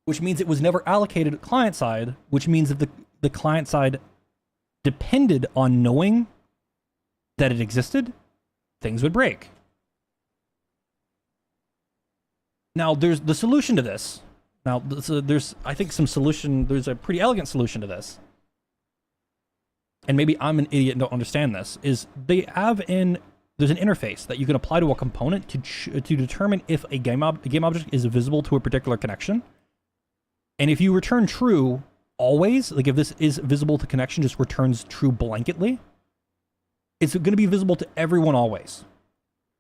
Which means it was never allocated client side, which means that the client side depended on knowing that it existed, things would break. Now, there's the solution to this. Now, there's, I think, there's a pretty elegant solution to this. And maybe I'm an idiot and don't understand this, is there's an interface that you can apply to a component to determine if a game object is visible to a particular connection. And if you return true always, like if this is visible to connection, just returns true blanketly, it's going to be visible to everyone always,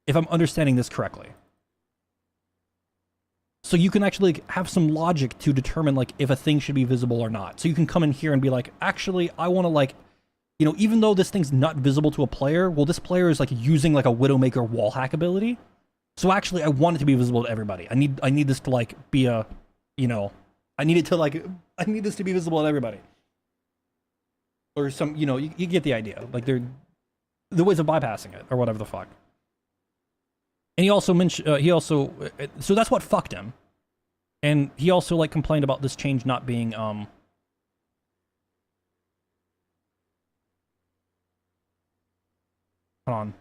if I'm understanding this correctly. So you can actually have some logic to determine like if a thing should be visible or not. So you can come in here and be like, actually, I want to like, you know, even though this thing's not visible to a player, well, this player is like using like a Widowmaker wall hack ability. So actually, I want it to be visible to everybody. I need this to like be a, you know, I need this to be visible to everybody. Or some, you know, you get the idea. Like they're the ways of bypassing it or whatever the fuck. And he also mentioned, so that's what fucked him. And he also like complained about this change not being, hold on.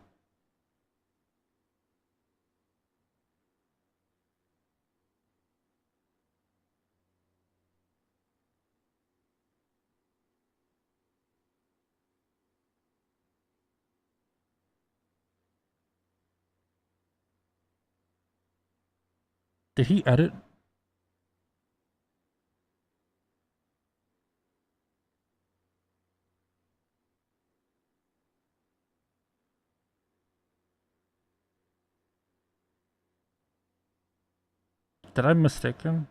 Did he edit? Did I mistake him?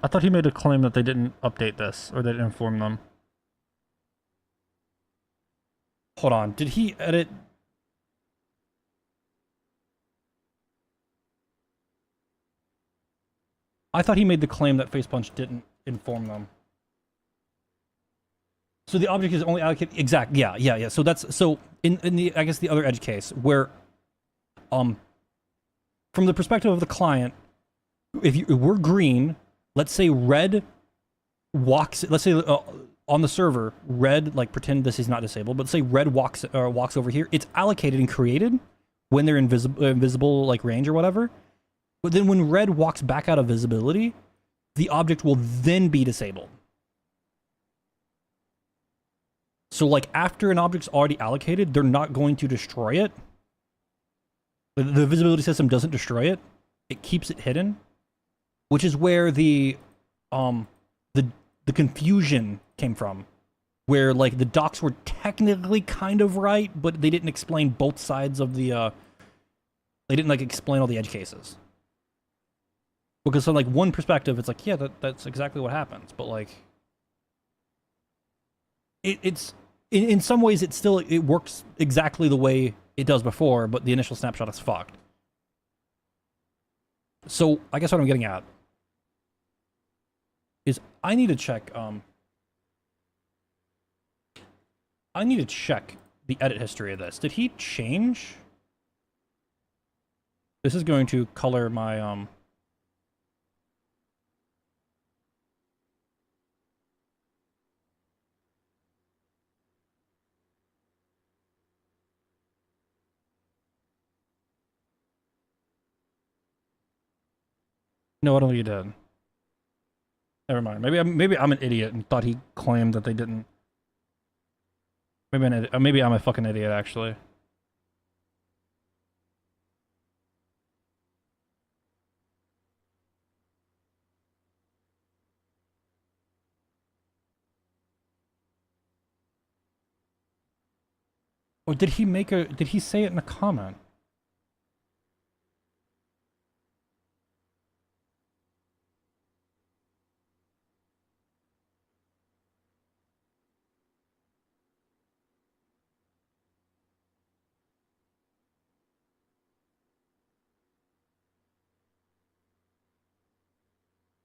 I thought he made a claim that they didn't update this, or they didn't inform them. Hold on, did he edit? I thought he made the claim that Facepunch didn't inform them. So the object is only allocated, exact, yeah. So that's, so in the, I guess the other edge case, where, from the perspective of the client, if we're green, let's say red walks, let's say on the server, red, like pretend this is not disabled, but say red walks over here, it's allocated and created when they're invisible like range or whatever. But then when red walks back out of visibility, the object will then be disabled. So like after an object's already allocated, they're not going to destroy it. The visibility system doesn't destroy it. It keeps it hidden, which is where the confusion came from, where like the docs were technically kind of right, but they didn't explain both sides of the they didn't like explain all the edge cases. Because from like one perspective, it's like, yeah, that's exactly what happens, but like it's in some ways it works exactly the way it does before, but the initial snapshot is fucked. So I guess what I'm getting at is I need to check the edit history of this. Did he change? This is going to color my No, I don't think he did. Never mind. Maybe I'm an idiot and thought he claimed that they didn't. Maybe I'm a fucking idiot actually. Or did he say it in a comment?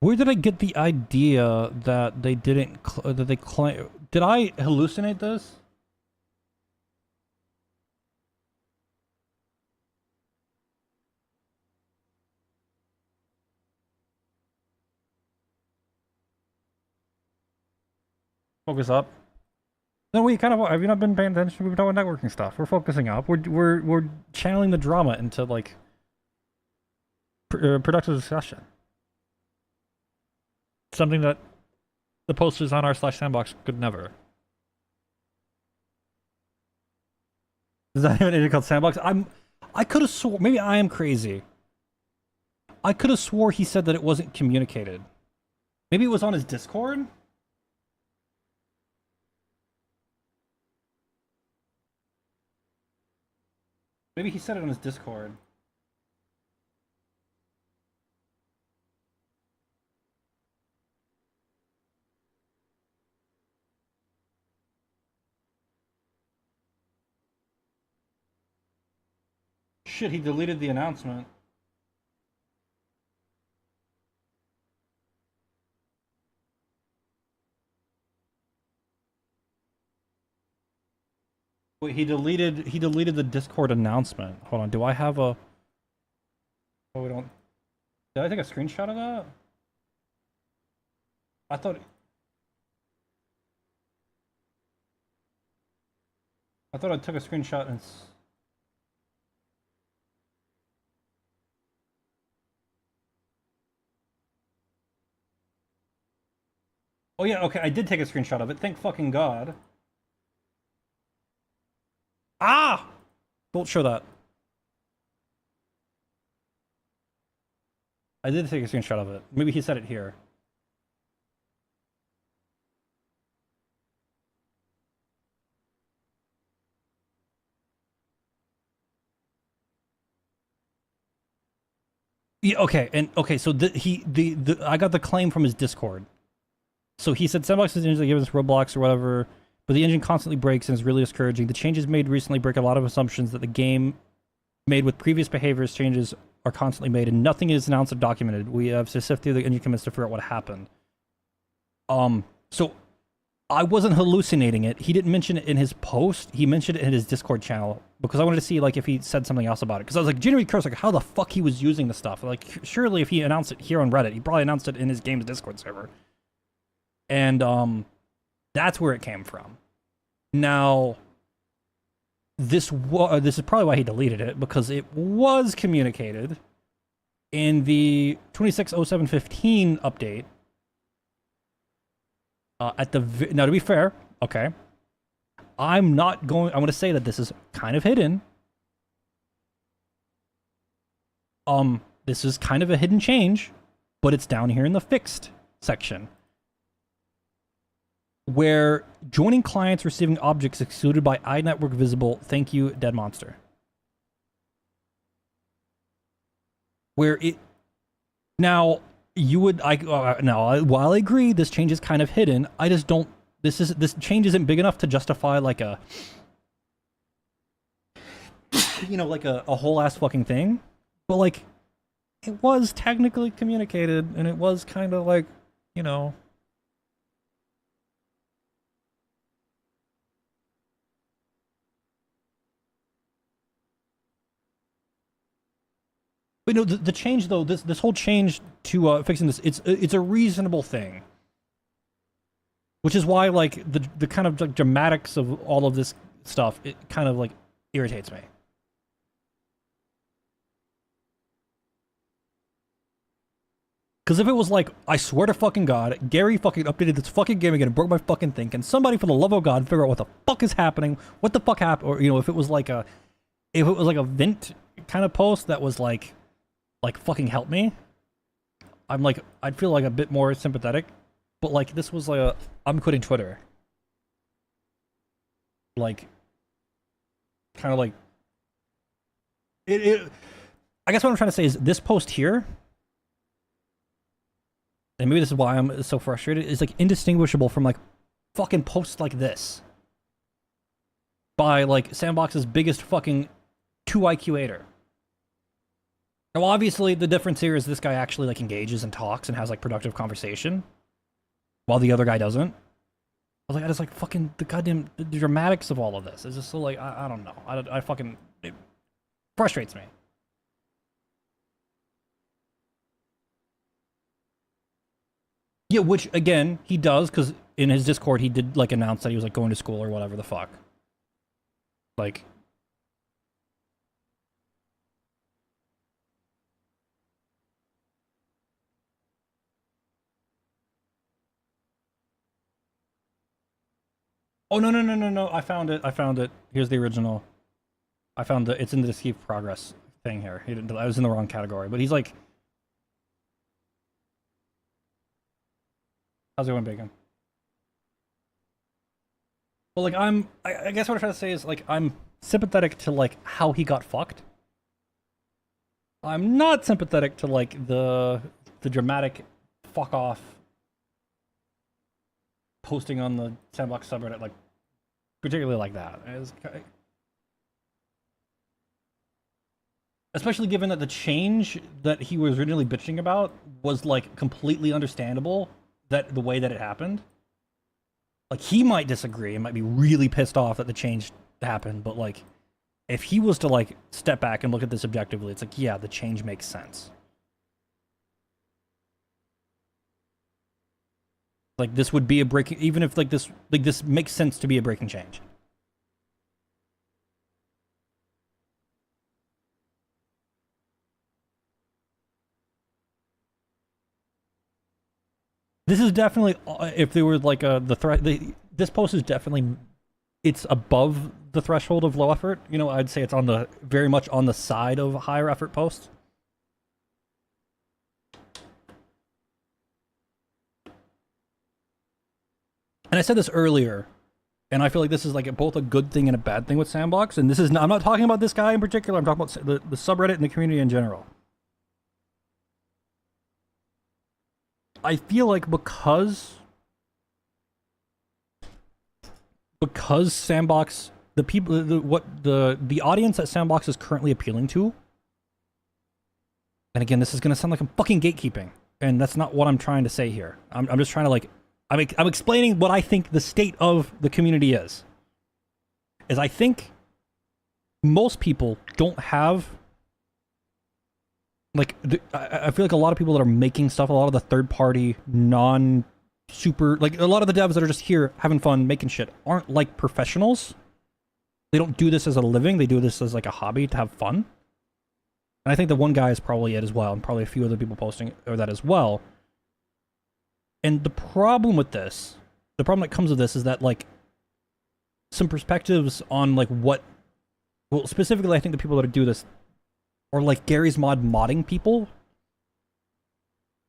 Where did I get the idea that they didn't that they claim? Did I hallucinate this? Focus up. No, we kind of have you not been paying attention? We've been talking networking stuff. We're focusing up. We're channeling the drama into like productive discussion. Something that the posters on r/sandbox could never. Is that even anything called sandbox? I could have swore, maybe I am crazy. I could have swore he said that it wasn't communicated. Maybe it was on his Discord? Maybe he said it on his Discord. Shit, he deleted the announcement. Wait, he deleted the Discord announcement. Hold on, do I have a... Oh, we don't... Did I take a screenshot of that? I thought I took a screenshot and... Oh yeah, okay, I did take a screenshot of it. Thank fucking God. Ah! Don't show that. I did take a screenshot of it. Maybe he said it here. Yeah, okay, and okay, so I got the claim from his Discord. So he said S&box is usually given us Roblox or whatever, but the engine constantly breaks and is really discouraging. The changes made recently break a lot of assumptions that the game made with previous behaviors changes are constantly made, and nothing is announced or documented. We have to sift through the engine commits to figure out what happened. So I wasn't hallucinating it. He didn't mention it in his post. He mentioned it in his Discord channel because I wanted to see like if he said something else about it. Because I was like genuinely curious, like how the fuck he was using the stuff. Like surely if he announced it here on Reddit, he probably announced it in his game's Discord server. And that's where it came from. Now, this is probably why he deleted it, because it was communicated in the 260715 update. Now to be fair, okay, I'm going to say that this is kind of hidden. This is kind of a hidden change, but it's down here in the fixed section, where joining clients receiving objects excluded by iNetwork visible. Thank you, Dead Monster. Where it now you would now while I agree this change is kind of hidden, I just don't. This change isn't big enough to justify like a like a whole ass fucking thing, but like it was technically communicated and it was kind of like But no, the change though, this whole change to fixing this, it's a reasonable thing, which is why like the kind of like, dramatics of all of this stuff, it kind of like irritates me. Because if it was like, I swear to fucking God, Gary fucking updated this fucking game again and broke my fucking thing, can somebody for the love of God figure out what the fuck is happening, what the fuck happened, or if it was like a Vint kind of post that was like fucking help me, I'd feel like a bit more sympathetic. But like this was like I'm quitting Twitter, like kind of like it I guess what I'm trying to say is this post here, and maybe this is why I'm so frustrated, is like indistinguishable from like fucking posts like this by like S&box's biggest fucking 2 IQ-ator. Now, obviously, the difference here is this guy actually like engages and talks and has like productive conversation, while the other guy doesn't. I was like, I just like fucking the dramatics of all of this. It's just so like I don't know. I fucking it frustrates me. Yeah, which again he does because in his Discord he did like announce that he was like going to school or whatever the fuck. Like, oh no! I found it. I found it. Here's the original. I found the. It's in the Escape Progress thing here. I was in the wrong category, but he's like, how's it going, Bacon? Well, like I guess what I'm trying to say is like I'm sympathetic to like how he got fucked. I'm not sympathetic to like the dramatic fuck off posting on the S&box subreddit, like particularly like that. Especially given that the change that he was originally bitching about was like completely understandable, that the way that it happened. Like he might disagree and might be really pissed off that the change happened, but like if he was to like step back and look at this objectively, it's like, yeah, the change makes sense. Like this would be a breaking, even if like this makes sense to be a breaking change. This is definitely, if there was like the threat, this post is definitely, it's above the threshold of low effort. You know, I'd say it's on the very much on the side of higher effort posts. And I said this earlier, and I feel like this is like both a good thing and a bad thing with S&box. And this is not, I'm not talking about this guy in particular. I'm talking about the subreddit and the community in general. I feel like because S&box, the people, the audience that S&box is currently appealing to, and again, this is gonna sound like I'm fucking gatekeeping, and that's not what I'm trying to say here. I'm just trying to like, I'm explaining what I think the state of the community is I think most people don't have like I feel like a lot of people that are making stuff, a lot of the third party non-super, like a lot of the devs that are just here having fun making shit aren't like professionals. They don't do this as a living, they do this as like a hobby to have fun. And I think the one guy is probably it as well, and probably a few other people posting or that as well. And the problem with this, the problem that comes with this is that like some perspectives on like what, well, specifically I think the people that do this or like Gary's Mod modding people.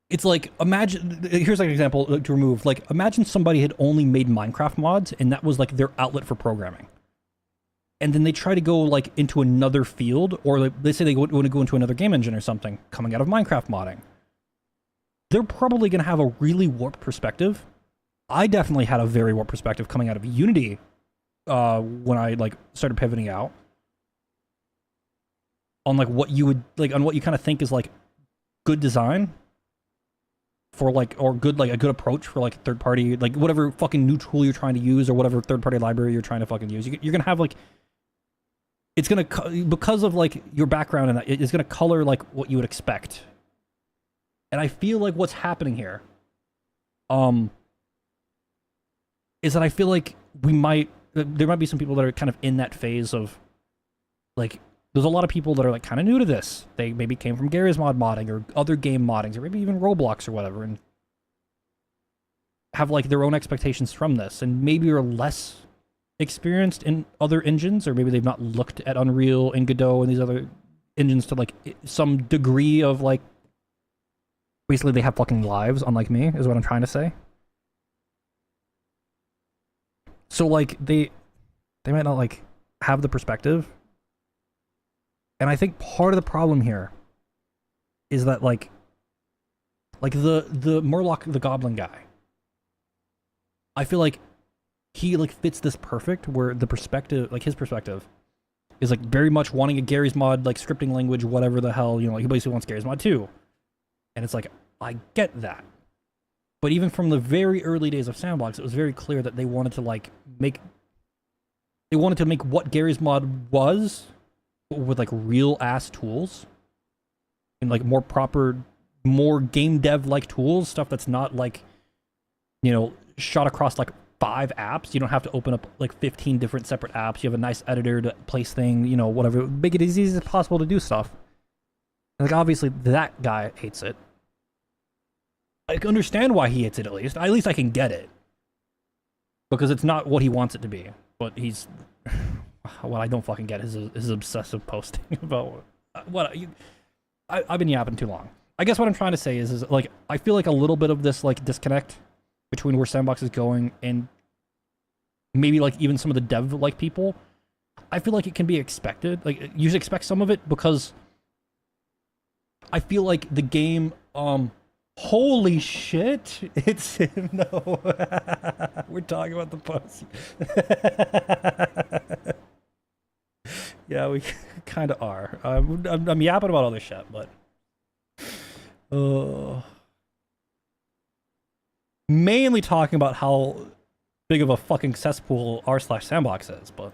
It's like, imagine, here's like an example to remove, like imagine somebody had only made Minecraft mods and that was like their outlet for programming. And then they try to go like into another field, or like, they say they want to go into another game engine or something coming out of Minecraft modding. They're probably going to have a really warped perspective. I definitely had a very warped perspective coming out of Unity when I like started pivoting out on like what you would like, on what you kind of think is like good design for like, or good, like a good approach for like third party, like whatever fucking new tool you're trying to use or whatever third party library you're trying to fucking use. You're going to have like, it's going to, because of like your background and that, it's going to color like what you would expect. And I feel like what's happening here is that I feel like there might be some people that are kind of in that phase of like, there's a lot of people that are like kind of new to this. They maybe came from Gary's Mod modding or other game moddings or maybe even Roblox or whatever, and have like their own expectations from this, and maybe are less experienced in other engines, or maybe they've not looked at Unreal and Godot and these other engines to like some degree of like, basically they have fucking lives unlike me is what I'm trying to say. So like they might not like have the perspective. And I think part of the problem here is that like the Murloc the Goblin guy, I feel like he like fits this perfect, where the perspective, like his perspective is like very much wanting a Gary's Mod like scripting language, whatever the hell, you know, like he basically wants Gary's Mod too. And it's like, I get that. But even from the very early days of S&box, it was very clear that they wanted to like make what Gary's Mod was with like real ass tools and like more proper, more game dev like tools, stuff that's not like, you know, shot across like 5 apps. You don't have to open up like 15 different separate apps. You have a nice editor to place thing, you know, whatever. Make it as easy as possible to do stuff. Like obviously that guy hates it. I can understand why he hates it at least. At least I can get it. Because it's not what he wants it to be. But he's... What I don't fucking get is his obsessive posting about... I've been yapping too long. I guess what I'm trying to say is like, I feel like a little bit of this like disconnect between where S&box is going and maybe like even some of the dev like people, I feel like it can be expected. Like you should expect some of it because I feel like the game, holy shit, it's him. No, we're talking about the post. Yeah, we kind of are. I'm yapping about other shit, but mainly talking about how big of a fucking cesspool r/S&box is, but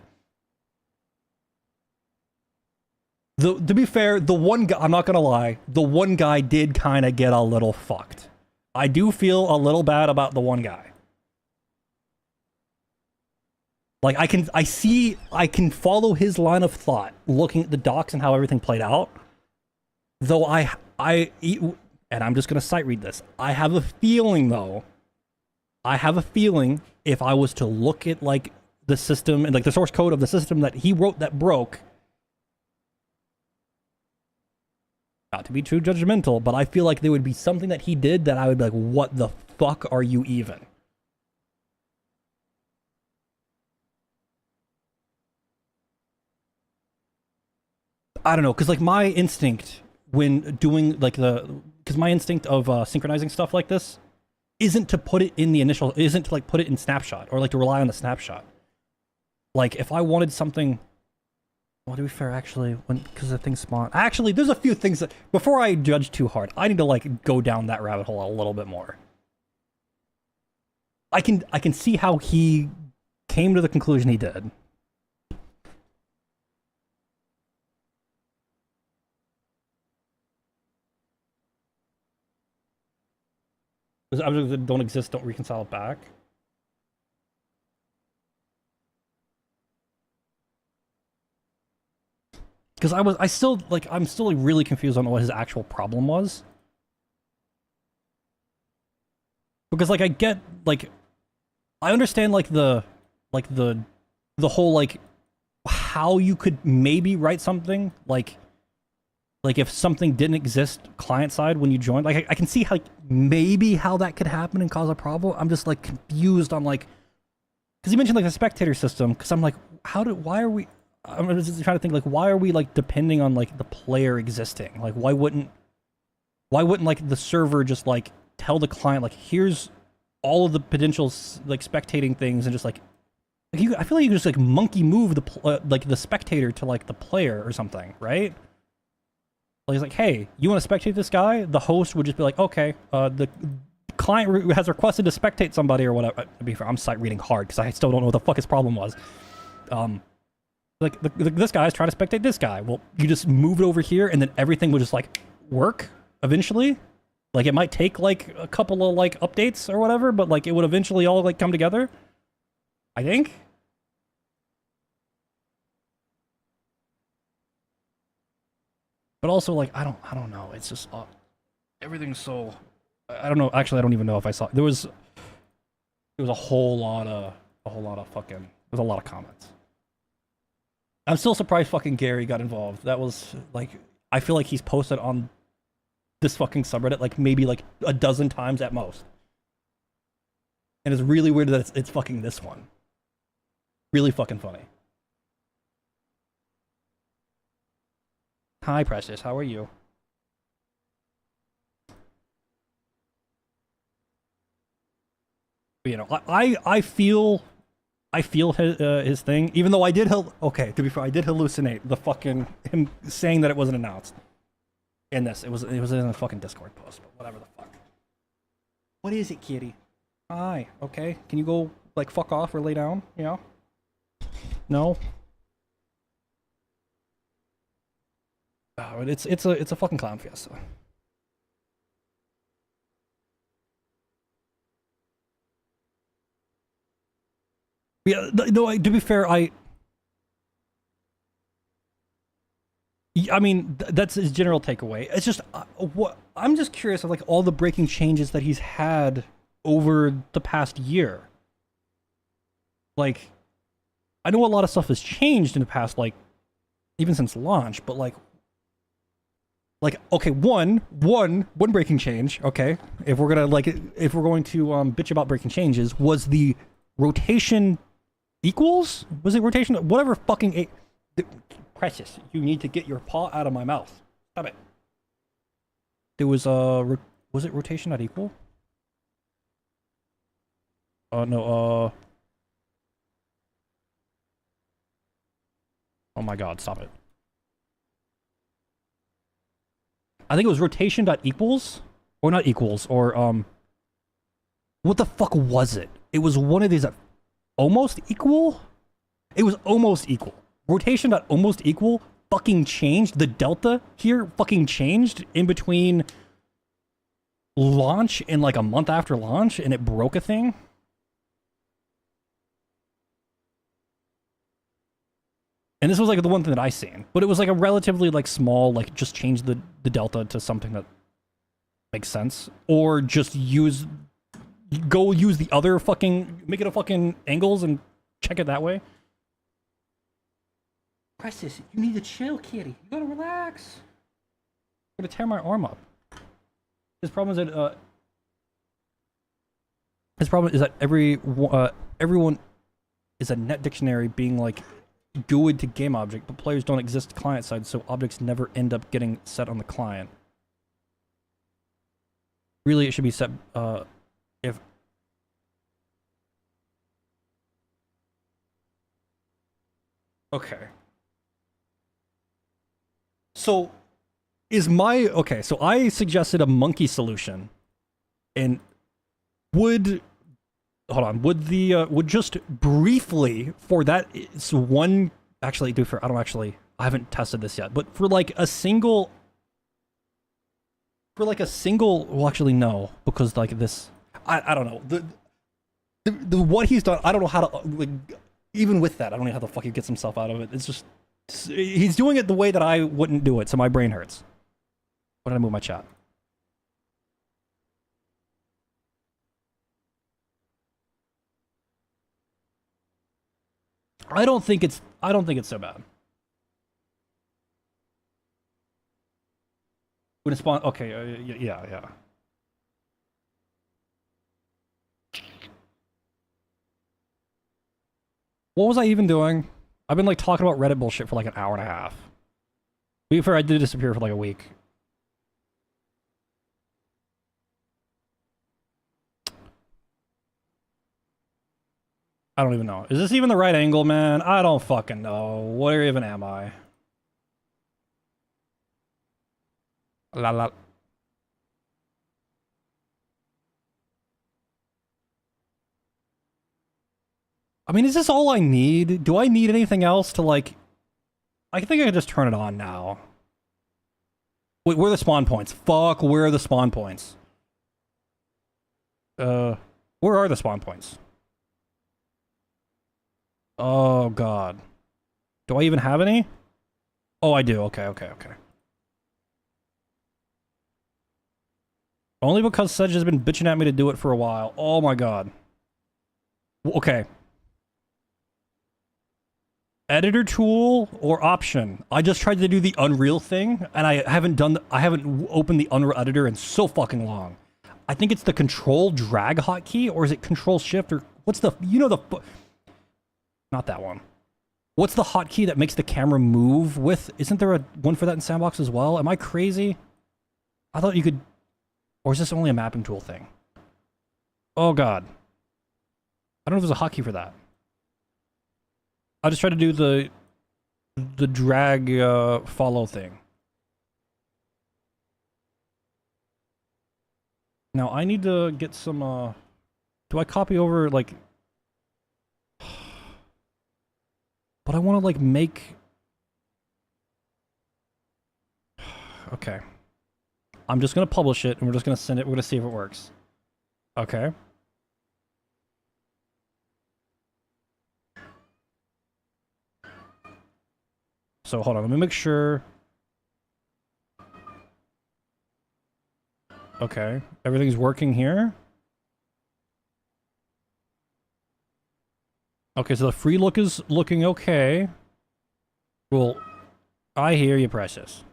to be fair, the one guy, I'm not gonna lie, the one guy did kind of get a little fucked. I do feel a little bad about the one guy. Like I can follow his line of thought looking at the docs and how everything played out. Though and I'm just gonna sight read this. I have a feeling though. I have a feeling if I was to look at like the system and like the source code of the system that he wrote that broke, not to be too judgmental, but I feel like there would be something that he did that I would be like, what the fuck are you even? I don't know, because like my instinct when doing like because my instinct of synchronizing stuff like this isn't to put it in the initial, isn't to like put it in snapshot or like to rely on the snapshot. Like if I wanted something, well, to be fair, actually, because the thing spawned. Actually, there's a few things that before I judge too hard, I need to like go down that rabbit hole a little bit more. I can see how he came to the conclusion he did. Objects that don't exist don't reconcile back. Because I'm still like really confused on what his actual problem was. Because like I get like I understand like the whole like how you could maybe write something like if something didn't exist client side when you joined, like I can see how, like, maybe how that could happen and cause a problem. I'm just like confused on like, because you mentioned like the spectator system, because I'm like, why are we, I'm just trying to think like, why are we like depending on like the player existing? Like why wouldn't like the server just like tell the client like, here's all of the potential like spectating things and just like I feel like you can just like monkey move like the spectator to like the player or something, right? Like, he's like, hey, you want to spectate this guy? The host would just be like, okay, the client has requested to spectate somebody or whatever. To be fair, I'm sight reading hard because I still don't know what the fuck his problem was. Like, this guy's trying to spectate this guy. Well, you just move it over here and then everything would just, like, work eventually. Like, it might take, like, a couple of, like, updates or whatever, but, like, it would eventually all, like, come together. I think. But also, like, I don't know. It's just everything's so. I don't know. Actually, I don't even know if I saw. There was a whole lot of fucking. There's a lot of comments. I'm still surprised fucking Gary got involved. That was like, I feel like he's posted on this fucking subreddit like maybe like a dozen times at most. And it's really weird that it's fucking this one. Really fucking funny. Hi, Precious. How are you? You know, I feel I feel his thing, even though I did. Okay, to be fair, I did hallucinate the fucking him saying that it wasn't announced. In this, it was in a fucking Discord post, but whatever the fuck. What is it, kitty? Hi. Okay, can you go like fuck off or lay down? You know? No. Oh, it's a fucking clown fiesta. Yeah, no. To be fair, I mean, that's his general takeaway. It's just what I'm just curious of, like all the breaking changes that he's had over the past year. Like, I know a lot of stuff has changed in the past, like even since launch, but like okay, one breaking change. Okay, if we're gonna if we're going to bitch about breaking changes, was the rotation equals? Was it rotation? Whatever fucking. Precious, you need to get your paw out of my mouth. Stop it. There was was it rotation not equal? No, oh my god, stop it. I think it was rotation dot equals? Or not equals, or what the fuck was it? It was one of these that almost equal? It was almost equal. Rotation dot almost equal fucking changed. The delta here fucking changed in between launch and like a month after launch, and it broke a thing. And this was like the one thing that I seen, but it was like a relatively like small, like just change the delta to something that makes sense, or just go use the other fucking, make it a fucking angles and check it that way. Precious, you need to chill, kitty. You gotta relax. I'm gonna tear my arm up. His problem is that everyone is a net dictionary being like GUID to game object, but players don't exist client side, so objects never end up getting set on the client. Really, it should be set if. Okay. So, so I suggested a monkey solution, and would just briefly for that, it's one, actually, I haven't tested this yet, but for like a single, well, actually, no, because like this, I don't know, the what he's done, I don't know how to, like, even with that, I don't know how the fuck he gets himself out of it. It's just, he's doing it the way that I wouldn't do it, so my brain hurts. Why did I move my chat? I don't think it's so bad. When it spawn, okay, yeah. What was I even doing? I've been like talking about Reddit bullshit for like an hour and a half. To be fair, I did disappear for like a week. I don't even know. Is this even the right angle, man? I don't fucking know. Where even am I? La la. I mean, is this all I need? Do I need anything else to like... I think I can just turn it on now. Wait, where are the spawn points? Fuck, where are the spawn points? Where are the spawn points? Oh, God. Do I even have any? Oh, I do. Okay. Only because Sedge has been bitching at me to do it for a while. Oh, my God. Okay. Editor tool or option. I just tried to do the Unreal thing, and I haven't opened the Unreal editor in so fucking long. I think it's the Control drag hotkey, or is it Control Shift, or what's the, not that one. What's the hotkey that makes the camera move with? Isn't there one for that in S&box as well? Am I crazy? I thought you could, or is this only a mapping tool thing? Oh God. I don't know if there's a hotkey for that. I'll just try to do the drag follow thing. Now I need to get some do I copy over like but I want to like make okay. I'm just going to publish it and we're just going to send it. We're going to see if it works. Okay. So hold on, let me make sure. Okay, everything's working here. Okay, so the free look is looking okay. Well, I hear you, Precious.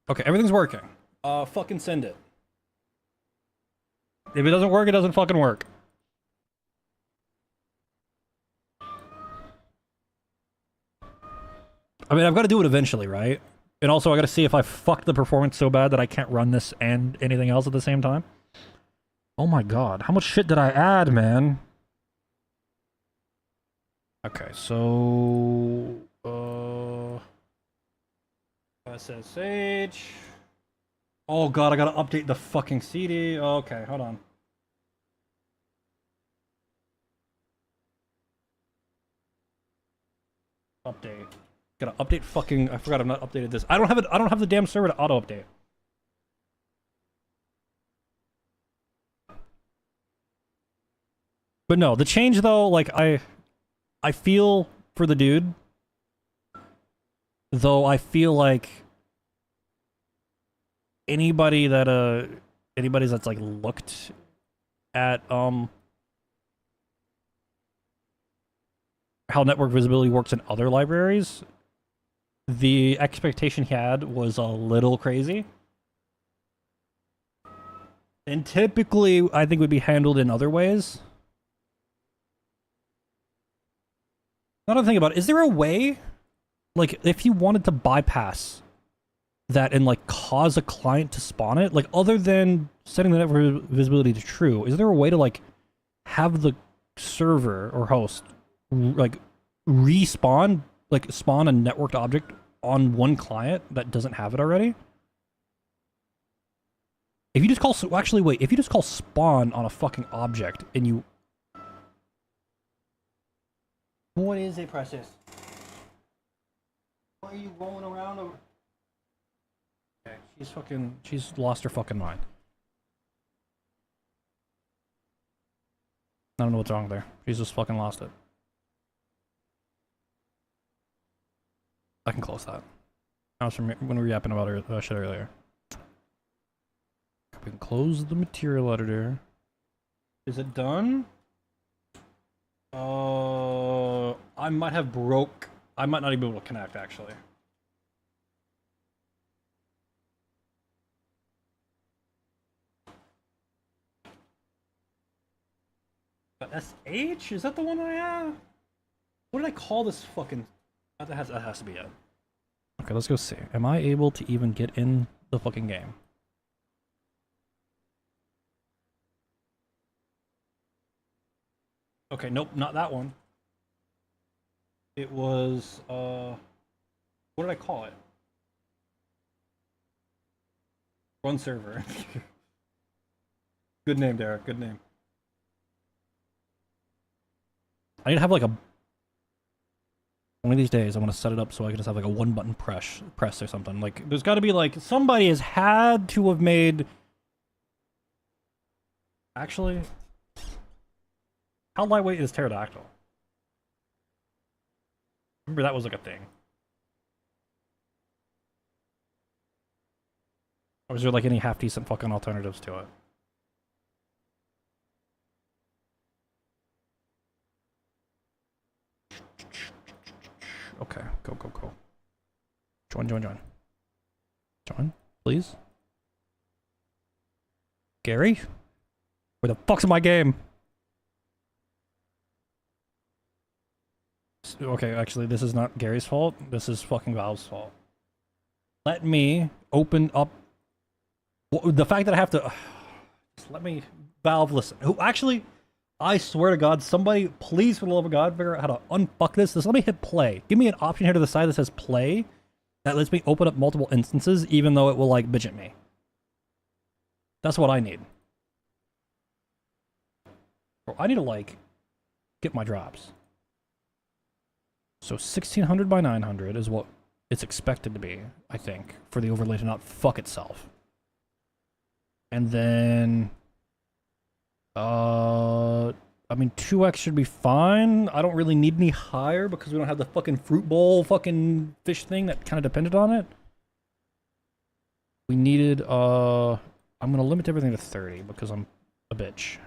Okay, everything's working. Fucking send it. If it doesn't work, it doesn't fucking work. I mean, I've got to do it eventually, right? And also, I got to see if I fucked the performance so bad that I can't run this and anything else at the same time. Oh my god, how much shit did I add, man? Okay, so... SSH... Oh god, I gotta update the fucking CD. Okay, hold on. Update. Gotta update fucking... I forgot I've not updated this. I don't have it. I don't have the damn server to auto-update. But no, the change though, like, I feel for the dude. Though I feel like... Anybody that's like looked at, how network visibility works in other libraries, the expectation he had was a little crazy. And typically, I think would be handled in other ways. Another thing about it, is there a way, like, if you wanted to bypass that and, like, cause a client to spawn it, like, other than setting the network visibility to true, is there a way to, like, have the server or host, like, respawn, like, spawn a networked object on one client that doesn't have it already? If you just call... Actually, wait. If you just call spawn on a fucking object and you... What is it, Precious? Why are you rolling around over... Okay, she's fucking... She's lost her fucking mind. I don't know what's wrong there. She's just fucking lost it. I can close that. I was from when we were yapping about her shit earlier. We can close the material editor. Is it done? I might have broke... I might not even be able to connect, actually. SH? Is that the one I have? What did I call this fucking... That has to be it. Okay, let's go see. Am I able to even get in the fucking game? Okay, nope, not that one. It was, what did I call it? Run server. Good name, Derek, good name. I need to have like a... One of these days, I want to set it up so I can just have like a one-button press or something. Like, there's got to be like... Somebody has had to have made... Actually... How lightweight is pterodactyl? Remember that was like a thing. Or is there like any half-decent fucking alternatives to it? Okay, go. Join. Join, please. Gary? Where the fuck's my game? Okay, actually, this is not Gary's fault. This is fucking Valve's fault. Let me open up... The fact that I have to... Just let me... Valve, listen. Who actually... I swear to God, somebody, please, for the love of God, figure out how to unfuck this. Just let me hit play. Give me an option here to the side that says play. That lets me open up multiple instances, even though it will, like, bitch at me. That's what I need. Bro, I need to, like, get my drops. So 1600 by 900 is what it's expected to be, I think, for the overlay to not fuck itself. And then... I mean, 2x should be fine. I don't really need any higher because we don't have the fucking fruit bowl fucking fish thing that kind of depended on it. We needed, I'm gonna limit everything to 30 because I'm a bitch.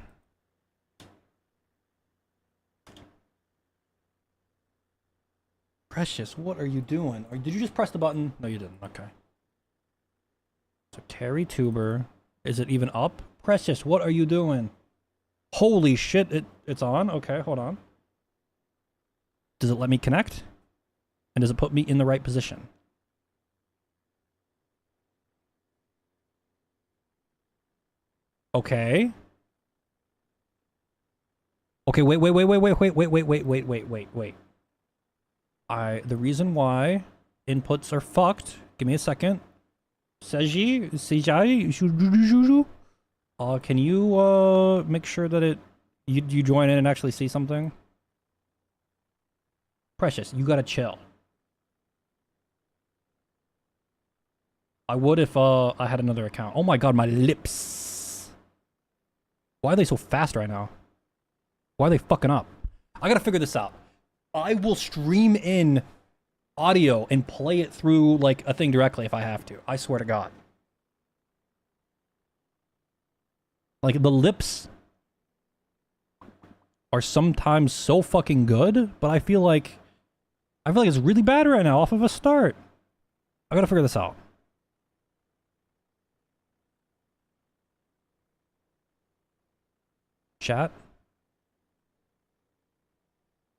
Precious, what are you doing? Or did you just press the button? No, you didn't. Okay. So, Terry Tuber. Is it even up? Precious, what are you doing? Holy shit, it's on? Okay, hold on. Does it let me connect? And does it put me in the right position? Okay. Okay, wait. The reason why inputs are fucked, give me a second. Can you make sure that you join in and actually see something? Precious, you gotta chill. I would if I had another account. Oh my god, my lips. Why are they so fast right now? Why are they fucking up? I gotta figure this out. I will stream in audio and play it through like a thing directly if I have to. I swear to God. Like, the lips are sometimes so fucking good, but I feel like it's really bad right now off of a start. I gotta figure this out. Chat.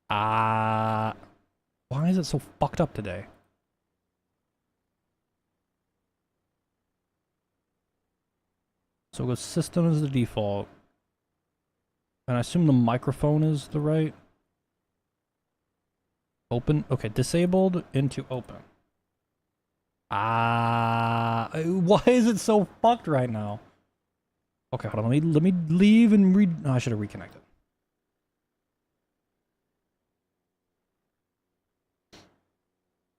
Why is it so fucked up today? So go system is the default. And I assume the microphone is the right. Open. Okay, disabled into open. Why is it so fucked right now? Okay, hold on. Let me leave and read. No, I should have reconnected.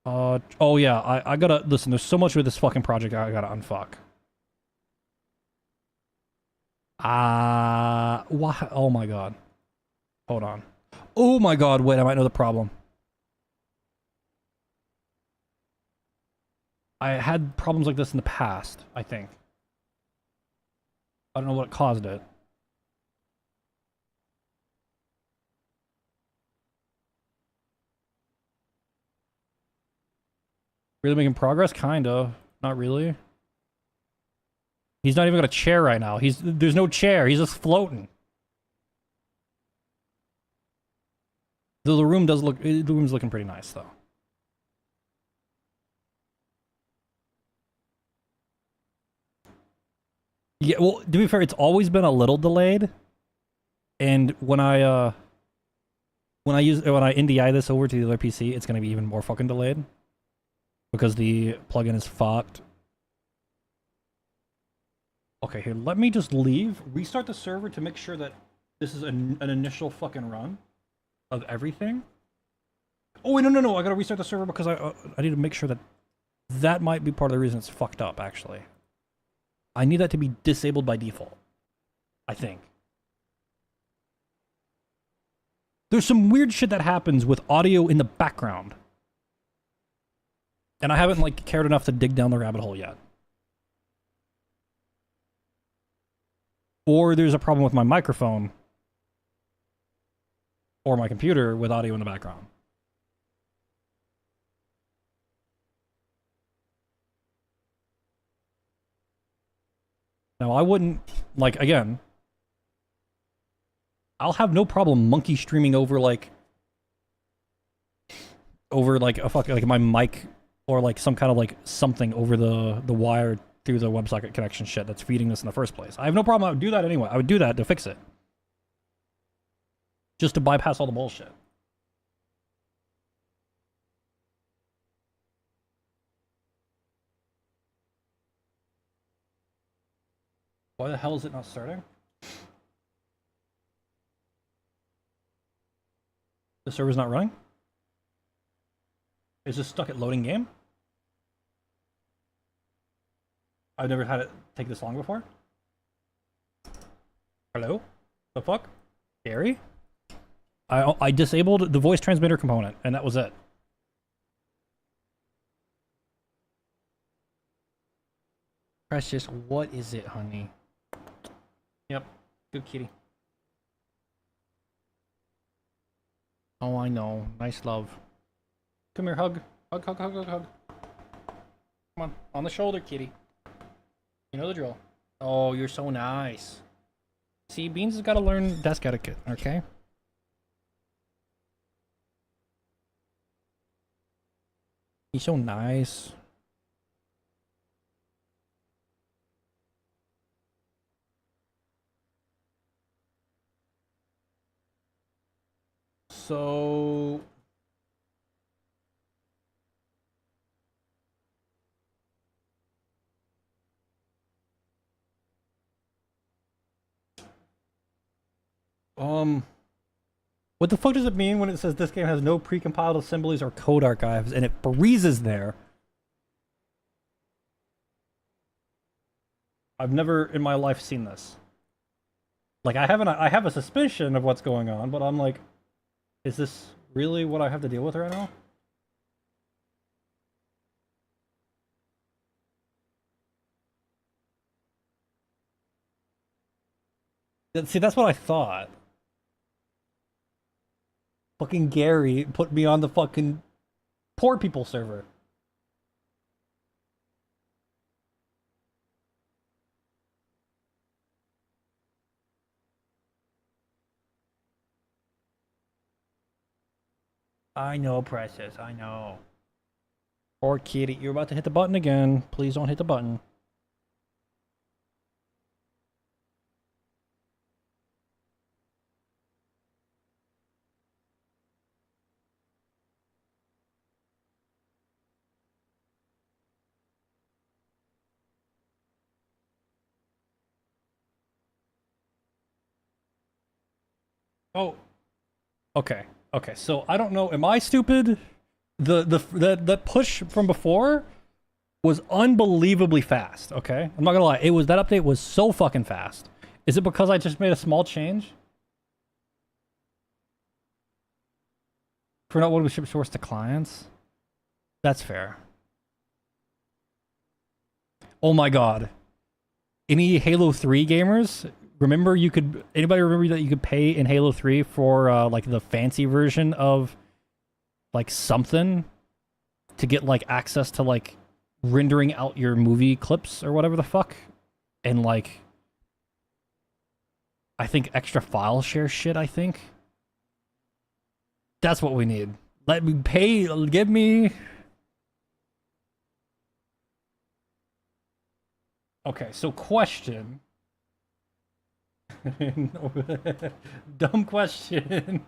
Oh yeah, I gotta listen. There's so much with this fucking project I gotta unfuck. What? Oh my god. Hold on. Oh my god, wait, I might know the problem. I had problems like this in the past, I think. I don't know what caused it. Really making progress? Kinda. Not really. He's not even got a chair right now. There's no chair. He's just floating. Though the room does look, the room's looking pretty nice though. Yeah, well, to be fair, it's always been a little delayed. And when I NDI this over to the other PC, it's gonna be even more fucking delayed. Because the plugin is fucked. Okay, here, let me just leave, restart the server to make sure that this is an initial fucking run of everything. Oh, wait, no, I gotta restart the server because I need to make sure that might be part of the reason it's fucked up, actually. I need that to be disabled by default, I think. There's some weird shit that happens with audio in the background. And I haven't, like, cared enough to dig down the rabbit hole yet. Or there's a problem with my microphone or my computer with audio in the background. Now, I wouldn't, like, again, I'll have no problem monkey streaming over, like, a fucking, like, my mic or, like, some kind of, like, something over the wire through the WebSocket connection shit that's feeding this in the first place. I have no problem. I would do that anyway. I would do that to fix it. just to bypass all the bullshit. Why the hell is it not starting? The server's not running? Is this stuck at loading game? I've never had it take this long before. Hello? The fuck? Gary? I disabled the voice transmitter component, and that was it. Precious, what is it, honey? Yep, good kitty. Oh, I know. Nice love. Come here, hug. Hug, hug, hug, hug, hug. Come on the shoulder, kitty. You know the drill. Oh, you're so nice. See, Beans has got to learn desk etiquette, okay? He's so nice. So... what the fuck does it mean when it says this game has no precompiled assemblies or code archives and it freezes there? I've never in my life seen this. Like, I have a suspicion of what's going on, but I'm like, is this really what I have to deal with right now? See, that's what I thought. Fucking Gary put me on the fucking poor people server. I know, Precious, I know. Poor kitty, you're about to hit the button again. Please don't hit the button. Oh, okay, okay. So I don't know. Am I stupid? The push from before was unbelievably fast. Okay, I'm not gonna lie. That update was so fucking fast. Is it because I just made a small change? For not what we ship source to clients. That's fair. Oh my god. Any Halo 3 gamers? Remember anybody remember that you could pay in Halo 3 for like the fancy version of like something to get like access to like rendering out your movie clips or whatever the fuck? And like I think extra file share shit, I think. That's what we need. Let me pay, give me. Okay, so question. No, dumb question.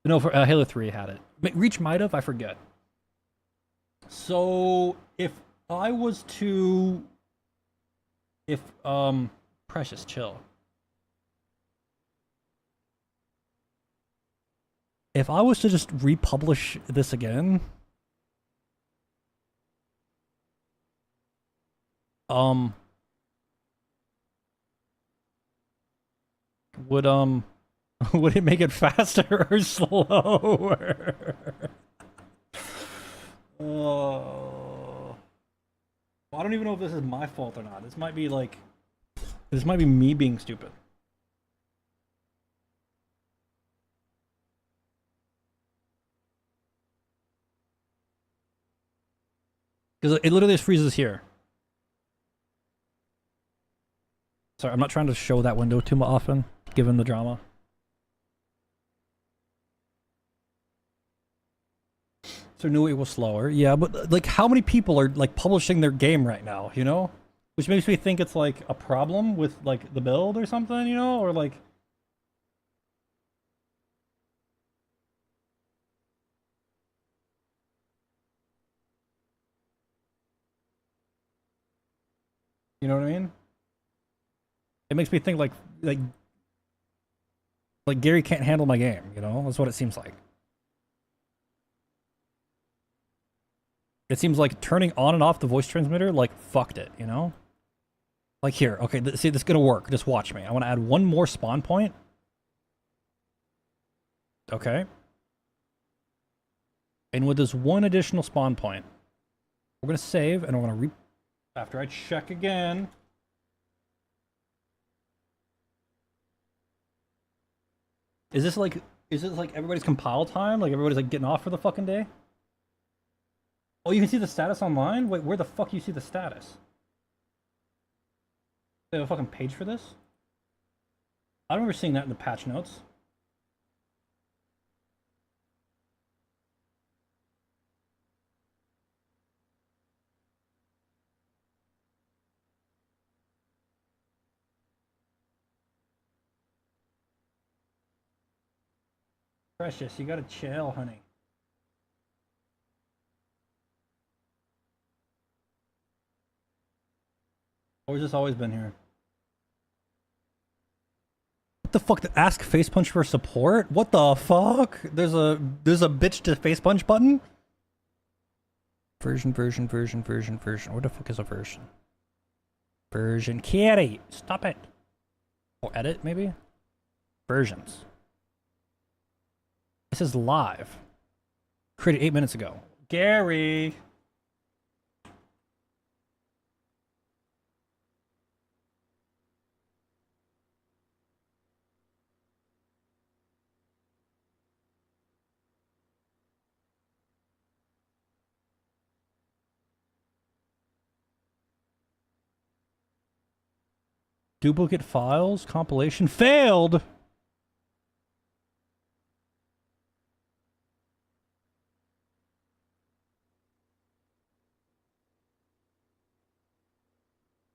No, for Halo 3 had it. Reach might have, I forget. So if I was to, Precious, chill. If I was to just republish this again, would it make it faster or slower? Oh, I don't even know if this is my fault or not. This might be me being stupid. Because it literally just freezes here. Sorry, I'm not trying to show that window too often, given the drama. So knew it was slower. Yeah, but like how many people are like publishing their game right now, you know? Which makes me think it's like a problem with like the build or something, you know? Or like You know what I mean? It makes me think like Gary can't handle my game, you know? That's what it seems like. It seems like turning on and off the voice transmitter, like, fucked it, you know? Like, here, okay, see, this is gonna work. Just watch me. I want to add one more spawn point. Okay. And with this one additional spawn point, we're gonna save, and we're gonna after I check again. Is this like everybody's compile time? Like everybody's like getting off for the fucking day? Oh, you can see the status online? Wait, where the fuck you see the status? They have a fucking page for this? I remember seeing that in the patch notes. Precious, you gotta chill, honey. Or has this always been here? What the fuck? Ask face punch for support? What the fuck? There's a bitch to face punch button? Version. Where the fuck is a version? Version. Kitty! Stop it! Or edit, maybe? Versions. This is live. Created 8 minutes ago. Gary! Duplicate files, compilation failed!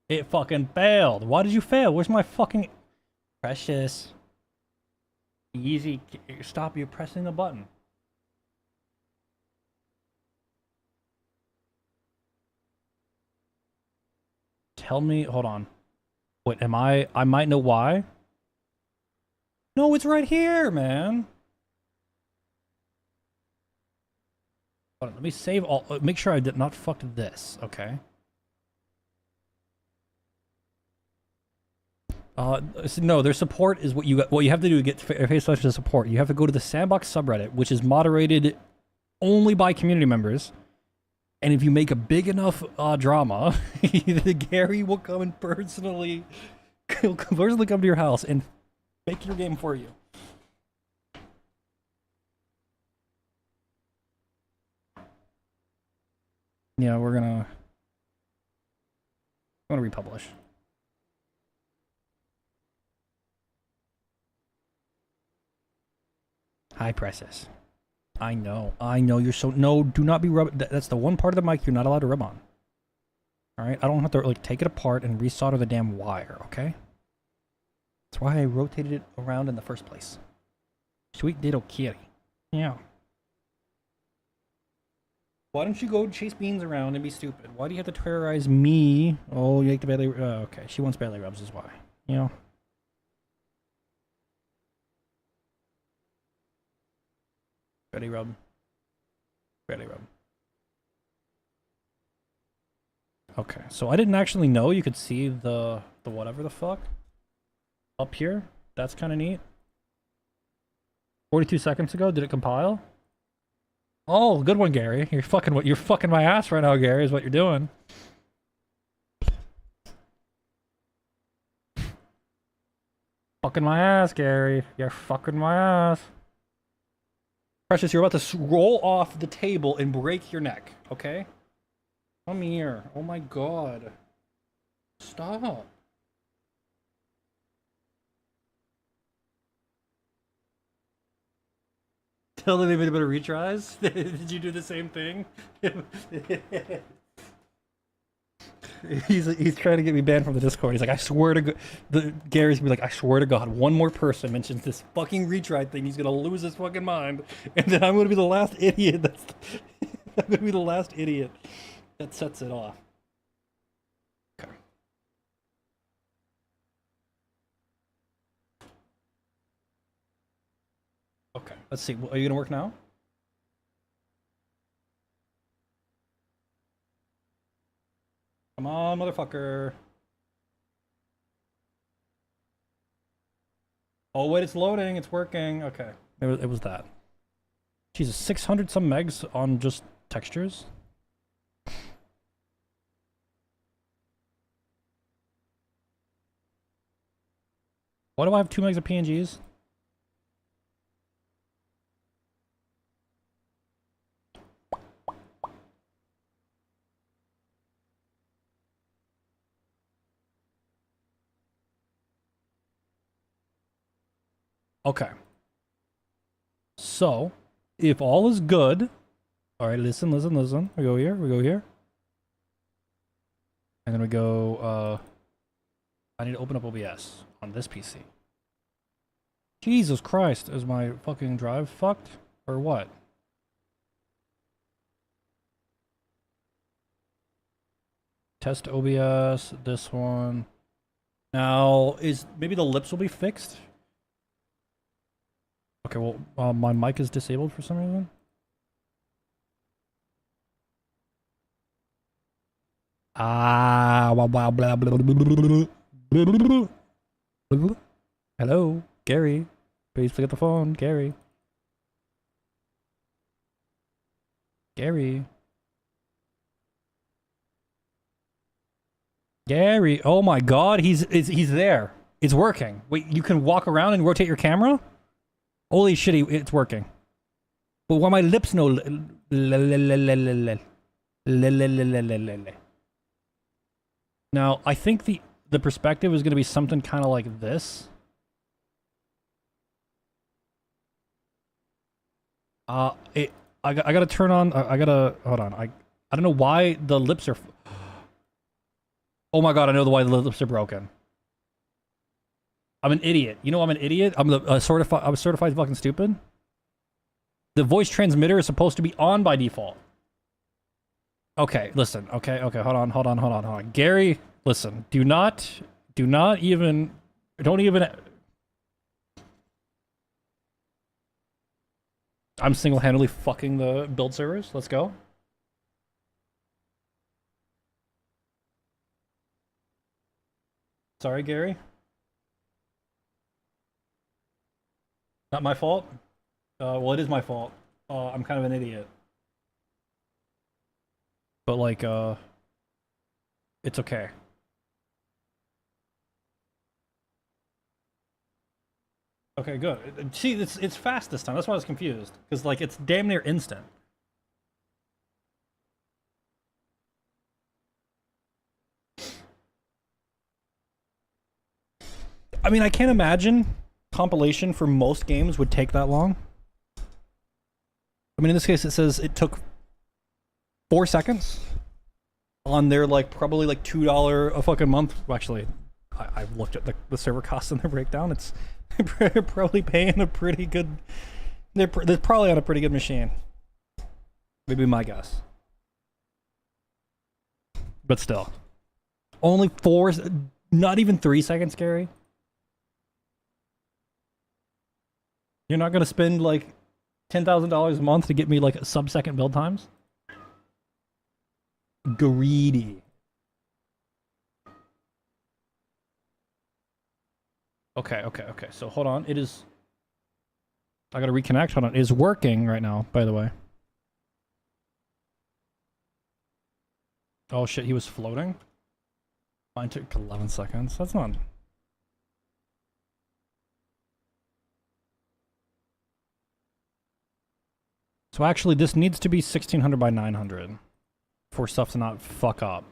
It fucking failed. Why did you fail? Where's my fucking... Precious. Easy. Stop you pressing the button. Tell me... Hold on. Wait, am I might know why. No, it's right here, man. Hold on, let me save all... Make sure I did not fuck this, okay? No, their support is what you have to do to get face punch to support. You have to go to the S&box subreddit, which is moderated only by community members. And if you make a big enough drama, Gary will come and personally come to your house and make your game for you. Yeah, we're gonna republish. Hi, Precious. I know, you're so... No, do not be rubbing... That's the one part of the mic you're not allowed to rub on. Alright? I don't have to, like, take it apart and resolder the damn wire, okay? That's why I rotated it around in the first place. Sweet little kitty. Yeah. Why don't you go chase beans around and be stupid? Why do you have to terrorize me? Oh, you like the belly... okay, she wants belly rubs is why. You know? Belly rub. Belly rub. Okay, so I didn't actually know you could see the whatever the fuck up here. That's kind of neat. 42 seconds ago, did it compile? Oh, good one, Gary. You're fucking my ass right now, Gary, is what you're doing. Fucking my ass, Gary. You're fucking my ass. Precious, you're about to roll off the table and break your neck, okay? Come here. Oh my god. Stop. Tell them they made a bit of retries? Did you do the same thing? He's trying to get me banned from the Discord. He's like, I swear to God, Gary's gonna be like, I swear to God, one more person mentions this fucking retry thing, he's gonna lose his fucking mind, and then I'm gonna be the last idiot. I'm gonna be the last idiot that sets it off. Okay. Okay, let's see. Are you gonna work now? Come on, motherfucker. Oh wait, it's loading. It's working. Okay, it was that. Jesus, 600 some megs on just textures. Why do I have 2 megs of PNGs? Okay. So, if all is good, all right, listen. We go here. And then we go, I need to open up OBS on this PC. Jesus Christ, is my fucking drive fucked? Or what? Test OBS, this one. Now, maybe the lips will be fixed? Okay, well, my mic is disabled for some reason. Blah, blah, blah, blah, blah, blah, blah. Hello, Gary. Please pick up the phone, Gary. Gary. Gary. Oh my God, he's there. It's working. Wait, you can walk around and rotate your camera? Holy shit, it's working. But why my lips know? Now, I think the perspective is going to be something kind of like this. I gotta turn on. I gotta hold on. I don't know why the lips are. Oh my God, I know why the lips are broken. I'm an idiot. You know I'm an idiot? I'm I'm certified fucking stupid. The voice transmitter is supposed to be on by default. Okay, listen. Okay, hold on. Gary, listen. Don't even I'm single-handedly fucking the build servers. Let's go. Sorry, Gary. Not my fault? Well, it is my fault. I'm kind of an idiot. But, like, it's okay. Okay, good. See, it's fast this time. That's why I was confused. Because, like, it's damn near instant. I mean, I can't imagine compilation for most games would take that long. I mean, in this case, it says it took 4 seconds on their, like, probably, like, $2 a fucking month. Actually, I've looked at the server costs and the breakdown. It's they're probably paying a pretty good... They're probably on a pretty good machine. Maybe my guess. But still. Only 4... Not even 3 seconds, Gary. You're not going to spend, like, $10,000 a month to get me, like, sub-second build times? Greedy. Okay. So, hold on. It is... I gotta reconnect. Hold on. It is working right now, by the way. Oh, shit. He was floating? Mine took 11 seconds. That's not... So actually, this needs to be 1600 by 900 for stuff to not fuck up.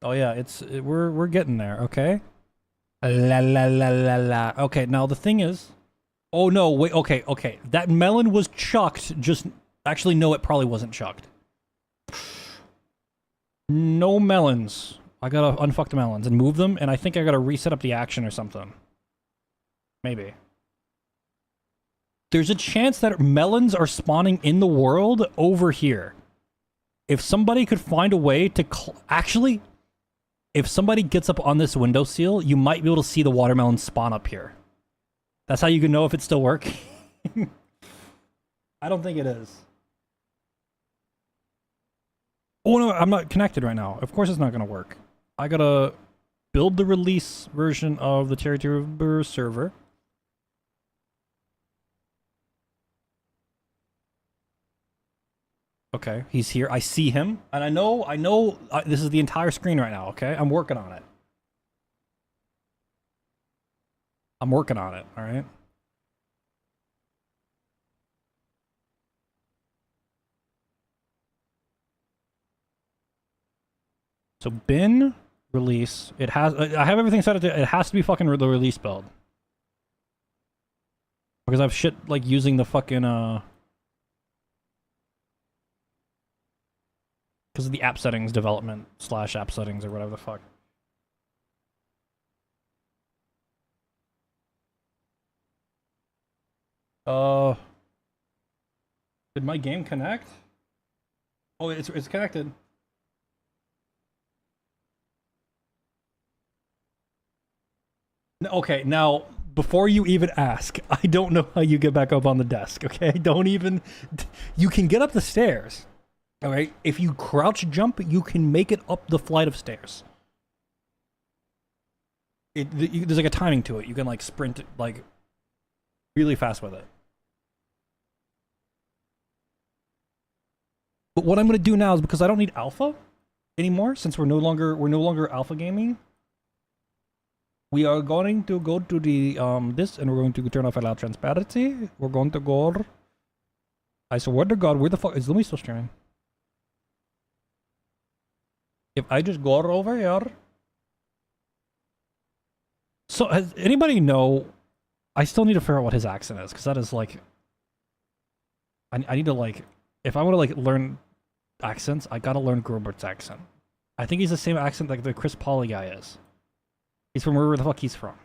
Oh yeah, we're getting there, okay? La la la la la. Okay, now the thing is, oh no, wait, okay. That melon was chucked. Actually, no, it probably wasn't chucked. No melons. I gotta unfuck the melons and move them, and I think I gotta reset up the action or something. Maybe. There's a chance that melons are spawning in the world over here. If somebody could find a way to actually... if somebody gets up on this windowsill, you might be able to see the watermelon spawn up here. That's how you can know if it's still working. I don't think it is. Oh no, I'm not connected right now. Of course it's not going to work. I gotta build the release version of the VTuber server. Okay, he's here. I see him, and I know. This is the entire screen right now. Okay, I'm working on it. I'm working on it. All right. So bin release. It has. I have everything set. It has to be fucking the release build because I've shit like using the fucking because of the app settings development / app settings or whatever the fuck. Did my game connect? Oh, it's connected. Okay, now before you even ask, I don't know how you get back up on the desk. Okay, don't even. You can get up the stairs. All right, if you crouch jump, you can make it up the flight of stairs. There's like a timing to it. You can like sprint like really fast with it. But what I'm going to do now is because I don't need alpha anymore, since we're no longer alpha gaming. We are going to go to the this, and we're going to turn off allow transparency. We're going to go. I swear to God, where the fuck is Lumi still streaming? If I just go over here. So, has anybody know? I still need to figure out what his accent is, because that is like. I need to like. If I want to like learn accents, I gotta learn Grobert's accent. I think he's the same accent like the Chris Pauly guy is. He's from wherever the fuck he's from.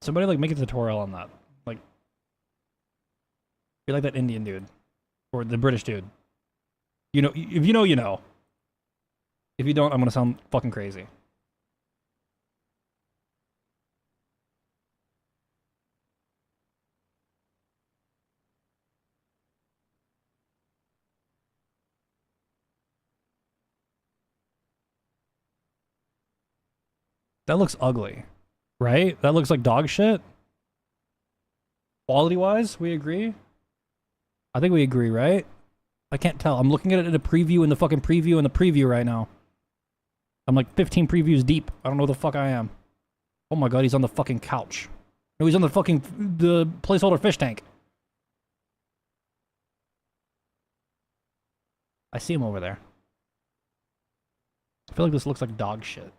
Somebody like make a tutorial on that. Like, be like that Indian dude. Or the British dude. You know, if you know, you know. If you don't, I'm gonna sound fucking crazy. That looks ugly. Right? That looks like dog shit. Quality-wise, we agree? I think we agree, right? I can't tell. I'm looking at it in the preview and the fucking preview and the preview right now. I'm like 15 previews deep. I don't know who the fuck I am. Oh my god, he's on the fucking couch. No, he's on the fucking the placeholder fish tank. I see him over there. I feel like this looks like dog shit.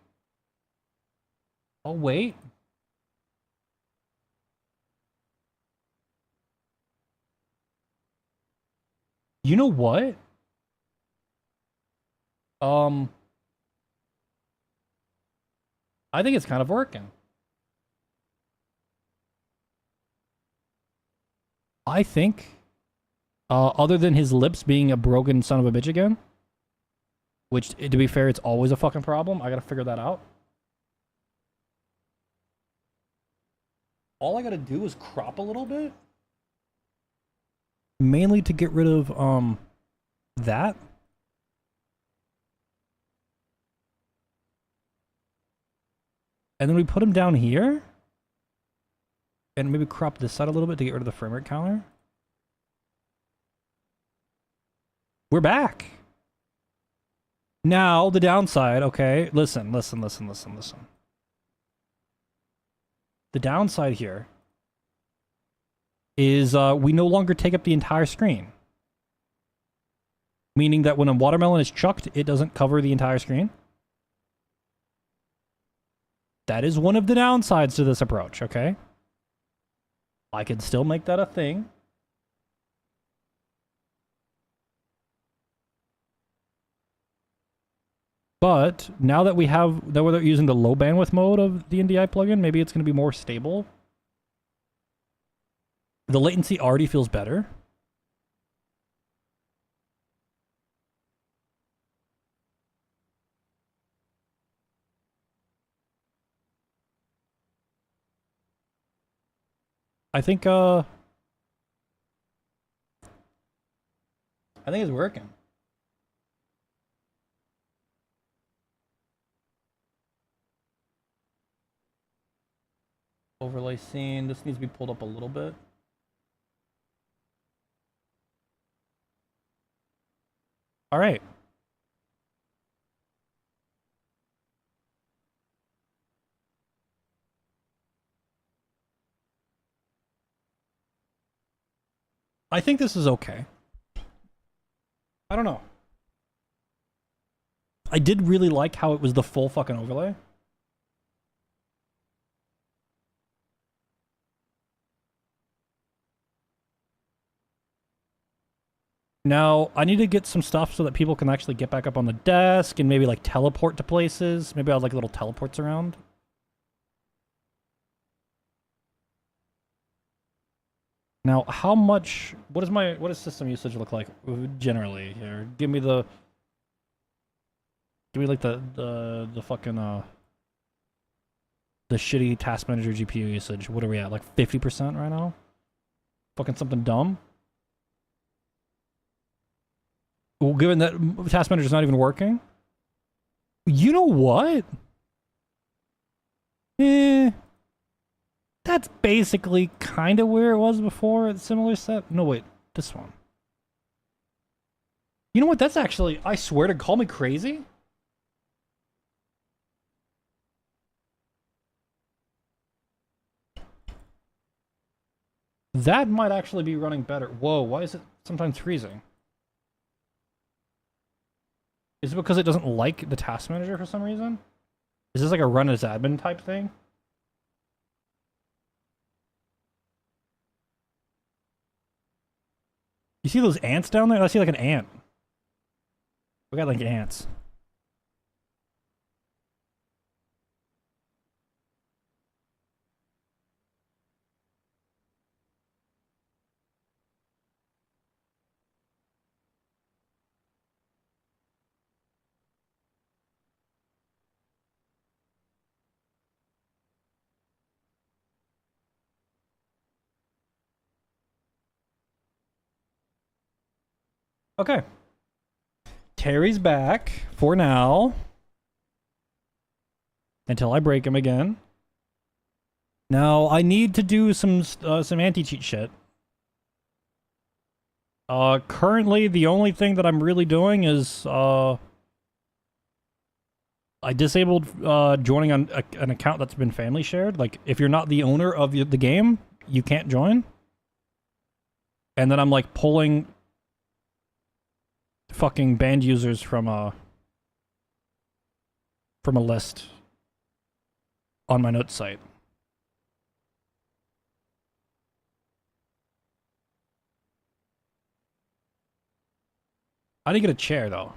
Oh, wait. You know what? I think it's kind of working. I think, other than his lips being a broken son of a bitch again, which, to be fair, it's always a fucking problem. I gotta figure that out. All I gotta do is crop a little bit. Mainly to get rid of, that. And then we put him down here. And maybe crop this side a little bit to get rid of the frame rate counter. We're back. Now, the downside, okay, listen. The downside here is we no longer take up the entire screen. Meaning that when a watermelon is chucked, it doesn't cover the entire screen. That is one of the downsides to this approach, okay? I can still make that a thing. But now that we're using the low bandwidth mode of the NDI plugin, maybe it's going to be more stable. The latency already feels better. I think it's working. Overlay scene. This needs to be pulled up a little bit. All right. I think this is okay. I don't know. I did really like how it was the full fucking overlay. Now, I need to get some stuff so that people can actually get back up on the desk and maybe like teleport to places. Maybe I'll have like little teleports around. Now, how much what does system usage look like generally here? Give me like the fucking the shitty task manager GPU usage. What are we at? Like 50% right now? Fucking something dumb. Well, given that task manager's not even working. You know what? That's basically kind of where it was before. Similar set. No, wait. This one. You know what? That's actually, I swear to call me crazy. That might actually be running better. Whoa, why is it sometimes freezing? Is it because it doesn't like the task manager for some reason? Is this like a run as admin type thing? You see those ants down there? I see like an ant. We got like ants. Okay. Terry's back for now. Until I break him again. Now, I need to do some anti-cheat shit. Currently, the only thing that I'm really doing is, I disabled, joining on an account that's been family shared. Like, if you're not the owner of the game, you can't join. And then I'm, like, pulling fucking banned users from a list on my notes site. I didn't get a chair though.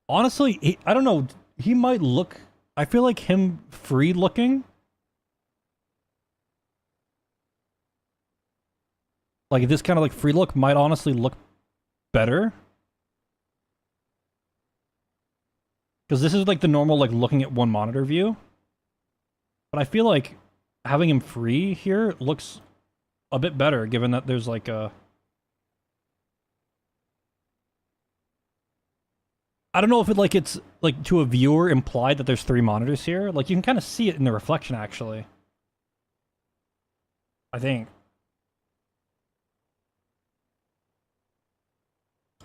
Honestly, I don't know. He might look. I feel like him free looking. Like this kind of like free look might honestly look better. Because this is like the normal like looking at one monitor view. But I feel like having him free here looks a bit better given that there's like a... I don't know if it's like to a viewer implied that there's 3 monitors here. Like you can kind of see it in the reflection actually. I think.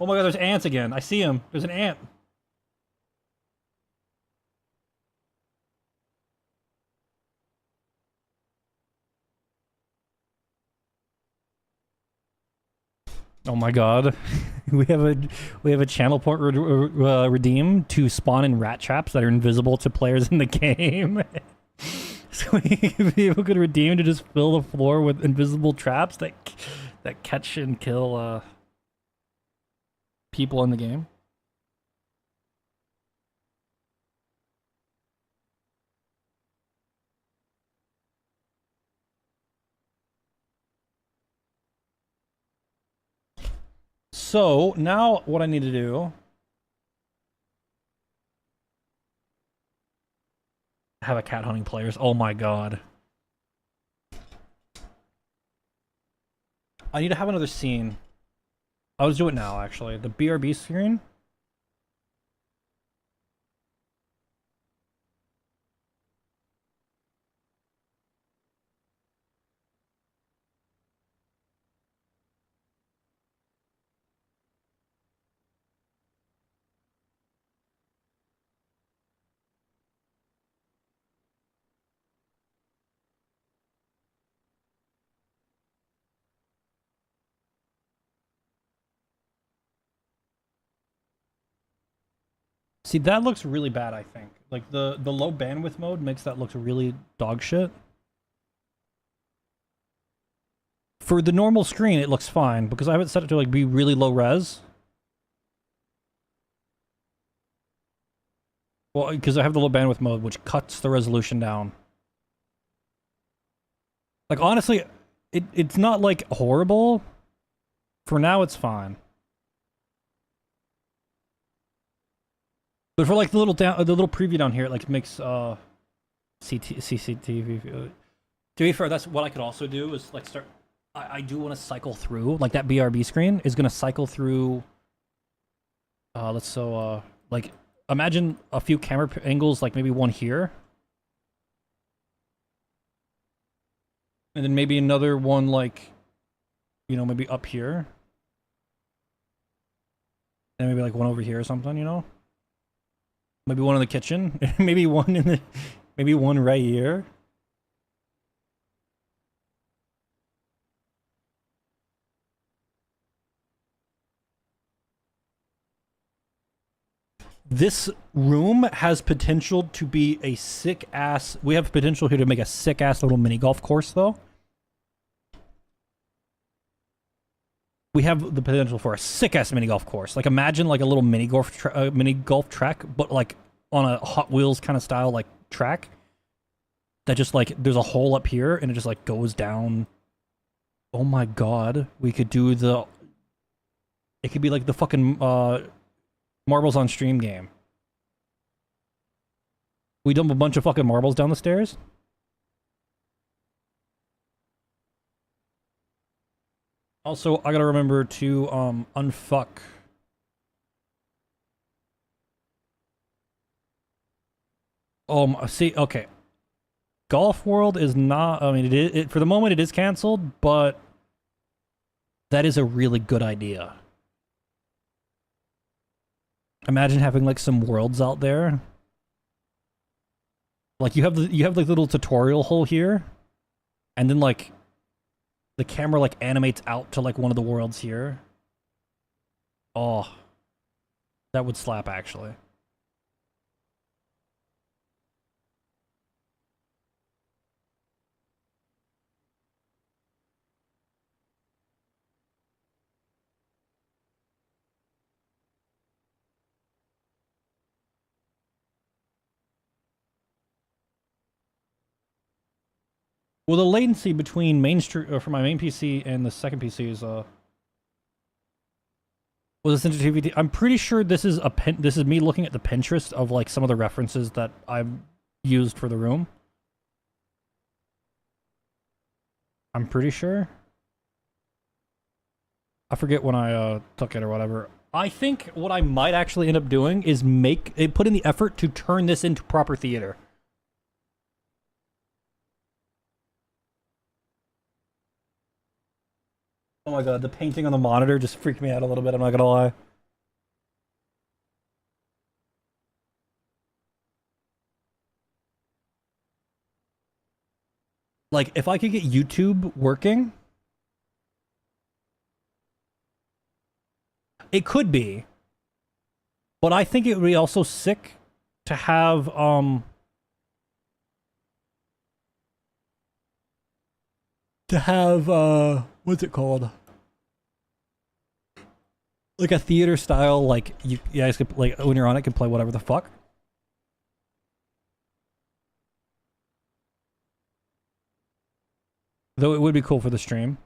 Oh my god, there's ants again. I see him. There's an ant. Oh my god. we have a channel port redeem to spawn in rat traps that are invisible to players in the game. So people could redeem to just fill the floor with invisible traps that catch and kill people in the game. So now what I need to do Have a cat hunting players. Oh my god. I need to have another scene. I'll just do it now, actually. The BRB screen. See, that looks really bad, I think. Like, the low bandwidth mode makes that look really dog shit. For the normal screen, it looks fine, because I have it set it to, like, be really low res. Well, because I have the low bandwidth mode, which cuts the resolution down. Like, honestly, it's not, like, horrible. For now, it's fine. But for, like, the little preview down here, it, like, makes, CCTV. To be fair, that's what I could also do, is, like, start... I do want to cycle through, like, that BRB screen is going to cycle through... like, imagine a few camera angles, like, maybe one here. And then maybe another one, like, you know, maybe up here. And maybe, like, one over here or something, you know? Maybe one in the kitchen. Maybe one in the... Maybe one right here. This room has potential to be a sick ass. We have potential here to make a sick ass little mini golf course, though. We have the potential for a sick ass mini golf course. Like, imagine like a little mini golf track, but like on a Hot Wheels kind of style like track. That just like there's a hole up here and it just like goes down. Oh my god, we could do the. It could be like the fucking marbles on stream game. We dump a bunch of fucking marbles down the stairs. Also, I gotta remember to unfuck. See, okay. Golf World is not. I mean, it for the moment it is canceled, but that is a really good idea. Imagine having like some worlds out there. Like you have like little tutorial hole here, and then like the camera like animates out to like one of the worlds here. Oh, that would slap actually. Well, the latency between for my main PC and the second PC is was this sensitivity? I'm pretty sure this is this is me looking at the Pinterest of like some of the references that I've used for the room. I'm pretty sure. I forget when I took it or whatever. I think what I might actually end up doing is put in the effort to turn this into proper theater. Oh my god, the painting on the monitor just freaked me out a little bit, I'm not gonna lie. Like, if I could get YouTube working... It could be. But I think it would be also sick to have, what's it called? Like a theater style, like, you guys could, like, when you're on it, can play whatever the fuck. Though it would be cool for the stream.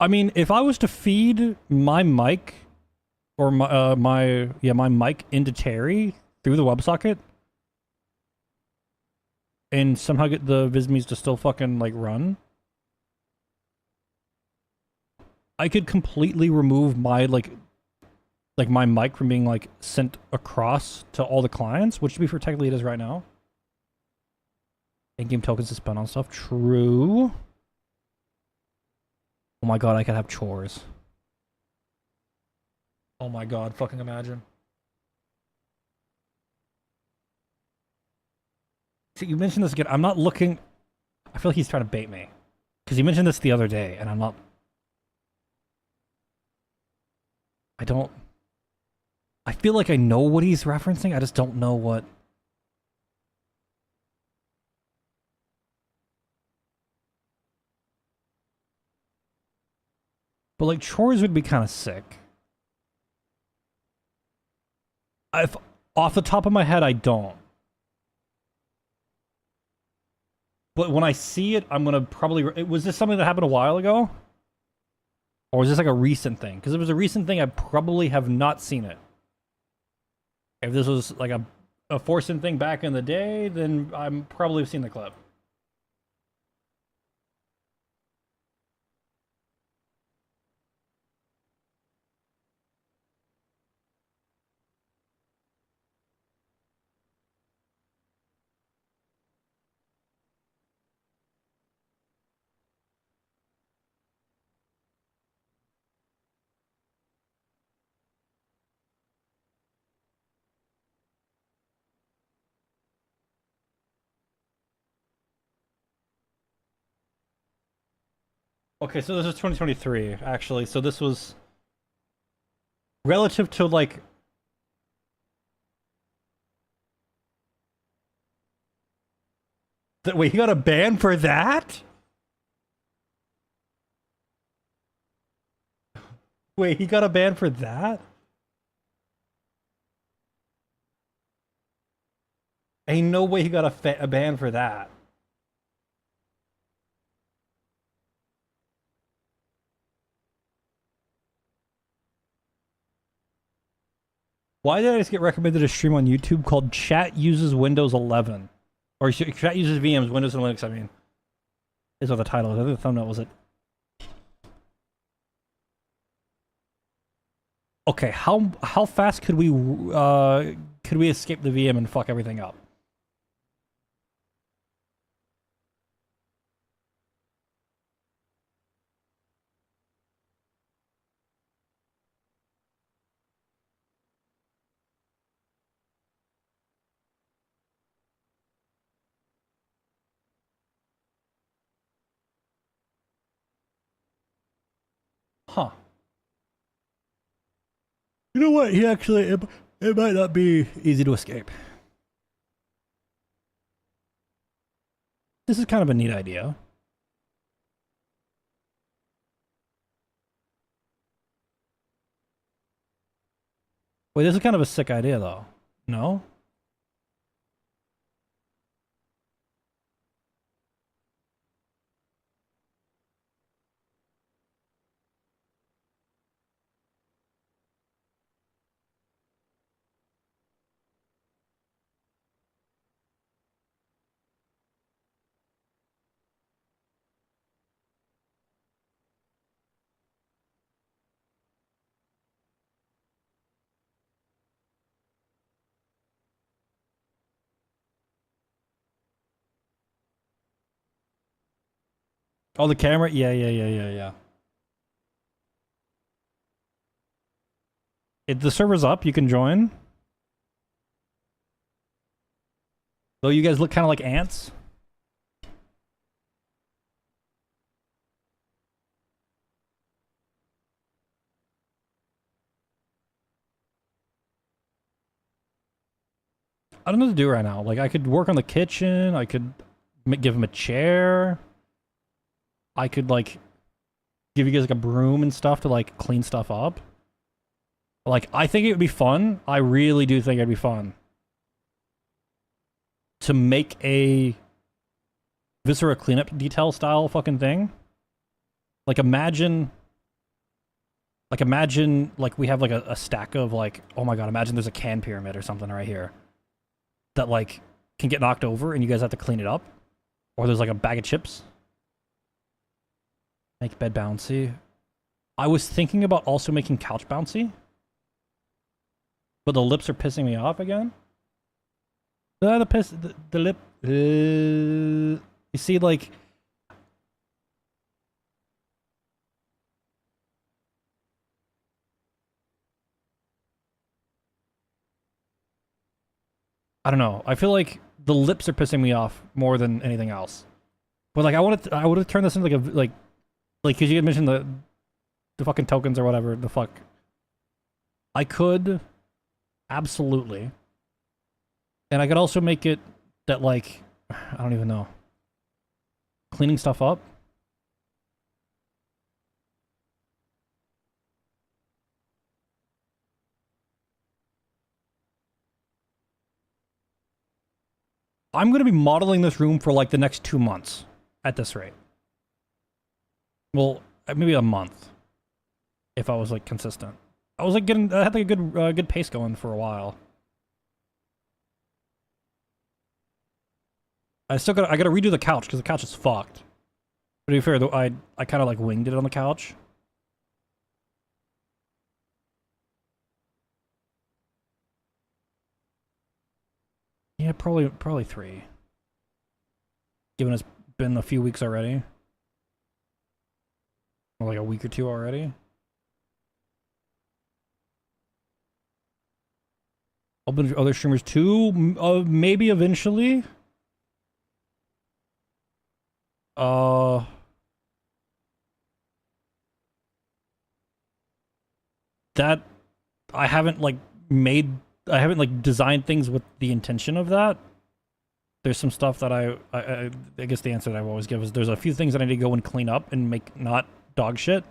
I mean, if I was to feed my mic or my mic into Terry through the WebSocket and somehow get the Vismes to still fucking like run, I could completely remove my like my mic from being like sent across to all the clients, which to be fair technically it is right now. In-game tokens to spend on stuff. True. Oh my god, I could have chores. Oh my god, fucking imagine. See, you mentioned this again. I'm not looking... I feel like he's trying to bait me. Because you mentioned this the other day, and I'm not... I don't... I feel like I know what he's referencing, I just don't know what... But like, chores would be kind of sick. Off the top of my head, I don't. But when I see it, I'm gonna probably... Was this something that happened a while ago? Or was this like a recent thing? Because if it was a recent thing, I probably have not seen it. If this was like a forcing thing back in the day, then I'm probably have seen the clip. Okay, so this is 2023, actually. So this was relative to like... Wait, he got a ban for that? Wait, he got a ban for that? Ain't no way he got a ban for that. Why did I just get recommended a stream on YouTube called Chat Uses Windows 11? Or Chat Uses VMs, Windows and Linux, I mean. Is what the title is. I think the thumbnail was it. Okay, how fast could we escape the VM and fuck everything up? Huh. You know what? He actually, it might not be easy to escape. This is kind of a neat idea. Wait, this is kind of a sick idea, though. No? Oh, the camera? Yeah. The server's up, you can join. Though you guys look kind of like ants. I don't know what to do right now. Like, I could work on the kitchen. I could give him a chair. I could, like, give you guys, like, a broom and stuff to, like, clean stuff up. Like, I think it would be fun. I really do think it'd be fun to make a Viscera cleanup detail style fucking thing. Like, imagine Like imagine like we have like a stack of like, oh my god, imagine there's a can pyramid or something right here that like can get knocked over and you guys have to clean it up. Or there's like a bag of chips. Make bed bouncy. I was thinking about also making couch bouncy. But the lips are pissing me off again. The lip. You see, like. I don't know. I feel like the lips are pissing me off more than anything else. But like, I would have turned this into like because you had mentioned the fucking tokens or whatever the fuck. I could absolutely, and I could also make it that like I don't even know, cleaning stuff up. I'm going to be modeling this room for like the next 2 months at this rate. Well, maybe a month if I was like consistent. I was like I had like a good pace going for a while. I gotta redo the couch because the couch is fucked. But to be fair, though, I kind of like winged it on the couch. Yeah, probably 3. Given it's been a few weeks already. Or like a week or 2 already. I'll be other streamers too, maybe eventually. That I haven't like designed things with the intention of that. There's some stuff that I guess the answer that I've always given is there's a few things that I need to go and clean up and make not dog shit.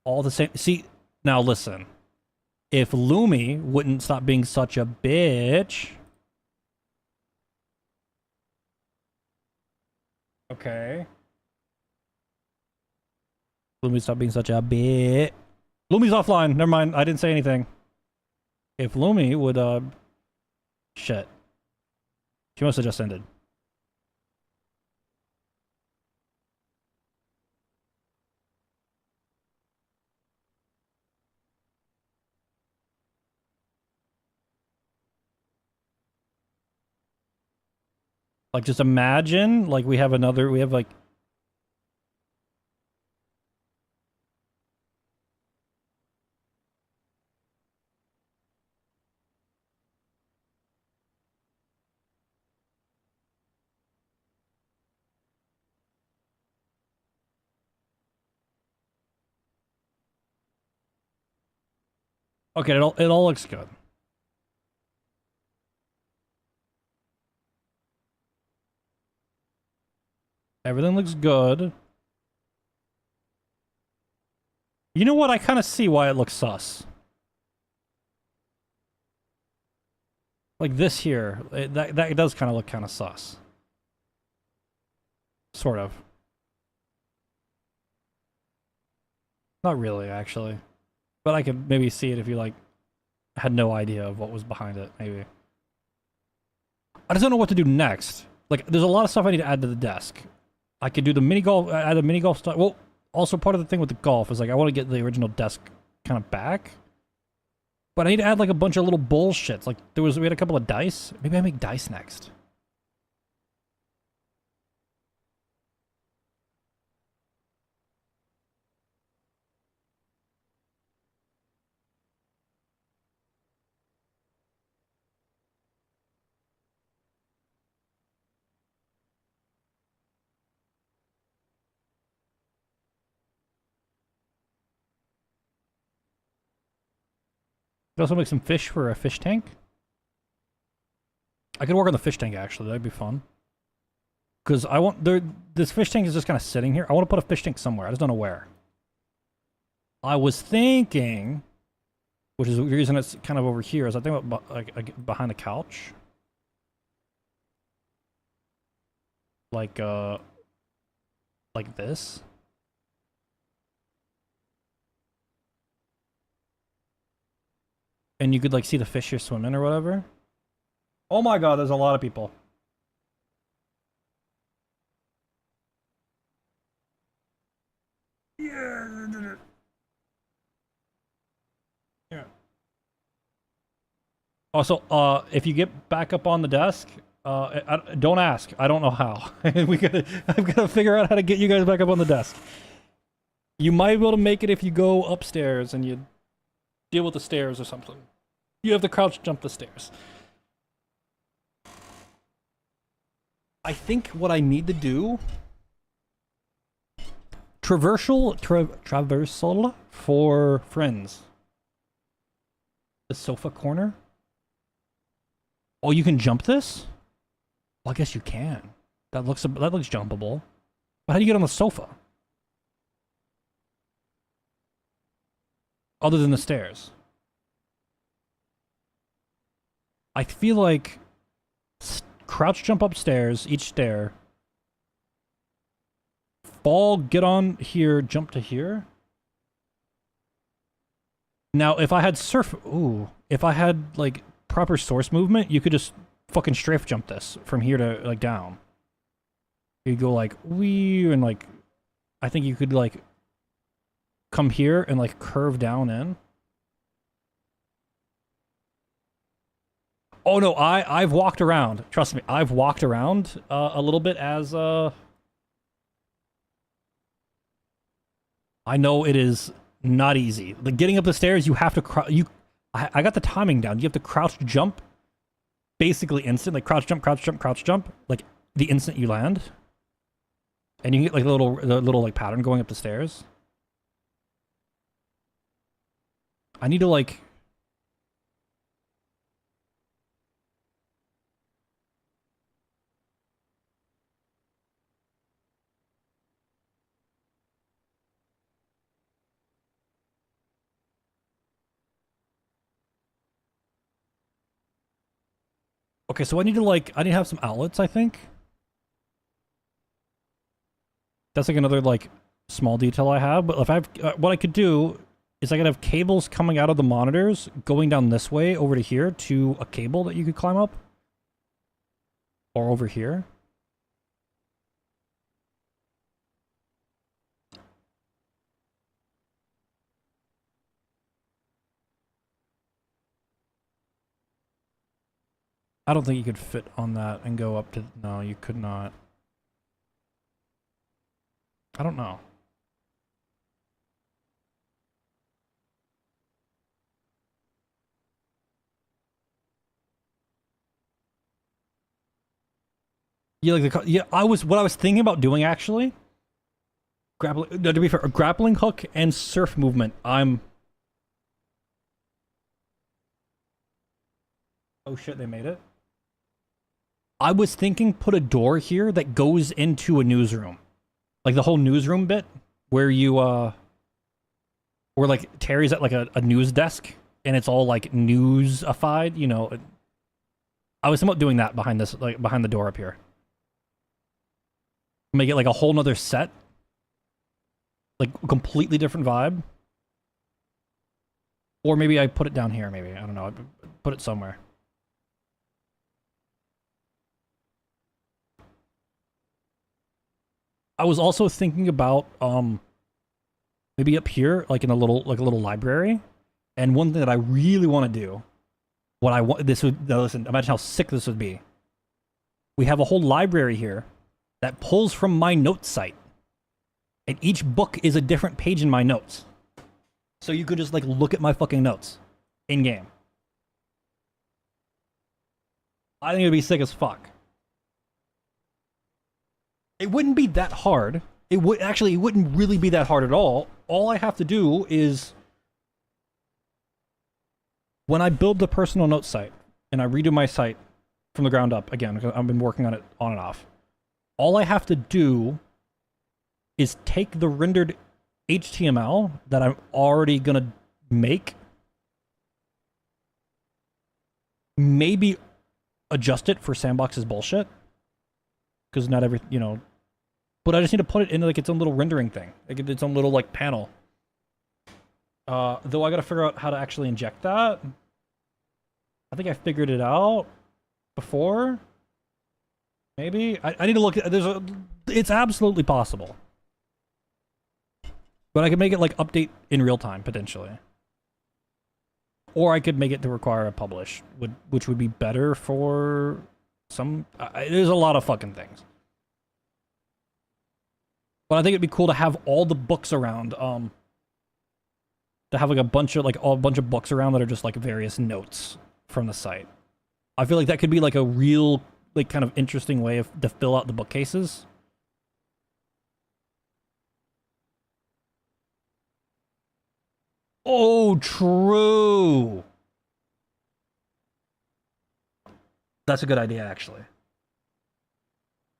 All the same. See, now listen. If Lumi wouldn't stop being such a bitch. Okay. Lumi, stop being such a bitch. Lumi's offline. Never mind. I didn't say anything. If Lumi would, shit. She must have just ended. Like, just imagine, like, we have like... Okay, it all looks good. Everything looks good. You know what? I kind of see why it looks sus. Like this here, that does kind of look kind of sus. Sort of. Not really, actually. But I could maybe see it if you, like, had no idea of what was behind it, maybe. I just don't know what to do next. Like, there's a lot of stuff I need to add to the desk. I could do the mini golf, add the mini golf stuff. Well, also part of the thing with the golf is, like, I want to get the original desk kind of back. But I need to add, like, a bunch of little bullshits. Like, we had a couple of dice. Maybe I make dice next. Could also make some fish for a fish tank. I could work on the fish tank, actually. That'd be fun. Because I want... this fish tank is just kind of sitting here. I want to put a fish tank somewhere. I just don't know where. I was thinking... Which is the reason it's kind of over here. Is I think about like behind the couch. Like like this. And you could like see the fish here swimming or whatever. Oh my god, there's a lot of people. Yeah. Yeah. Also, if you get back up on the desk, don't ask. I don't know how. I've got to figure out how to get you guys back up on the desk. You might be able to make it if you go upstairs and you deal with the stairs or something. You have to crouch jump the stairs. I think what I need to do... Traversal for friends. The sofa corner? Oh, you can jump this? Well, I guess you can. That looks jumpable. But how do you get on the sofa? Other than the stairs. I feel like crouch jump upstairs, each stair. Fall, get on here, jump to here. Now, if I had if I had like proper source movement, you could just fucking strafe jump this from here to like down. You go like wee and like, I think you could like come here and like curve down in. Oh no, I've walked around. Trust me, I've walked around a little bit as I know it is not easy. Like getting up the stairs, you have to I got the timing down. You have to crouch jump, basically instant. Like crouch jump, like the instant you land, and you get like the little like pattern going up the stairs. I need to like. Okay, so I need to have some outlets, I think. That's like another like small detail I have, but if I have, what I could do is I could have cables coming out of the monitors going down this way over to here to a cable that you could climb up. Or over here. I don't think you could fit on that and go up to... No, you could not. I don't know. Yeah, like the... Yeah, what I was thinking about doing, actually... Grappling... No, to be fair, a grappling hook and surf movement, I'm... Oh shit, they made it? I was thinking put a door here that goes into a newsroom. Like the whole newsroom bit where you, where like Terry's at like a news desk and it's all like newsified, you know. I was somewhat doing that behind this, like behind the door up here. Make it like a whole nother set. Like completely different vibe. Or maybe I put it down here, maybe. I don't know. I put it somewhere. I was also thinking about maybe up here, like in a little library. And one thing that I really want to do, listen, imagine how sick this would be. We have a whole library here that pulls from my notes site. And each book is a different page in my notes. So you could just like look at my fucking notes in game. I think it'd be sick as fuck. It wouldn't be that hard. It wouldn't really be that hard at all. All I have to do is when I build the personal notes site and I redo my site from the ground up again, because I've been working on it on and off. All I have to do is take the rendered HTML that I'm already gonna make, maybe adjust it for S&box's bullshit, because not every, you know, but I just need to put it into like its own little rendering thing, like its own little like panel. Though I gotta figure out how to actually inject that. I think I figured it out before. Maybe I need to look at. It's absolutely possible, but I could make it like update in real time potentially, or I could make it to require a publish, which would be better for some. There's a lot of fucking things, but I think it'd be cool to have all the books around. To have like a bunch of books around that are just like various notes from the site. I feel like that could be like a real like kind of interesting way to fill out the bookcases. Oh, true. That's a good idea, actually.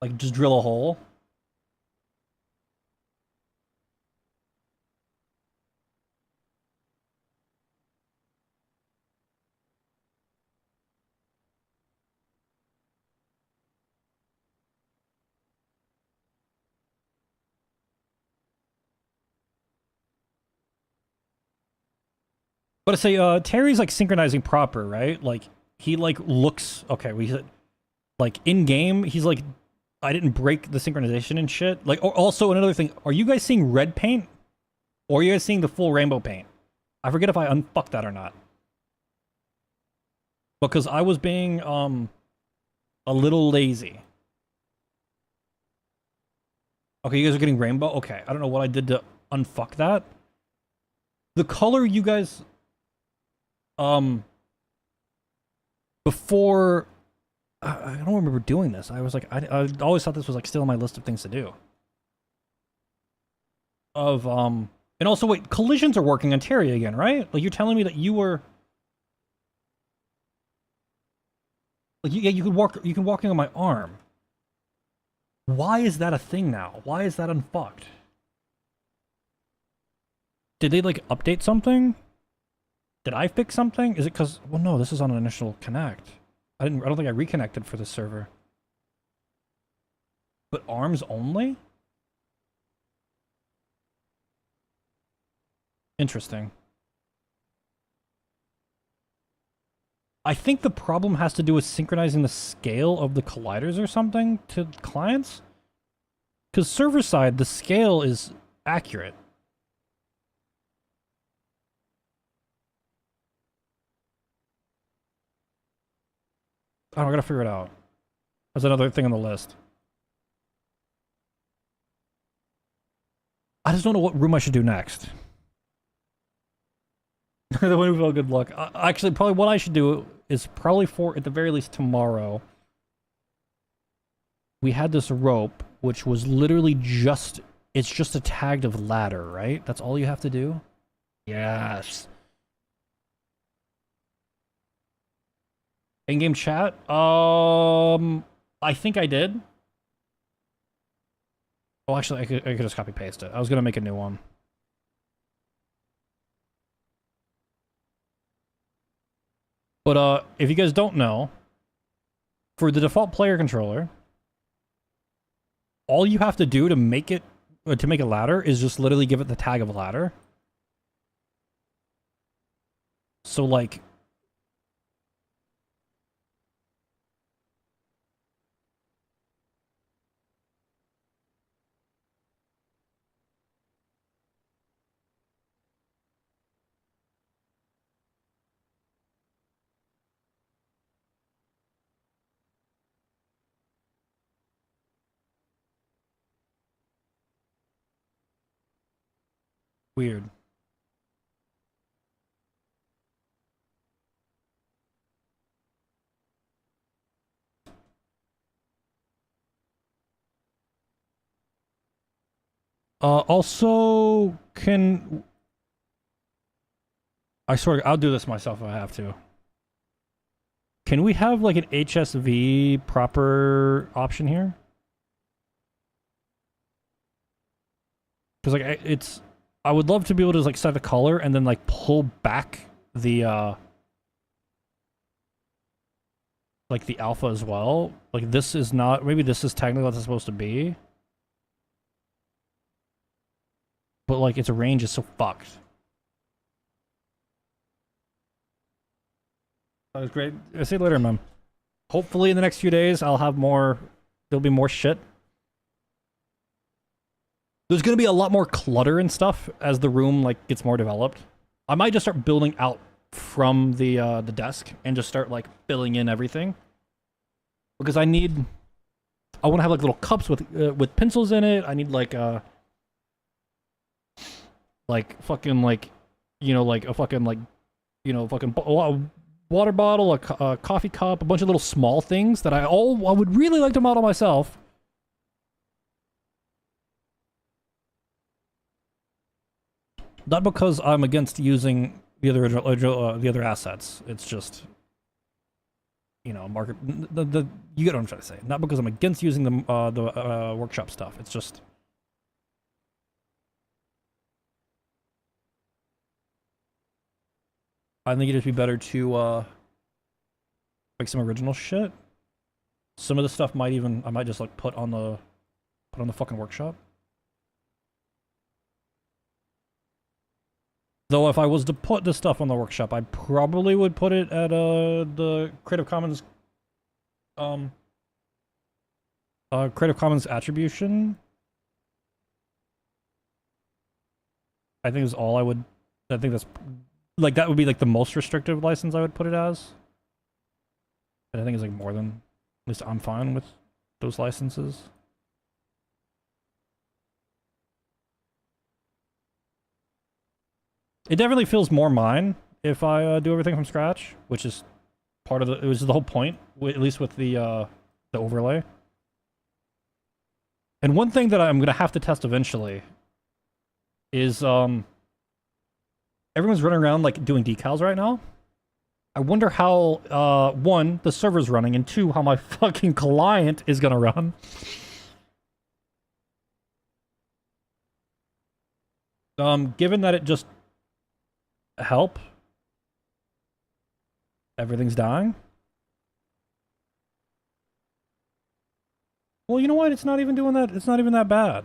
Like, just drill a hole. But I say, Terry's like synchronizing proper, right? Like, he like looks okay. We like in game, he's like, I didn't break the synchronization and shit. Like, also another thing, are you guys seeing red paint, or are you guys seeing the full rainbow paint? I forget if I unfucked that or not. Because I was being a little lazy. Okay, you guys are getting rainbow. Okay, I don't know what I did to unfuck that. The color you guys before I don't remember doing this. I was like, I always thought this was like still on my list of things to do. And also wait, collisions are working on Terry again, right? Like you're telling me that you were like you can walking on my arm. Why is that a thing now? Why is that unfucked? Did they like update something? Did I fix something? Is it because well no, this is on an initial connect. I don't think I reconnected for this server. But arms only? Interesting. I think the problem has to do with synchronizing the scale of the colliders or something to clients. Because server side, the scale is accurate. I don't know, I gotta figure it out. That's another thing on the list. I just don't know what room I should do next. The one who felt good luck. Actually, probably what I should do is probably for, at the very least, tomorrow. We had this rope, which was literally just... It's just a tagged of ladder, right? That's all you have to do? Yes. In-game chat? I think I did. Oh, actually, I could just copy-paste it. I was gonna make a new one. But, if you guys don't know, for the default player controller, all you have to do to make it, to make a ladder is just literally give it the tag of a ladder. So, like... Weird. Also, can... I swear, I'll do this myself if I have to. Can we have, like, an HSV proper option here? Because, like, it's... I would love to be able to, like, set the color and then, like, pull back the, like, the alpha as well. Like, this is not... Maybe this is technically what it's supposed to be. but like its range is so fucked. That was great. I'll see you later, man. Hopefully in the next few days I'll have more, there'll be more shit. There's gonna be a lot more clutter and stuff as the room like gets more developed. I might just start building out from the desk and just start like filling in everything. Because I want to have like little cups with pencils in it. I need like fucking like, you know, like a fucking like, you know, fucking water bottle, a coffee cup, a bunch of little small things that I would really like to model myself. Not because I'm against using the other assets. It's just, you know, market. You get what I'm trying to say. Not because I'm against using the workshop stuff. It's just. I think it'd just be better to make some original shit. Some of the stuff I might just like put on the fucking workshop. Though if I was to put this stuff on the workshop, I probably would put it at the Creative Commons attribution. I think is all I would. I think that's like that would be like the most restrictive license I would put it as. And I think it's like more than, at least I'm fine with those licenses. It definitely feels more mine if I do everything from scratch, which is part of it was the whole point, at least with the overlay. And one thing that I'm gonna have to test eventually is everyone's running around like doing decals right now. I wonder how one, the server's running, and two, how my fucking client is gonna run. Given that it just help, everything's dying. Well, you know what? It's not even doing that. It's not even that bad.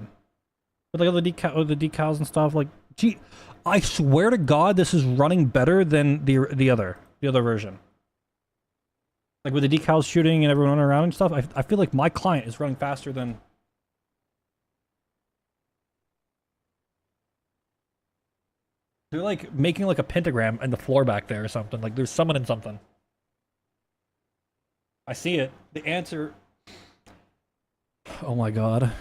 With like all the decals and stuff. Like, gee, I swear to God, this is running better than the other version. Like with the decals shooting and everyone running around and stuff. I feel like my client is running faster than. They're like making like a pentagram in the floor back there or something. Like they're summoning something. I see it. The answer. Oh my God.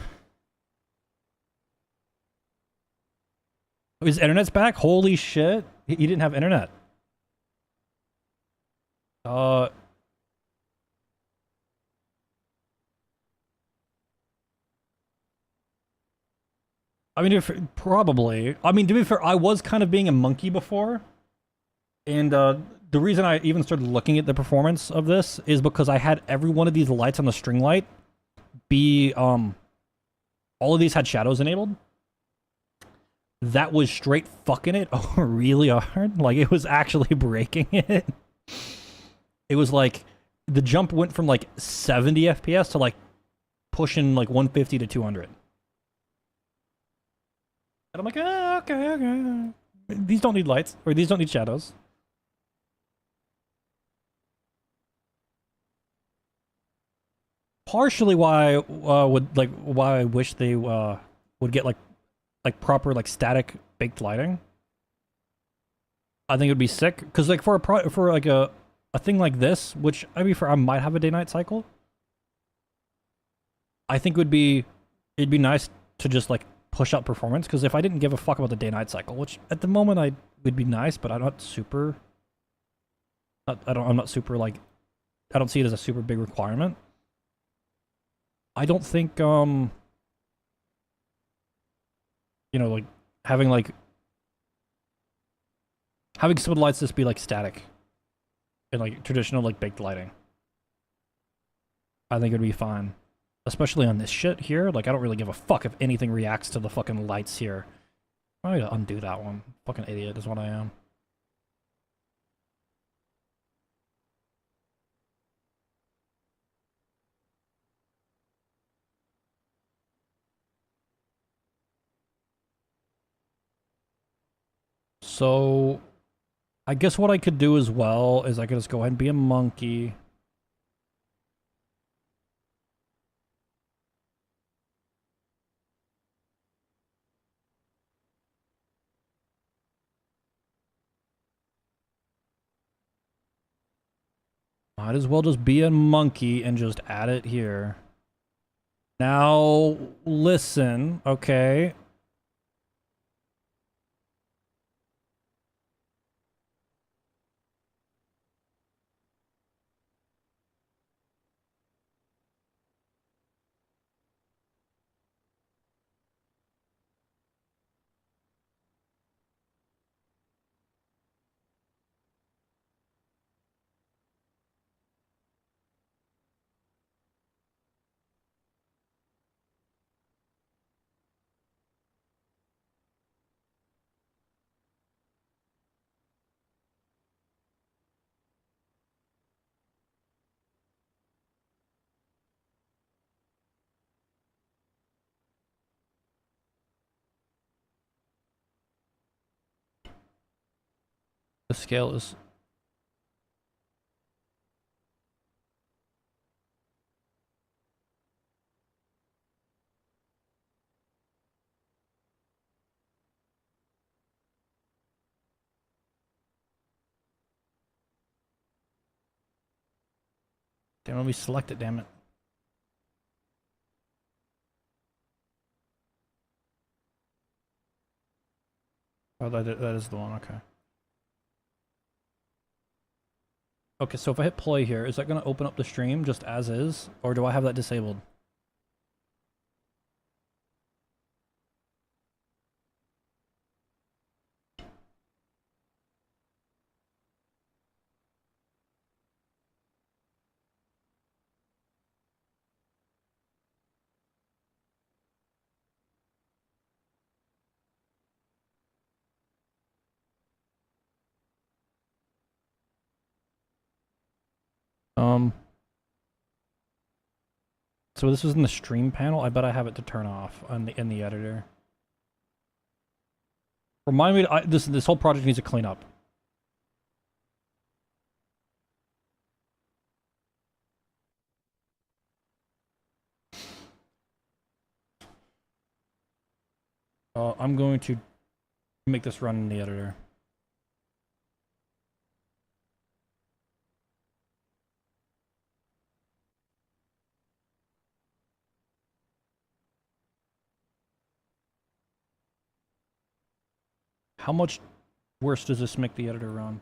His internet's back? Holy shit. He didn't have internet. I mean, probably. I mean, to be fair, I was kind of being a monkey before. And the reason I even started looking at the performance of this is because I had every one of these lights on the string light be, all of these had shadows enabled. That was straight fucking it really hard. Like, it was actually breaking it. It was like, the jump went from like 70 FPS to like pushing like 150 to 200. And I'm like, okay. These don't need lights, or these don't need shadows. Partially why why I wish they would get like proper like static baked lighting. I think it would be sick because like for a thing like this, which I mean I might have a day-night cycle. I think it'd be nice to just like push out performance, because if I didn't give a fuck about the day-night cycle, which at the moment would be nice, but I'm not super. I'm not super like. I don't see it as a super big requirement. I don't think you know, like having some of the lights just be like static and like traditional like baked lighting. I think it'd be fine. Especially on this shit here. Like, I don't really give a fuck if anything reacts to the fucking lights here. I gotta undo that one. Fucking idiot is what I am. So I guess what I could do as well is I could just go ahead and be a monkey. Might as well just be a monkey and just add it here. Now, listen, okay. The scale is... Damn, let me select it, damn it. Oh, that is the one, okay. Okay, so if I hit play here, is that going to open up the stream just as is? Or do I have that disabled? So this is in the stream panel. I bet I have it to turn off in the editor. Remind me, this whole project needs to clean up. I'm going to make this run in the editor. How much worse does this make the editor run?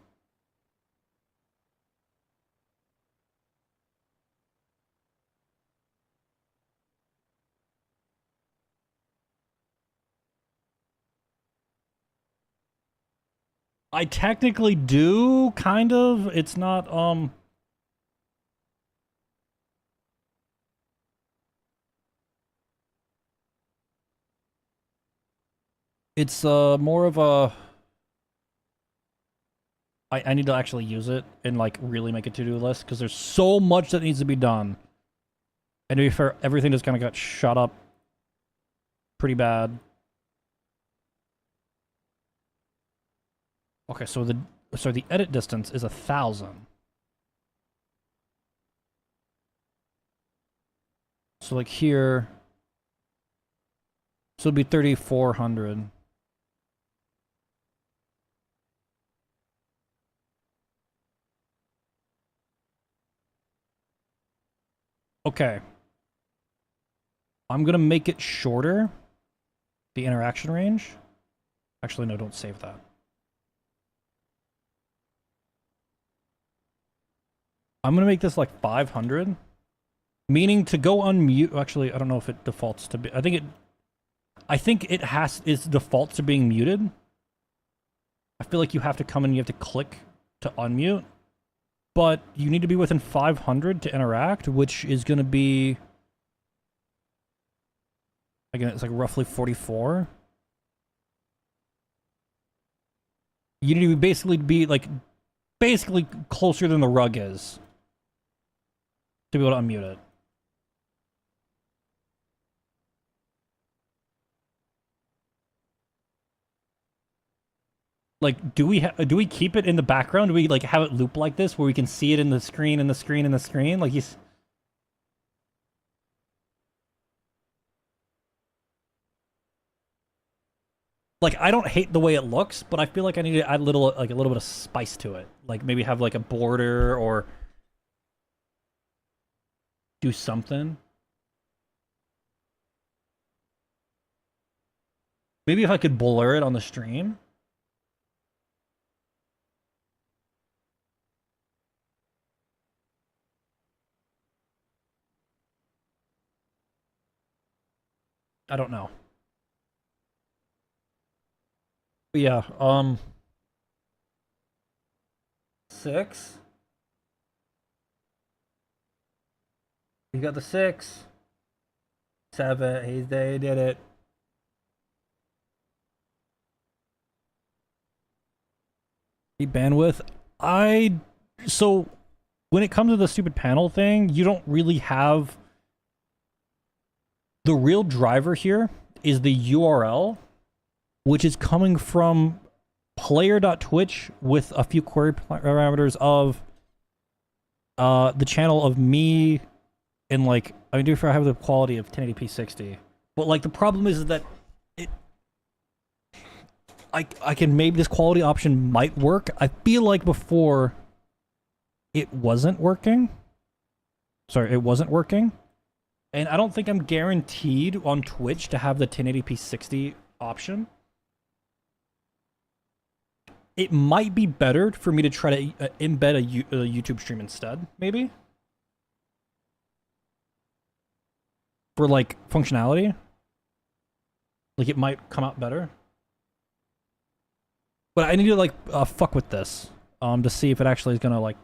I technically do, kind of. It's not, it's, more of a... I need to actually use it and, like, really make a to-do list, because there's so much that needs to be done. And to be fair, everything just kind of got shut up pretty bad. Okay, so the edit distance is 1,000. So like here, so it'd be 3,400. Okay. I'm gonna make it shorter, the interaction range. Actually, no, don't save that. I'm gonna make this like 500, meaning to go unmute. Actually, I don't know if it defaults to be. I think it defaults to being muted. I feel like you have to come in, you have to click to unmute, but you need to be within 500 to interact, which is gonna be, again, it's like roughly 44. You need to basically be like closer than the rug is to be able to unmute it. Like, do we keep it in the background? Do we like have it loop like this where we can see it in the screen, in the screen, in the screen? Like he's. Like, I don't hate the way it looks, but I feel like I need to add a little bit of spice to it. Like maybe have like a border or do something. Maybe if I could blur it on the stream. I don't know. But yeah, 6. You got the 6. 7. They did it. Bandwidth. So when it comes to the stupid panel thing, you don't really have the real driver here is the URL, which is coming from player.twitch with a few query parameters of the channel of me and like I do have the quality of 1080p 60. But like the problem is that I can maybe this quality option might work. I feel like before it wasn't working. Sorry, it wasn't working. And I don't think I'm guaranteed on Twitch to have the 1080p 60 option. It might be better for me to try to embed a YouTube stream instead, maybe. For like functionality. Like it might come out better. But I need to like fuck with this to see if it actually is gonna like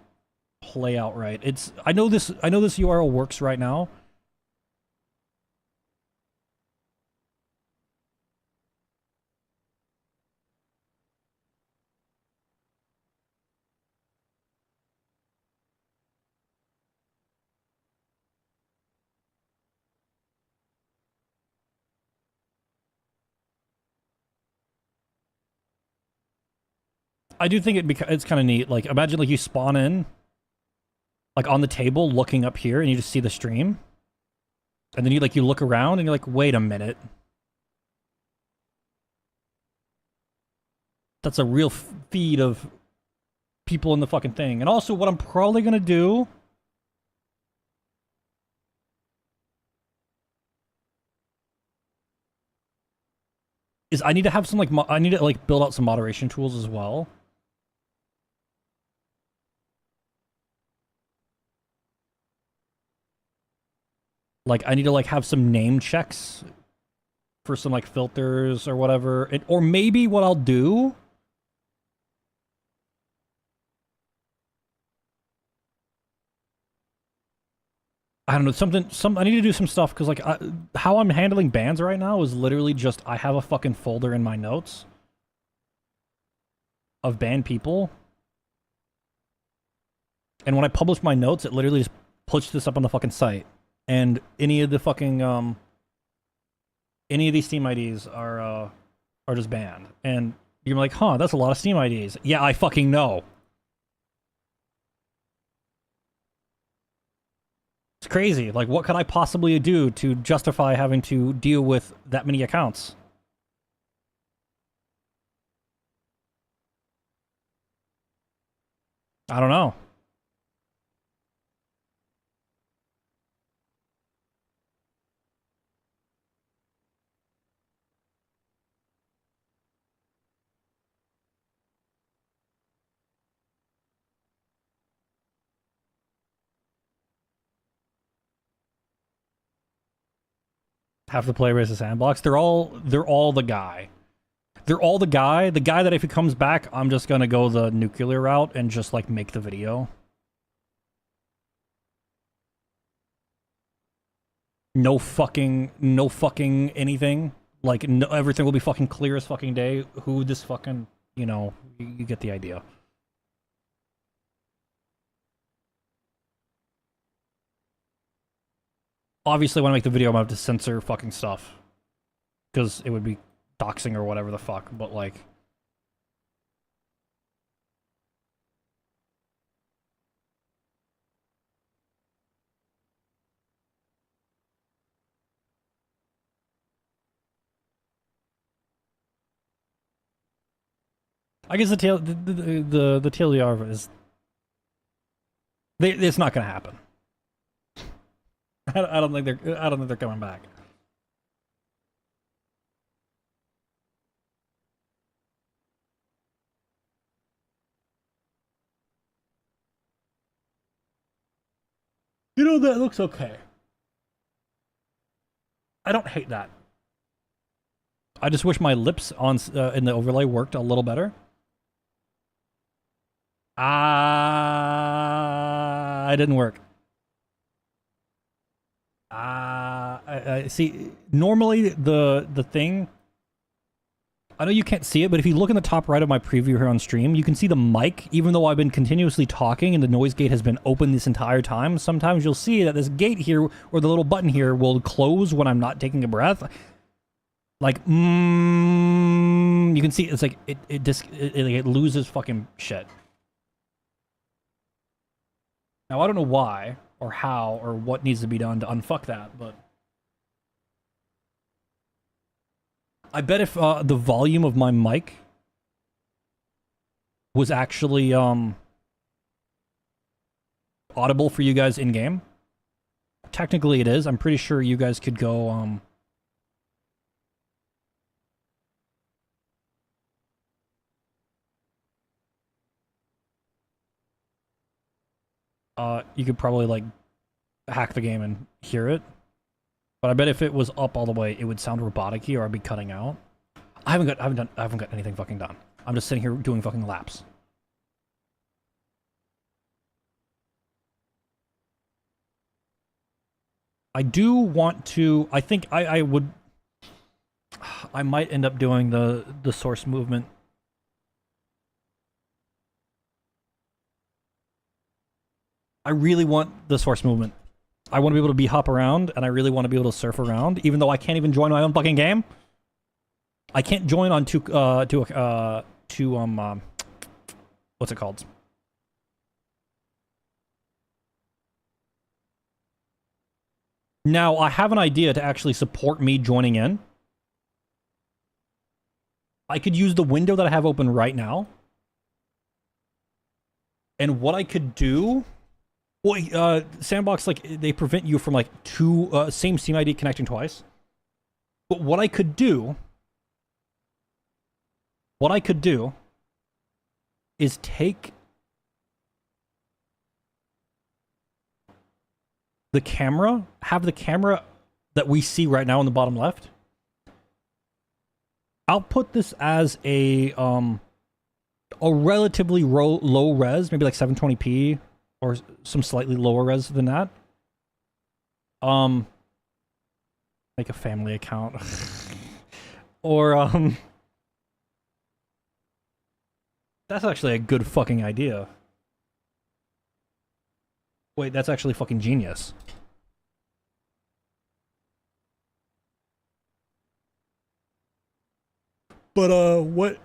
play out right. I know this URL works right now. I do think it's kind of neat. Like imagine like you spawn in like on the table looking up here and you just see the stream. And then you look around and you're like, wait a minute. That's a real feed of people in the fucking thing. And also what I'm probably gonna do is I need to have some I need to like build out some moderation tools as well. Like I need to like have some name checks for some like filters or whatever. Or maybe what I'll do I don't know, I need to do some stuff because like how I'm handling bans right now is literally just I have a fucking folder in my notes of banned people. And when I publish my notes, it literally just puts this up on the fucking site. And any of the fucking any of these Steam IDs are just banned. And you're like, huh, that's a lot of Steam IDs. Yeah, I fucking know. It's crazy. Like, what could I possibly do to justify having to deal with that many accounts? I don't know. Have to play as a sandbox. They're all the guy. They're all the guy. The guy that if he comes back, I'm just gonna go the nuclear route and just like make the video. No fucking anything. Like no, everything will be fucking clear as fucking day. Who this fucking, you get the idea. Obviously, when I make the video, I'm gonna have to censor fucking stuff. Because it would be doxing or whatever the fuck, but like... I guess the TLDR is it's not gonna happen. I don't think they're coming back. You know, that looks okay. I don't hate that. I just wish my lips on in the overlay worked a little better. It didn't work. I see. Normally, the thing. I know you can't see it, but if you look in the top right of my preview here on stream, you can see the mic. Even though I've been continuously talking and the noise gate has been open this entire time, sometimes you'll see that this gate here, or the little button here, will close when I'm not taking a breath. Like, you can see it's like it loses fucking shit. Now I don't know why or how or what needs to be done to unfuck that, but I bet if the volume of my mic was actually audible for you guys in game. Technically it is. I'm pretty sure you guys could go you could probably like hack the game and hear it. But I bet if it was up all the way, it would sound robotic-y or I'd be cutting out. I haven't got anything fucking done. I'm just sitting here doing fucking laps. I do want to. I think I would. I might end up doing the source movement. I really want the source movement. I want to be able to hop around, and I really want to be able to surf around, even though I can't even join my own fucking game. I can't join on what's it called? Now, I have an idea to actually support me joining in. I could use the window that I have open right now. And what I could do... Well, S&box, like, they prevent you from, like, same Steam ID connecting twice. But what I could do is take the camera, have the camera that we see right now in the bottom left. I'll put this as a relatively low res, maybe like 720p or some slightly lower res than that. Make a family account. Or that's actually a good fucking idea. Wait, that's actually fucking genius. But what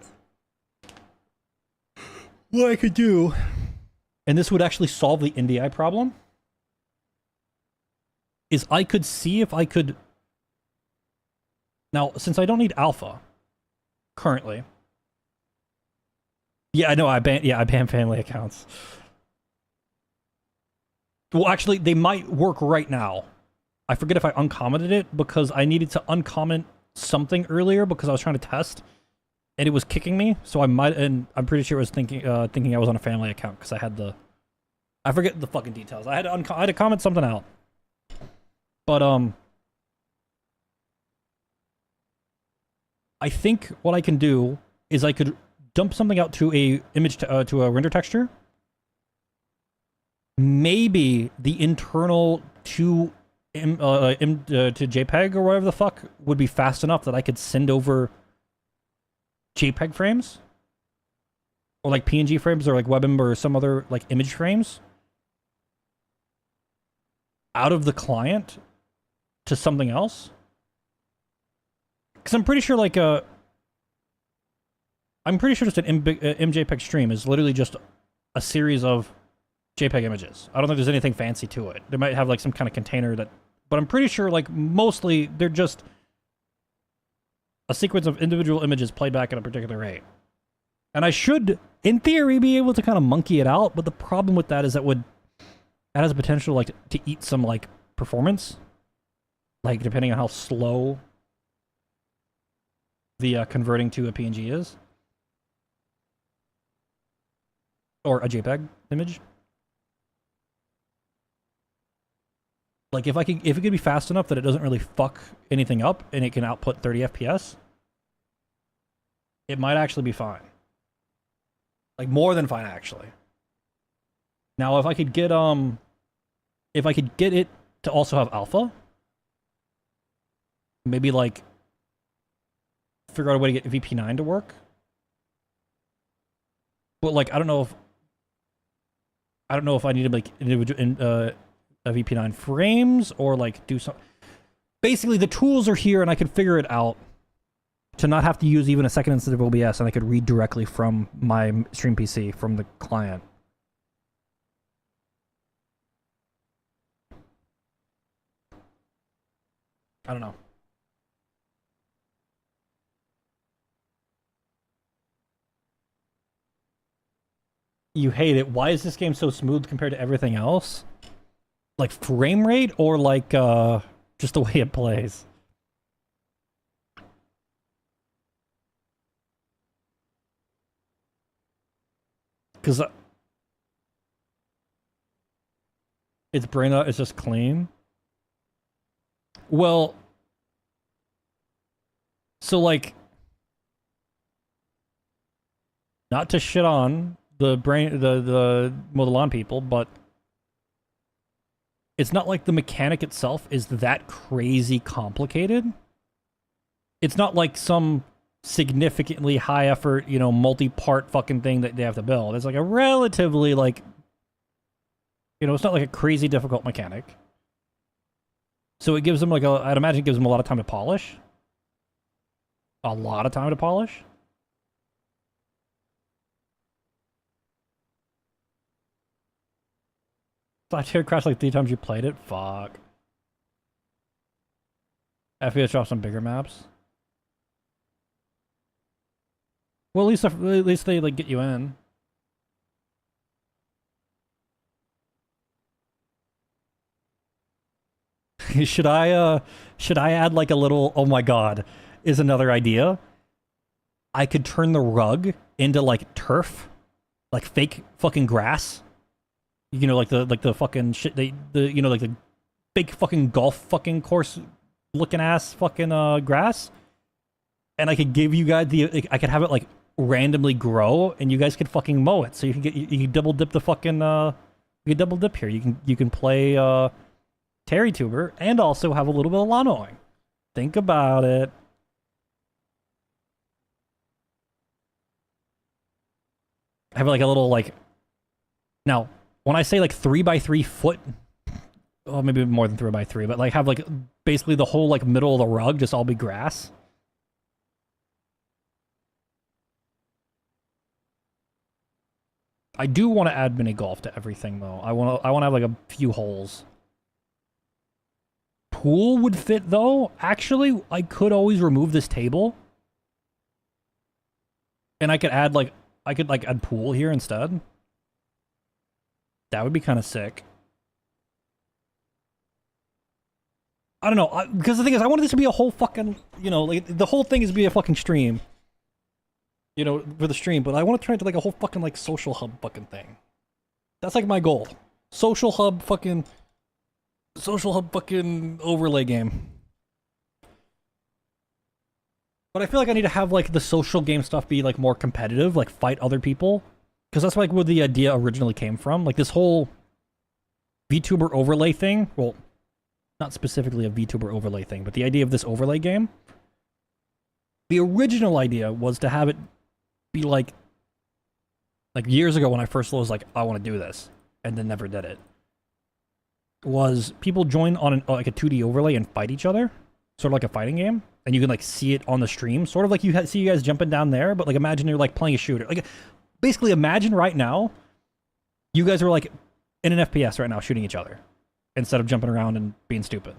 I could do, and this would actually solve the NDI problem, is I could see if I could. Now, since I don't need alpha currently. Yeah, I know. I ban family accounts. Well, actually, they might work right now. I forget if I uncommented it because I needed to uncomment something earlier because I was trying to test, and it was kicking me. So I might, and I'm pretty sure it was thinking I was on a family account because I had the. I forget the fucking details. I had to comment something out. But I think what I can do is I could dump something out to a image to a render texture. Maybe the internal to JPEG or whatever the fuck would be fast enough that I could send over JPEG frames, or like PNG frames, or like WebM or some other like image frames out of the client to something else. Because I'm pretty sure like just an MJPEG stream is literally just a series of JPEG images. I don't think there's anything fancy to it. They might have like some kind of container that, but I'm pretty sure like mostly they're just a sequence of individual images played back at a particular rate. And I should, in theory, be able to kind of monkey it out, but the problem with that is that has a potential like to eat some like performance, like depending on how slow the converting to a PNG is, or a JPEG image. Like if it could be fast enough that it doesn't really fuck anything up and it can output 30 FPS, it might actually be fine. Like more than fine actually. Now if I could get it to also have alpha, maybe like figure out a way to get VP9 to work. But like I don't know if I need to make individual a VP9 frames or like do some. Basically, the tools are here, and I could figure it out to not have to use even a second instance of OBS, and I could read directly from my stream PC from the client. I don't know. You hate it. Why is this game so smooth compared to everything else? Like frame rate or like just the way it plays? Because its brain is just clean. Well, so like, not to shit on the Modelan people, but it's not like the mechanic itself is that crazy complicated. It's not like some significantly high effort, you know, multi-part fucking thing that they have to build. It's like a relatively like, you know, it's not like a crazy difficult mechanic. So it gives them like I'd imagine it gives them a lot of time to polish. A lot of time to polish. Flat crashed like 3 times you played it? Fuck. FPS drops on bigger maps. Well, at least they like get you in. should I add like a little, oh my god, is another idea. I could turn the rug into like turf, like fake fucking grass. You know, like the fucking shit you know, like the fake fucking golf fucking course looking ass fucking grass. And I could give you guys I could have it like randomly grow, and you guys could fucking mow it. So you can double dip the fucking you can double dip here. You can play VTuber and also have a little bit of lawn mowing. Think about it. Have like a little like, now when I say like 3x3 foot, well, maybe more than 3x3, but like have like basically the whole like middle of the rug just all be grass. I do want to add mini golf to everything though. I want to have like a few holes. Pool would fit though. Actually, I could always remove this table, and I could add like add pool here instead. That would be kind of sick. I don't know, because the thing is, I wanted this to be a whole fucking, you know, like the whole thing is to be a fucking stream. You know, for the stream, but I want to turn it into like a whole fucking like social hub fucking thing. That's like my goal. Social hub fucking overlay game. But I feel like I need to have like the social game stuff be like more competitive, like fight other people. Because that's like where the idea originally came from. Like this whole VTuber overlay thing. Well, not specifically a VTuber overlay thing, but the idea of this overlay game. The original idea was to have it be like years ago when I first was like, I want to do this, and then never did it. Was people join on like a 2D overlay and fight each other, sort of like a fighting game, and you can like see it on the stream, sort of like you see you guys jumping down there, but like imagine you're like playing a shooter. Like basically imagine right now, you guys are like in an FPS right now shooting each other, instead of jumping around and being stupid.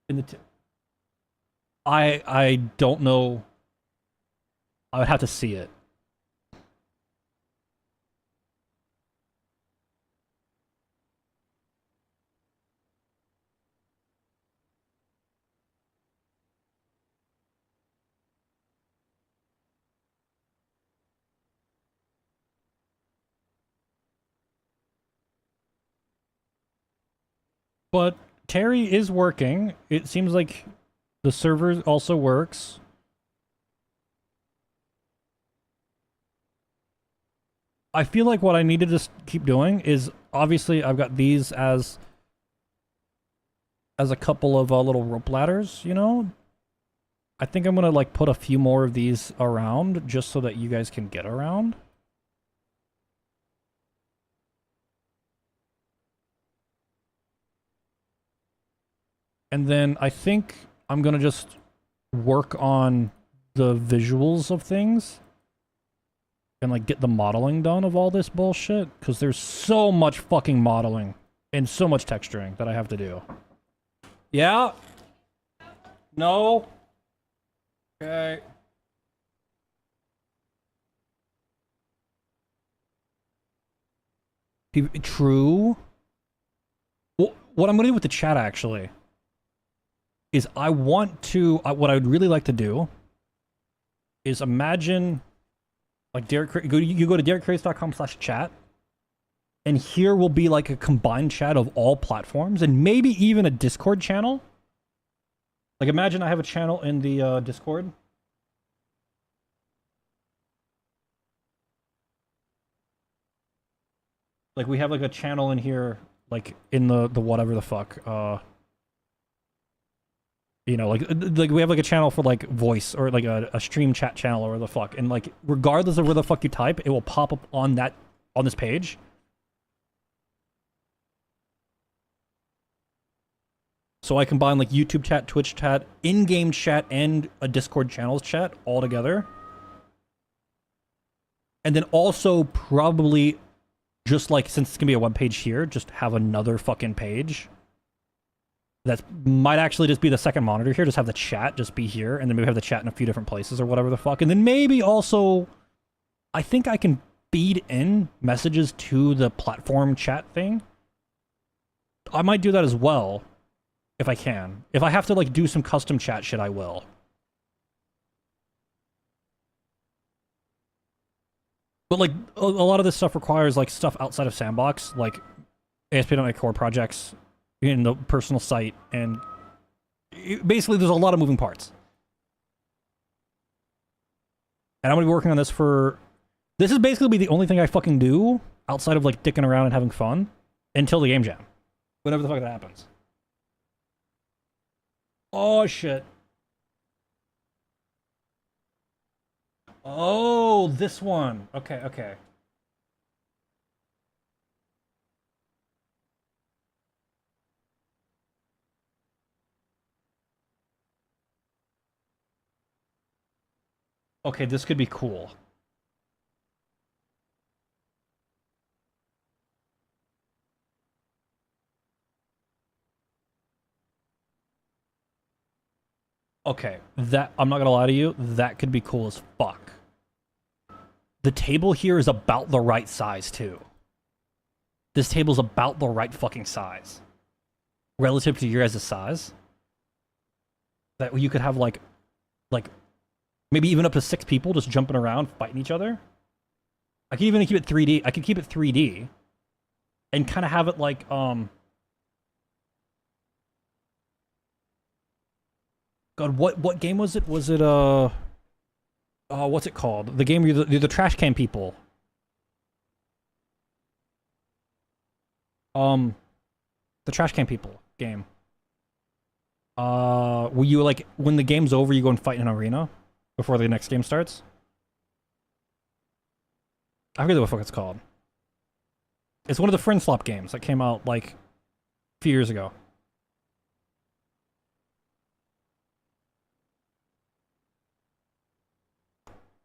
In the I don't know. I would have to see it. But Terry is working. It seems like the server also works. I feel like what I need to just keep doing is, obviously I've got these as a couple of little rope ladders, you know? I think I'm gonna like put a few more of these around just so that you guys can get around. And then I think I'm gonna just work on the visuals of things and like get the modeling done of all this bullshit, because there's so much fucking modeling and so much texturing that I have to do. Yeah? No? Okay. True. Well, what I'm gonna do with the chat actually is I want to, what I would really like to do is imagine, like Derek, you go to derekcraze.com/chat, and here will be like a combined chat of all platforms, and maybe even a Discord channel. Like imagine I have a channel in the Discord. Like we have like a channel in here, like in the whatever the fuck, you know, like we have like a channel for like voice, or like a stream chat channel, or the fuck, and like regardless of where the fuck you type, it will pop up on this page. So I combine like YouTube chat, Twitch chat, in-game chat, and a Discord channels chat all together. And then also probably just like, since it's gonna be a web page here, just have another fucking page that might actually just be the second monitor here, just have the chat just be here, and then maybe have the chat in a few different places or whatever the fuck. And then maybe also, I think I can feed in messages to the platform chat thing. I might do that as well, if I can. If I have to like do some custom chat shit, I will. But like, a lot of this stuff requires like stuff outside of S&box, like ASP.NET Core projects, in the personal site, and basically there's a lot of moving parts. And I'm gonna be working on this for, this is basically the only thing I fucking do outside of like dicking around and having fun until the game jam, whenever the fuck that happens. Oh shit. Oh, this one. Okay, okay. Okay, this could be cool. Okay, that, I'm not gonna lie to you, that could be cool as fuck. The table here is about the right size, too. This table's about the right fucking size. Relative to your guys' size. That you could have, like, maybe even up to 6 people just jumping around, fighting each other. I could even keep it 3D. I could keep it 3D. And kind of have it like, God, what game was it? Was it, what's it called? The game where you're the trash can people. The trash can people game. Where you like, when the game's over, you go and fight in an arena before the next game starts? I forget what the fuck it's called. It's one of the Friend Slop games that came out like a few years ago.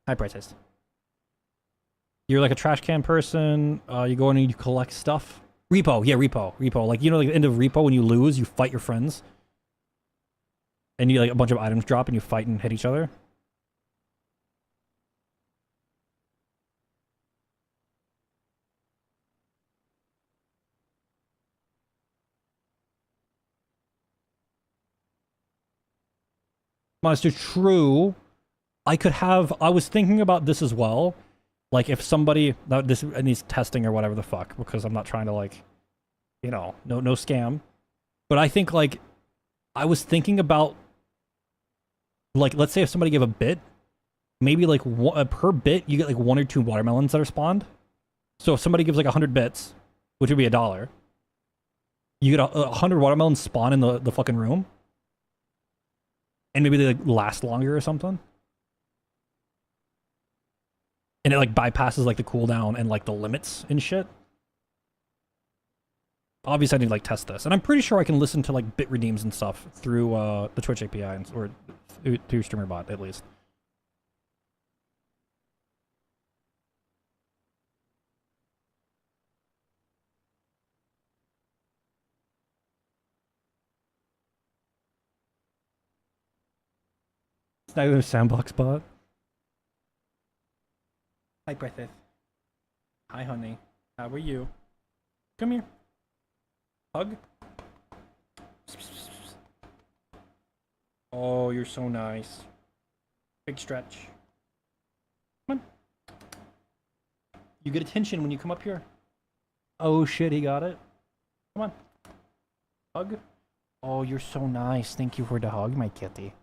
High prices. You're like a trash can person. You go in and you collect stuff. Repo, yeah, repo. Like, you know, like the end of repo, when you lose, you fight your friends. and you like a bunch of items drop and you fight and hit each other. Monster, true. I was thinking about this as well. Like if somebody, this needs testing or whatever the fuck, because I'm not trying to like, you know, no scam. But I think like, I was thinking about, like, let's say if somebody gave a bit, maybe like per bit, you get like 1 or 2 watermelons that are spawned. So if somebody gives like 100 bits, which would be $1, you get 100 watermelons spawn in the fucking room. And maybe they like last longer or something. And it like bypasses like the cooldown and like the limits and shit. Obviously I need to like test this. And I'm pretty sure I can listen to like bit redeems and stuff through the Twitch API or through StreamerBot at least. It's not even a sandbox bot. Hi, Breathes. Hi, honey. How are you? Come here. Hug. Oh, you're so nice. Big stretch. Come on. You get attention when you come up here. Oh shit, he got it. Come on. Hug. Oh, you're so nice. Thank you for the hug, my kitty.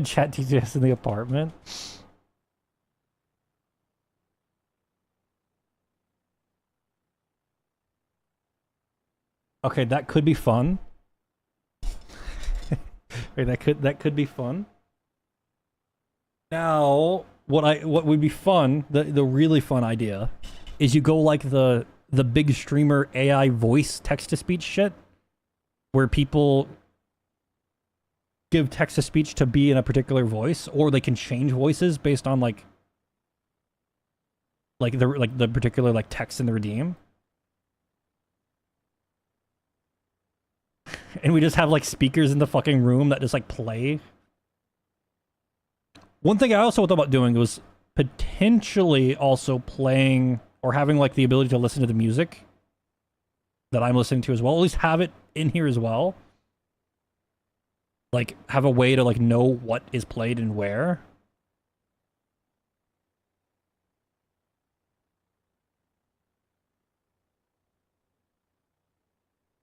Chat TJS in the apartment. Okay, that could be fun. Wait, that could be fun. Now, what would be fun, the really fun idea, is you go like the big streamer AI voice text to speech shit, where people give text to speech to be in a particular voice, or they can change voices based on like the particular like text in the redeem. And we just have like speakers in the fucking room that just like play. One thing I also thought about doing was potentially also playing or having like the ability to listen to the music that I'm listening to as well. At least have it in here as well. Like have a way to like know what is played and where.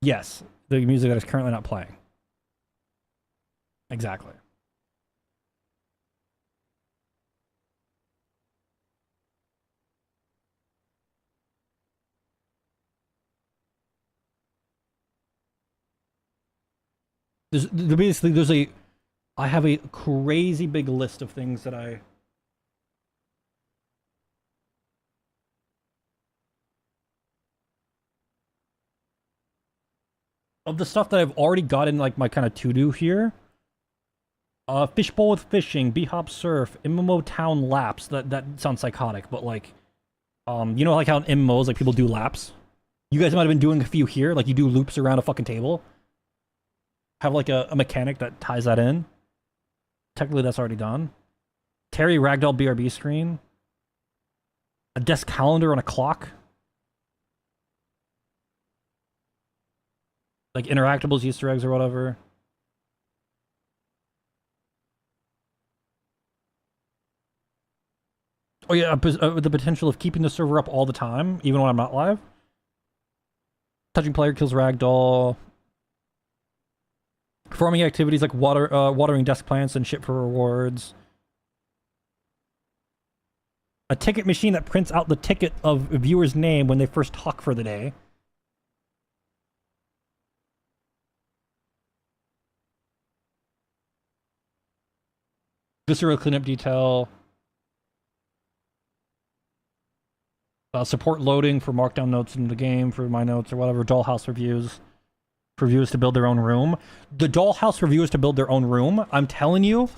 Yes, the music that is currently not playing. Exactly. I have a crazy big list of things that of the stuff that I've already got in like my kind of to-do here. Fishbowl with fishing, B-hop surf, MMO town laps. That sounds psychotic, but like, you know, like how in MMOs like people do laps. You guys might have been doing a few here, like you do loops around a fucking table. Have like a mechanic that ties that in. Technically, that's already done. Terry Ragdoll BRB screen. A desk calendar on a clock. Like interactables, Easter eggs, or whatever. Oh yeah, the potential of keeping the server up all the time, even when I'm not live. Touching player kills Ragdoll. Performing activities like watering desk plants and shit for rewards. A ticket machine that prints out the ticket of a viewer's name when they first talk for the day. Visceral cleanup detail. Support loading for markdown notes in the game, for my notes or whatever. Dollhouse reviews. For viewers to build their own room. The Dollhouse for viewers to build their own room, I'm telling you,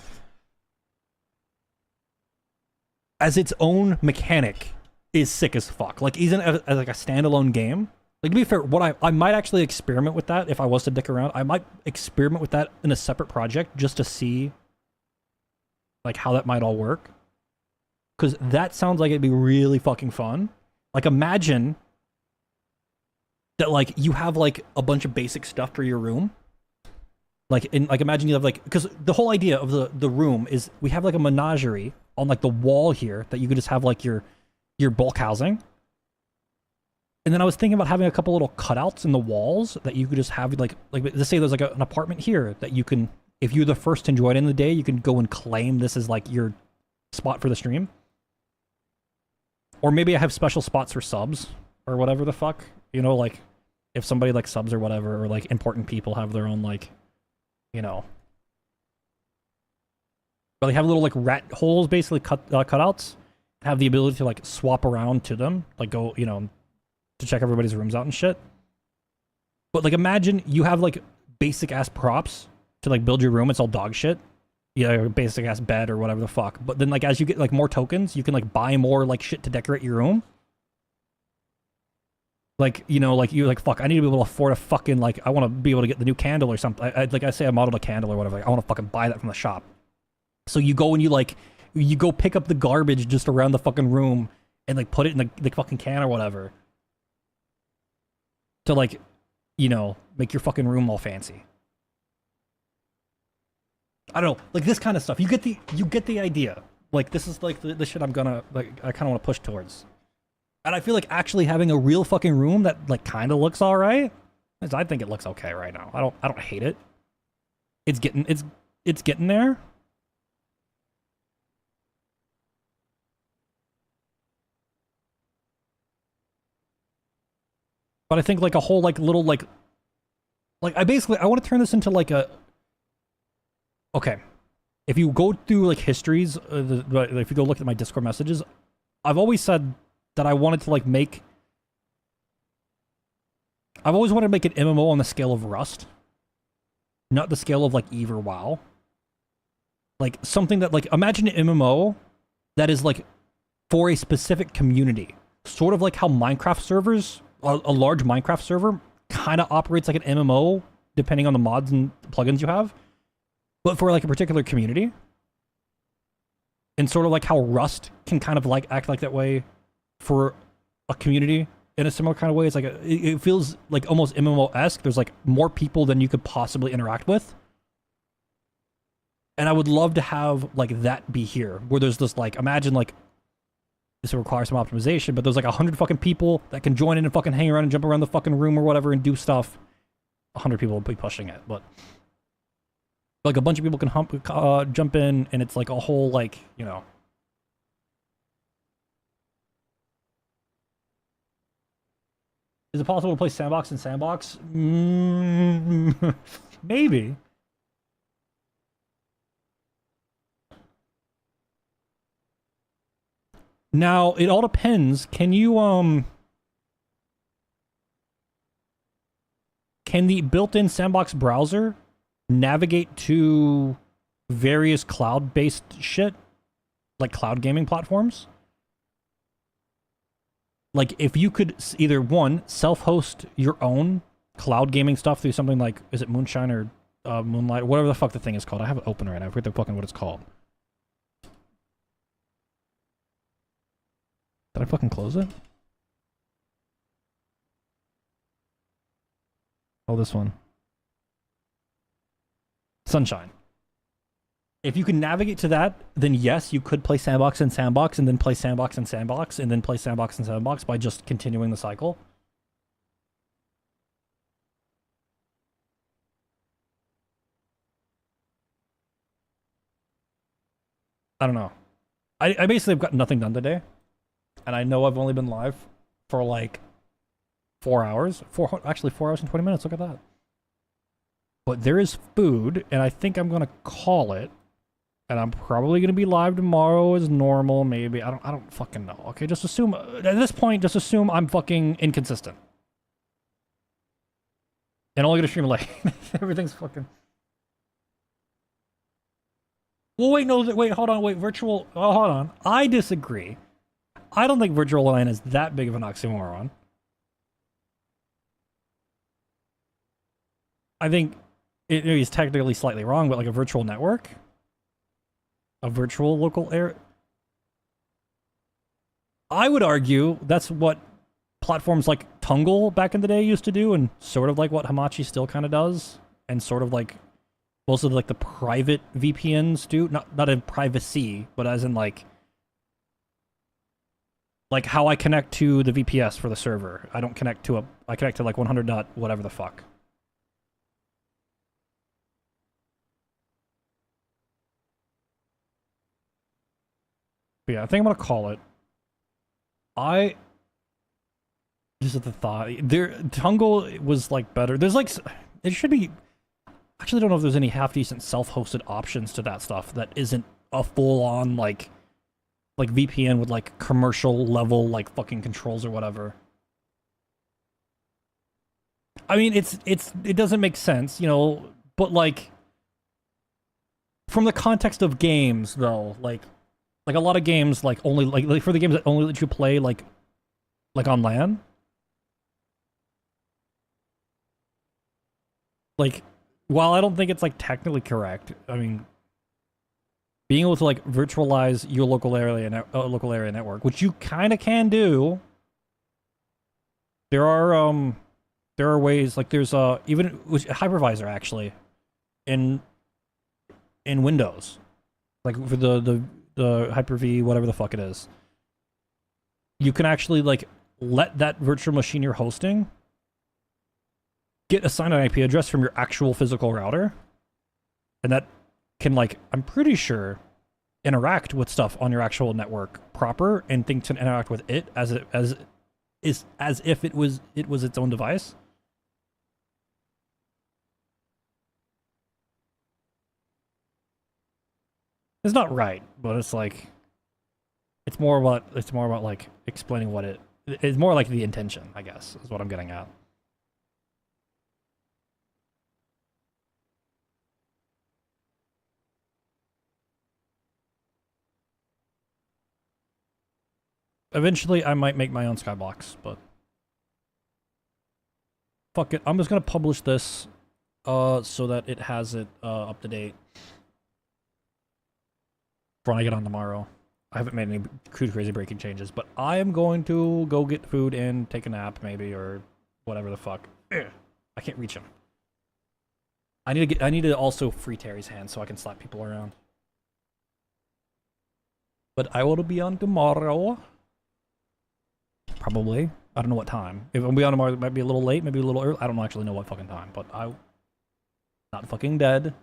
as its own mechanic, is sick as fuck. Like, even as like a standalone game, Like, to be fair, what I might actually experiment with that if I was to dick around. I might experiment with that in a separate project just to see, like, how that might all work. Because that sounds like it'd be really fucking fun. Like, imagine that, like, you have, like, a bunch of basic stuff for your room. Like, imagine you have, like, because the whole idea of the room is we have, like, a menagerie on, like, the wall here that you could just have, like, your bulk housing. And then I was thinking about having a couple little cutouts in the walls that you could just have, like let's say there's, like, an apartment here that you can, if you're the first to enjoy it in the day, you can go and claim this as, like, your spot for the stream. Or maybe I have special spots for subs or whatever the fuck. You know, like, if somebody, like, subs or whatever, or, like, important people have their own, like, you know. But they have little, like, rat holes, basically, cutouts. Have the ability to, like, swap around to them. Like, go, you know, to check everybody's rooms out and shit. But, like, imagine you have, like, basic-ass props to, like, build your room. It's all dog shit. Yeah, a basic-ass bed or whatever the fuck. But then, like, as you get, like, more tokens, you can, like, buy more, like, shit to decorate your room. Like, you know, like, you're like, fuck, I need to be able to afford a fucking, like, I want to be able to get the new candle or something. Like, I say I modeled a candle or whatever. Like, I want to fucking buy that from the shop. So you go and you, like, you go pick up the garbage just around the fucking room and, like, put it in the fucking can or whatever. To, like, you know, make your fucking room all fancy. I don't know, like, this kind of stuff. You get the idea. Like, this is, like, the shit I'm gonna, like, I kind of want to push towards. And I feel like actually having a real fucking room that, like, kind of looks all right. I think it looks okay right now. I don't hate it. It's getting there. But I think, like, a whole, like, little, like I want to turn this into, like, a, okay, if you go through, like, histories, if you go look at my Discord messages, I've always said that I wanted to, like, I've always wanted to make an MMO on the scale of Rust, not the scale of, like, Eve or WoW. Like, something that, like, imagine an MMO that is, like, for a specific community, sort of like how Minecraft servers, a large Minecraft server kind of operates like an MMO, depending on the mods and plugins you have, but for, like, a particular community. And sort of like how Rust can kind of, like, act like that way for a community in a similar kind of way. It's like, it feels like almost MMO-esque. There's, like, more people than you could possibly interact with. And I would love to have, like, that be here, where there's this, like, imagine, like, this will require some optimization, but there's, like, 100 fucking people that can join in and fucking hang around and jump around the fucking room or whatever and do stuff. 100 people will be pushing it, but, like, a bunch of people can jump in, and it's, like, a whole, like, you know. Is it possible to play sandbox and sandbox? Maybe. Now, it all depends. Can you, can the built-in sandbox browser navigate to various cloud-based shit? Like cloud gaming platforms? Like, if you could either, one, self-host your own cloud gaming stuff through something like, is it Moonshine or Moonlight, or whatever the fuck the thing is called. I have it open right now. I forget the fucking what it's called. Did I fucking close it? Oh, this one. Sunshine. If you can navigate to that, then yes, you could play sandbox and sandbox, and then play sandbox and sandbox, and then play sandbox and sandbox by just continuing the cycle. I don't know. I basically have got nothing done today. And I know I've only been live for, like, 4 hours. Actually, 4 hours and 20 minutes. Look at that. But there is food, and I think I'm going to call it. And I'm probably going to be live tomorrow as normal, maybe. I don't fucking know. Okay, just assume, at this point, just assume I'm fucking inconsistent. And only going to stream late. Everything's fucking... Well, wait, no, wait, hold on, wait, virtual... Oh, hold on. I disagree. I don't think virtual LAN is that big of an oxymoron. I think he's technically slightly wrong, but like a virtual network, a virtual local area. I would argue that's what platforms like Tungle back in the day used to do, and sort of like what Hamachi still kind of does, and sort of like most of like the private VPNs do. Not in privacy, but as in like how I connect to the VPS for the server. I don't connect to I connect to like 100 dot whatever the fuck. But yeah, I think I'm gonna call it. Just at the thought, Tungle was like better. There's like, it should be. Actually, don't know if there's any half decent self-hosted options to that stuff that isn't a full-on like VPN with like commercial level like fucking controls or whatever. I mean, it doesn't make sense, you know, but like from the context of games though, like a lot of games like only like for the games that only let you play like on LAN. Like, while I don't think it's like technically correct, I mean, being able to like virtualize your local area network, which you kind of can do. There are ways like there's even hypervisor actually in Windows, like for the Hyper-V whatever the fuck it is. You can actually like let that virtual machine you're hosting get assigned an IP address from your actual physical router, and that can like, I'm pretty sure, interact with stuff on your actual network proper and think to interact with it as if it was its own device. It's not right, but it's like it's more about like explaining what it's more like the intention, I guess, is what I'm getting at. Eventually, I might make my own skybox, but fuck it. I'm just gonna publish this, so that it has it up to date for when I get on tomorrow. I haven't made any crazy breaking changes, but I am going to go get food and take a nap, maybe, or whatever the fuck. Ugh, I can't reach him. I need to also free Terry's hand so I can slap people around. But I will be on tomorrow. Probably. I don't know what time. If I'll be on tomorrow, it might be a little late, maybe a little early. I don't actually know what fucking time, but I'm not fucking dead.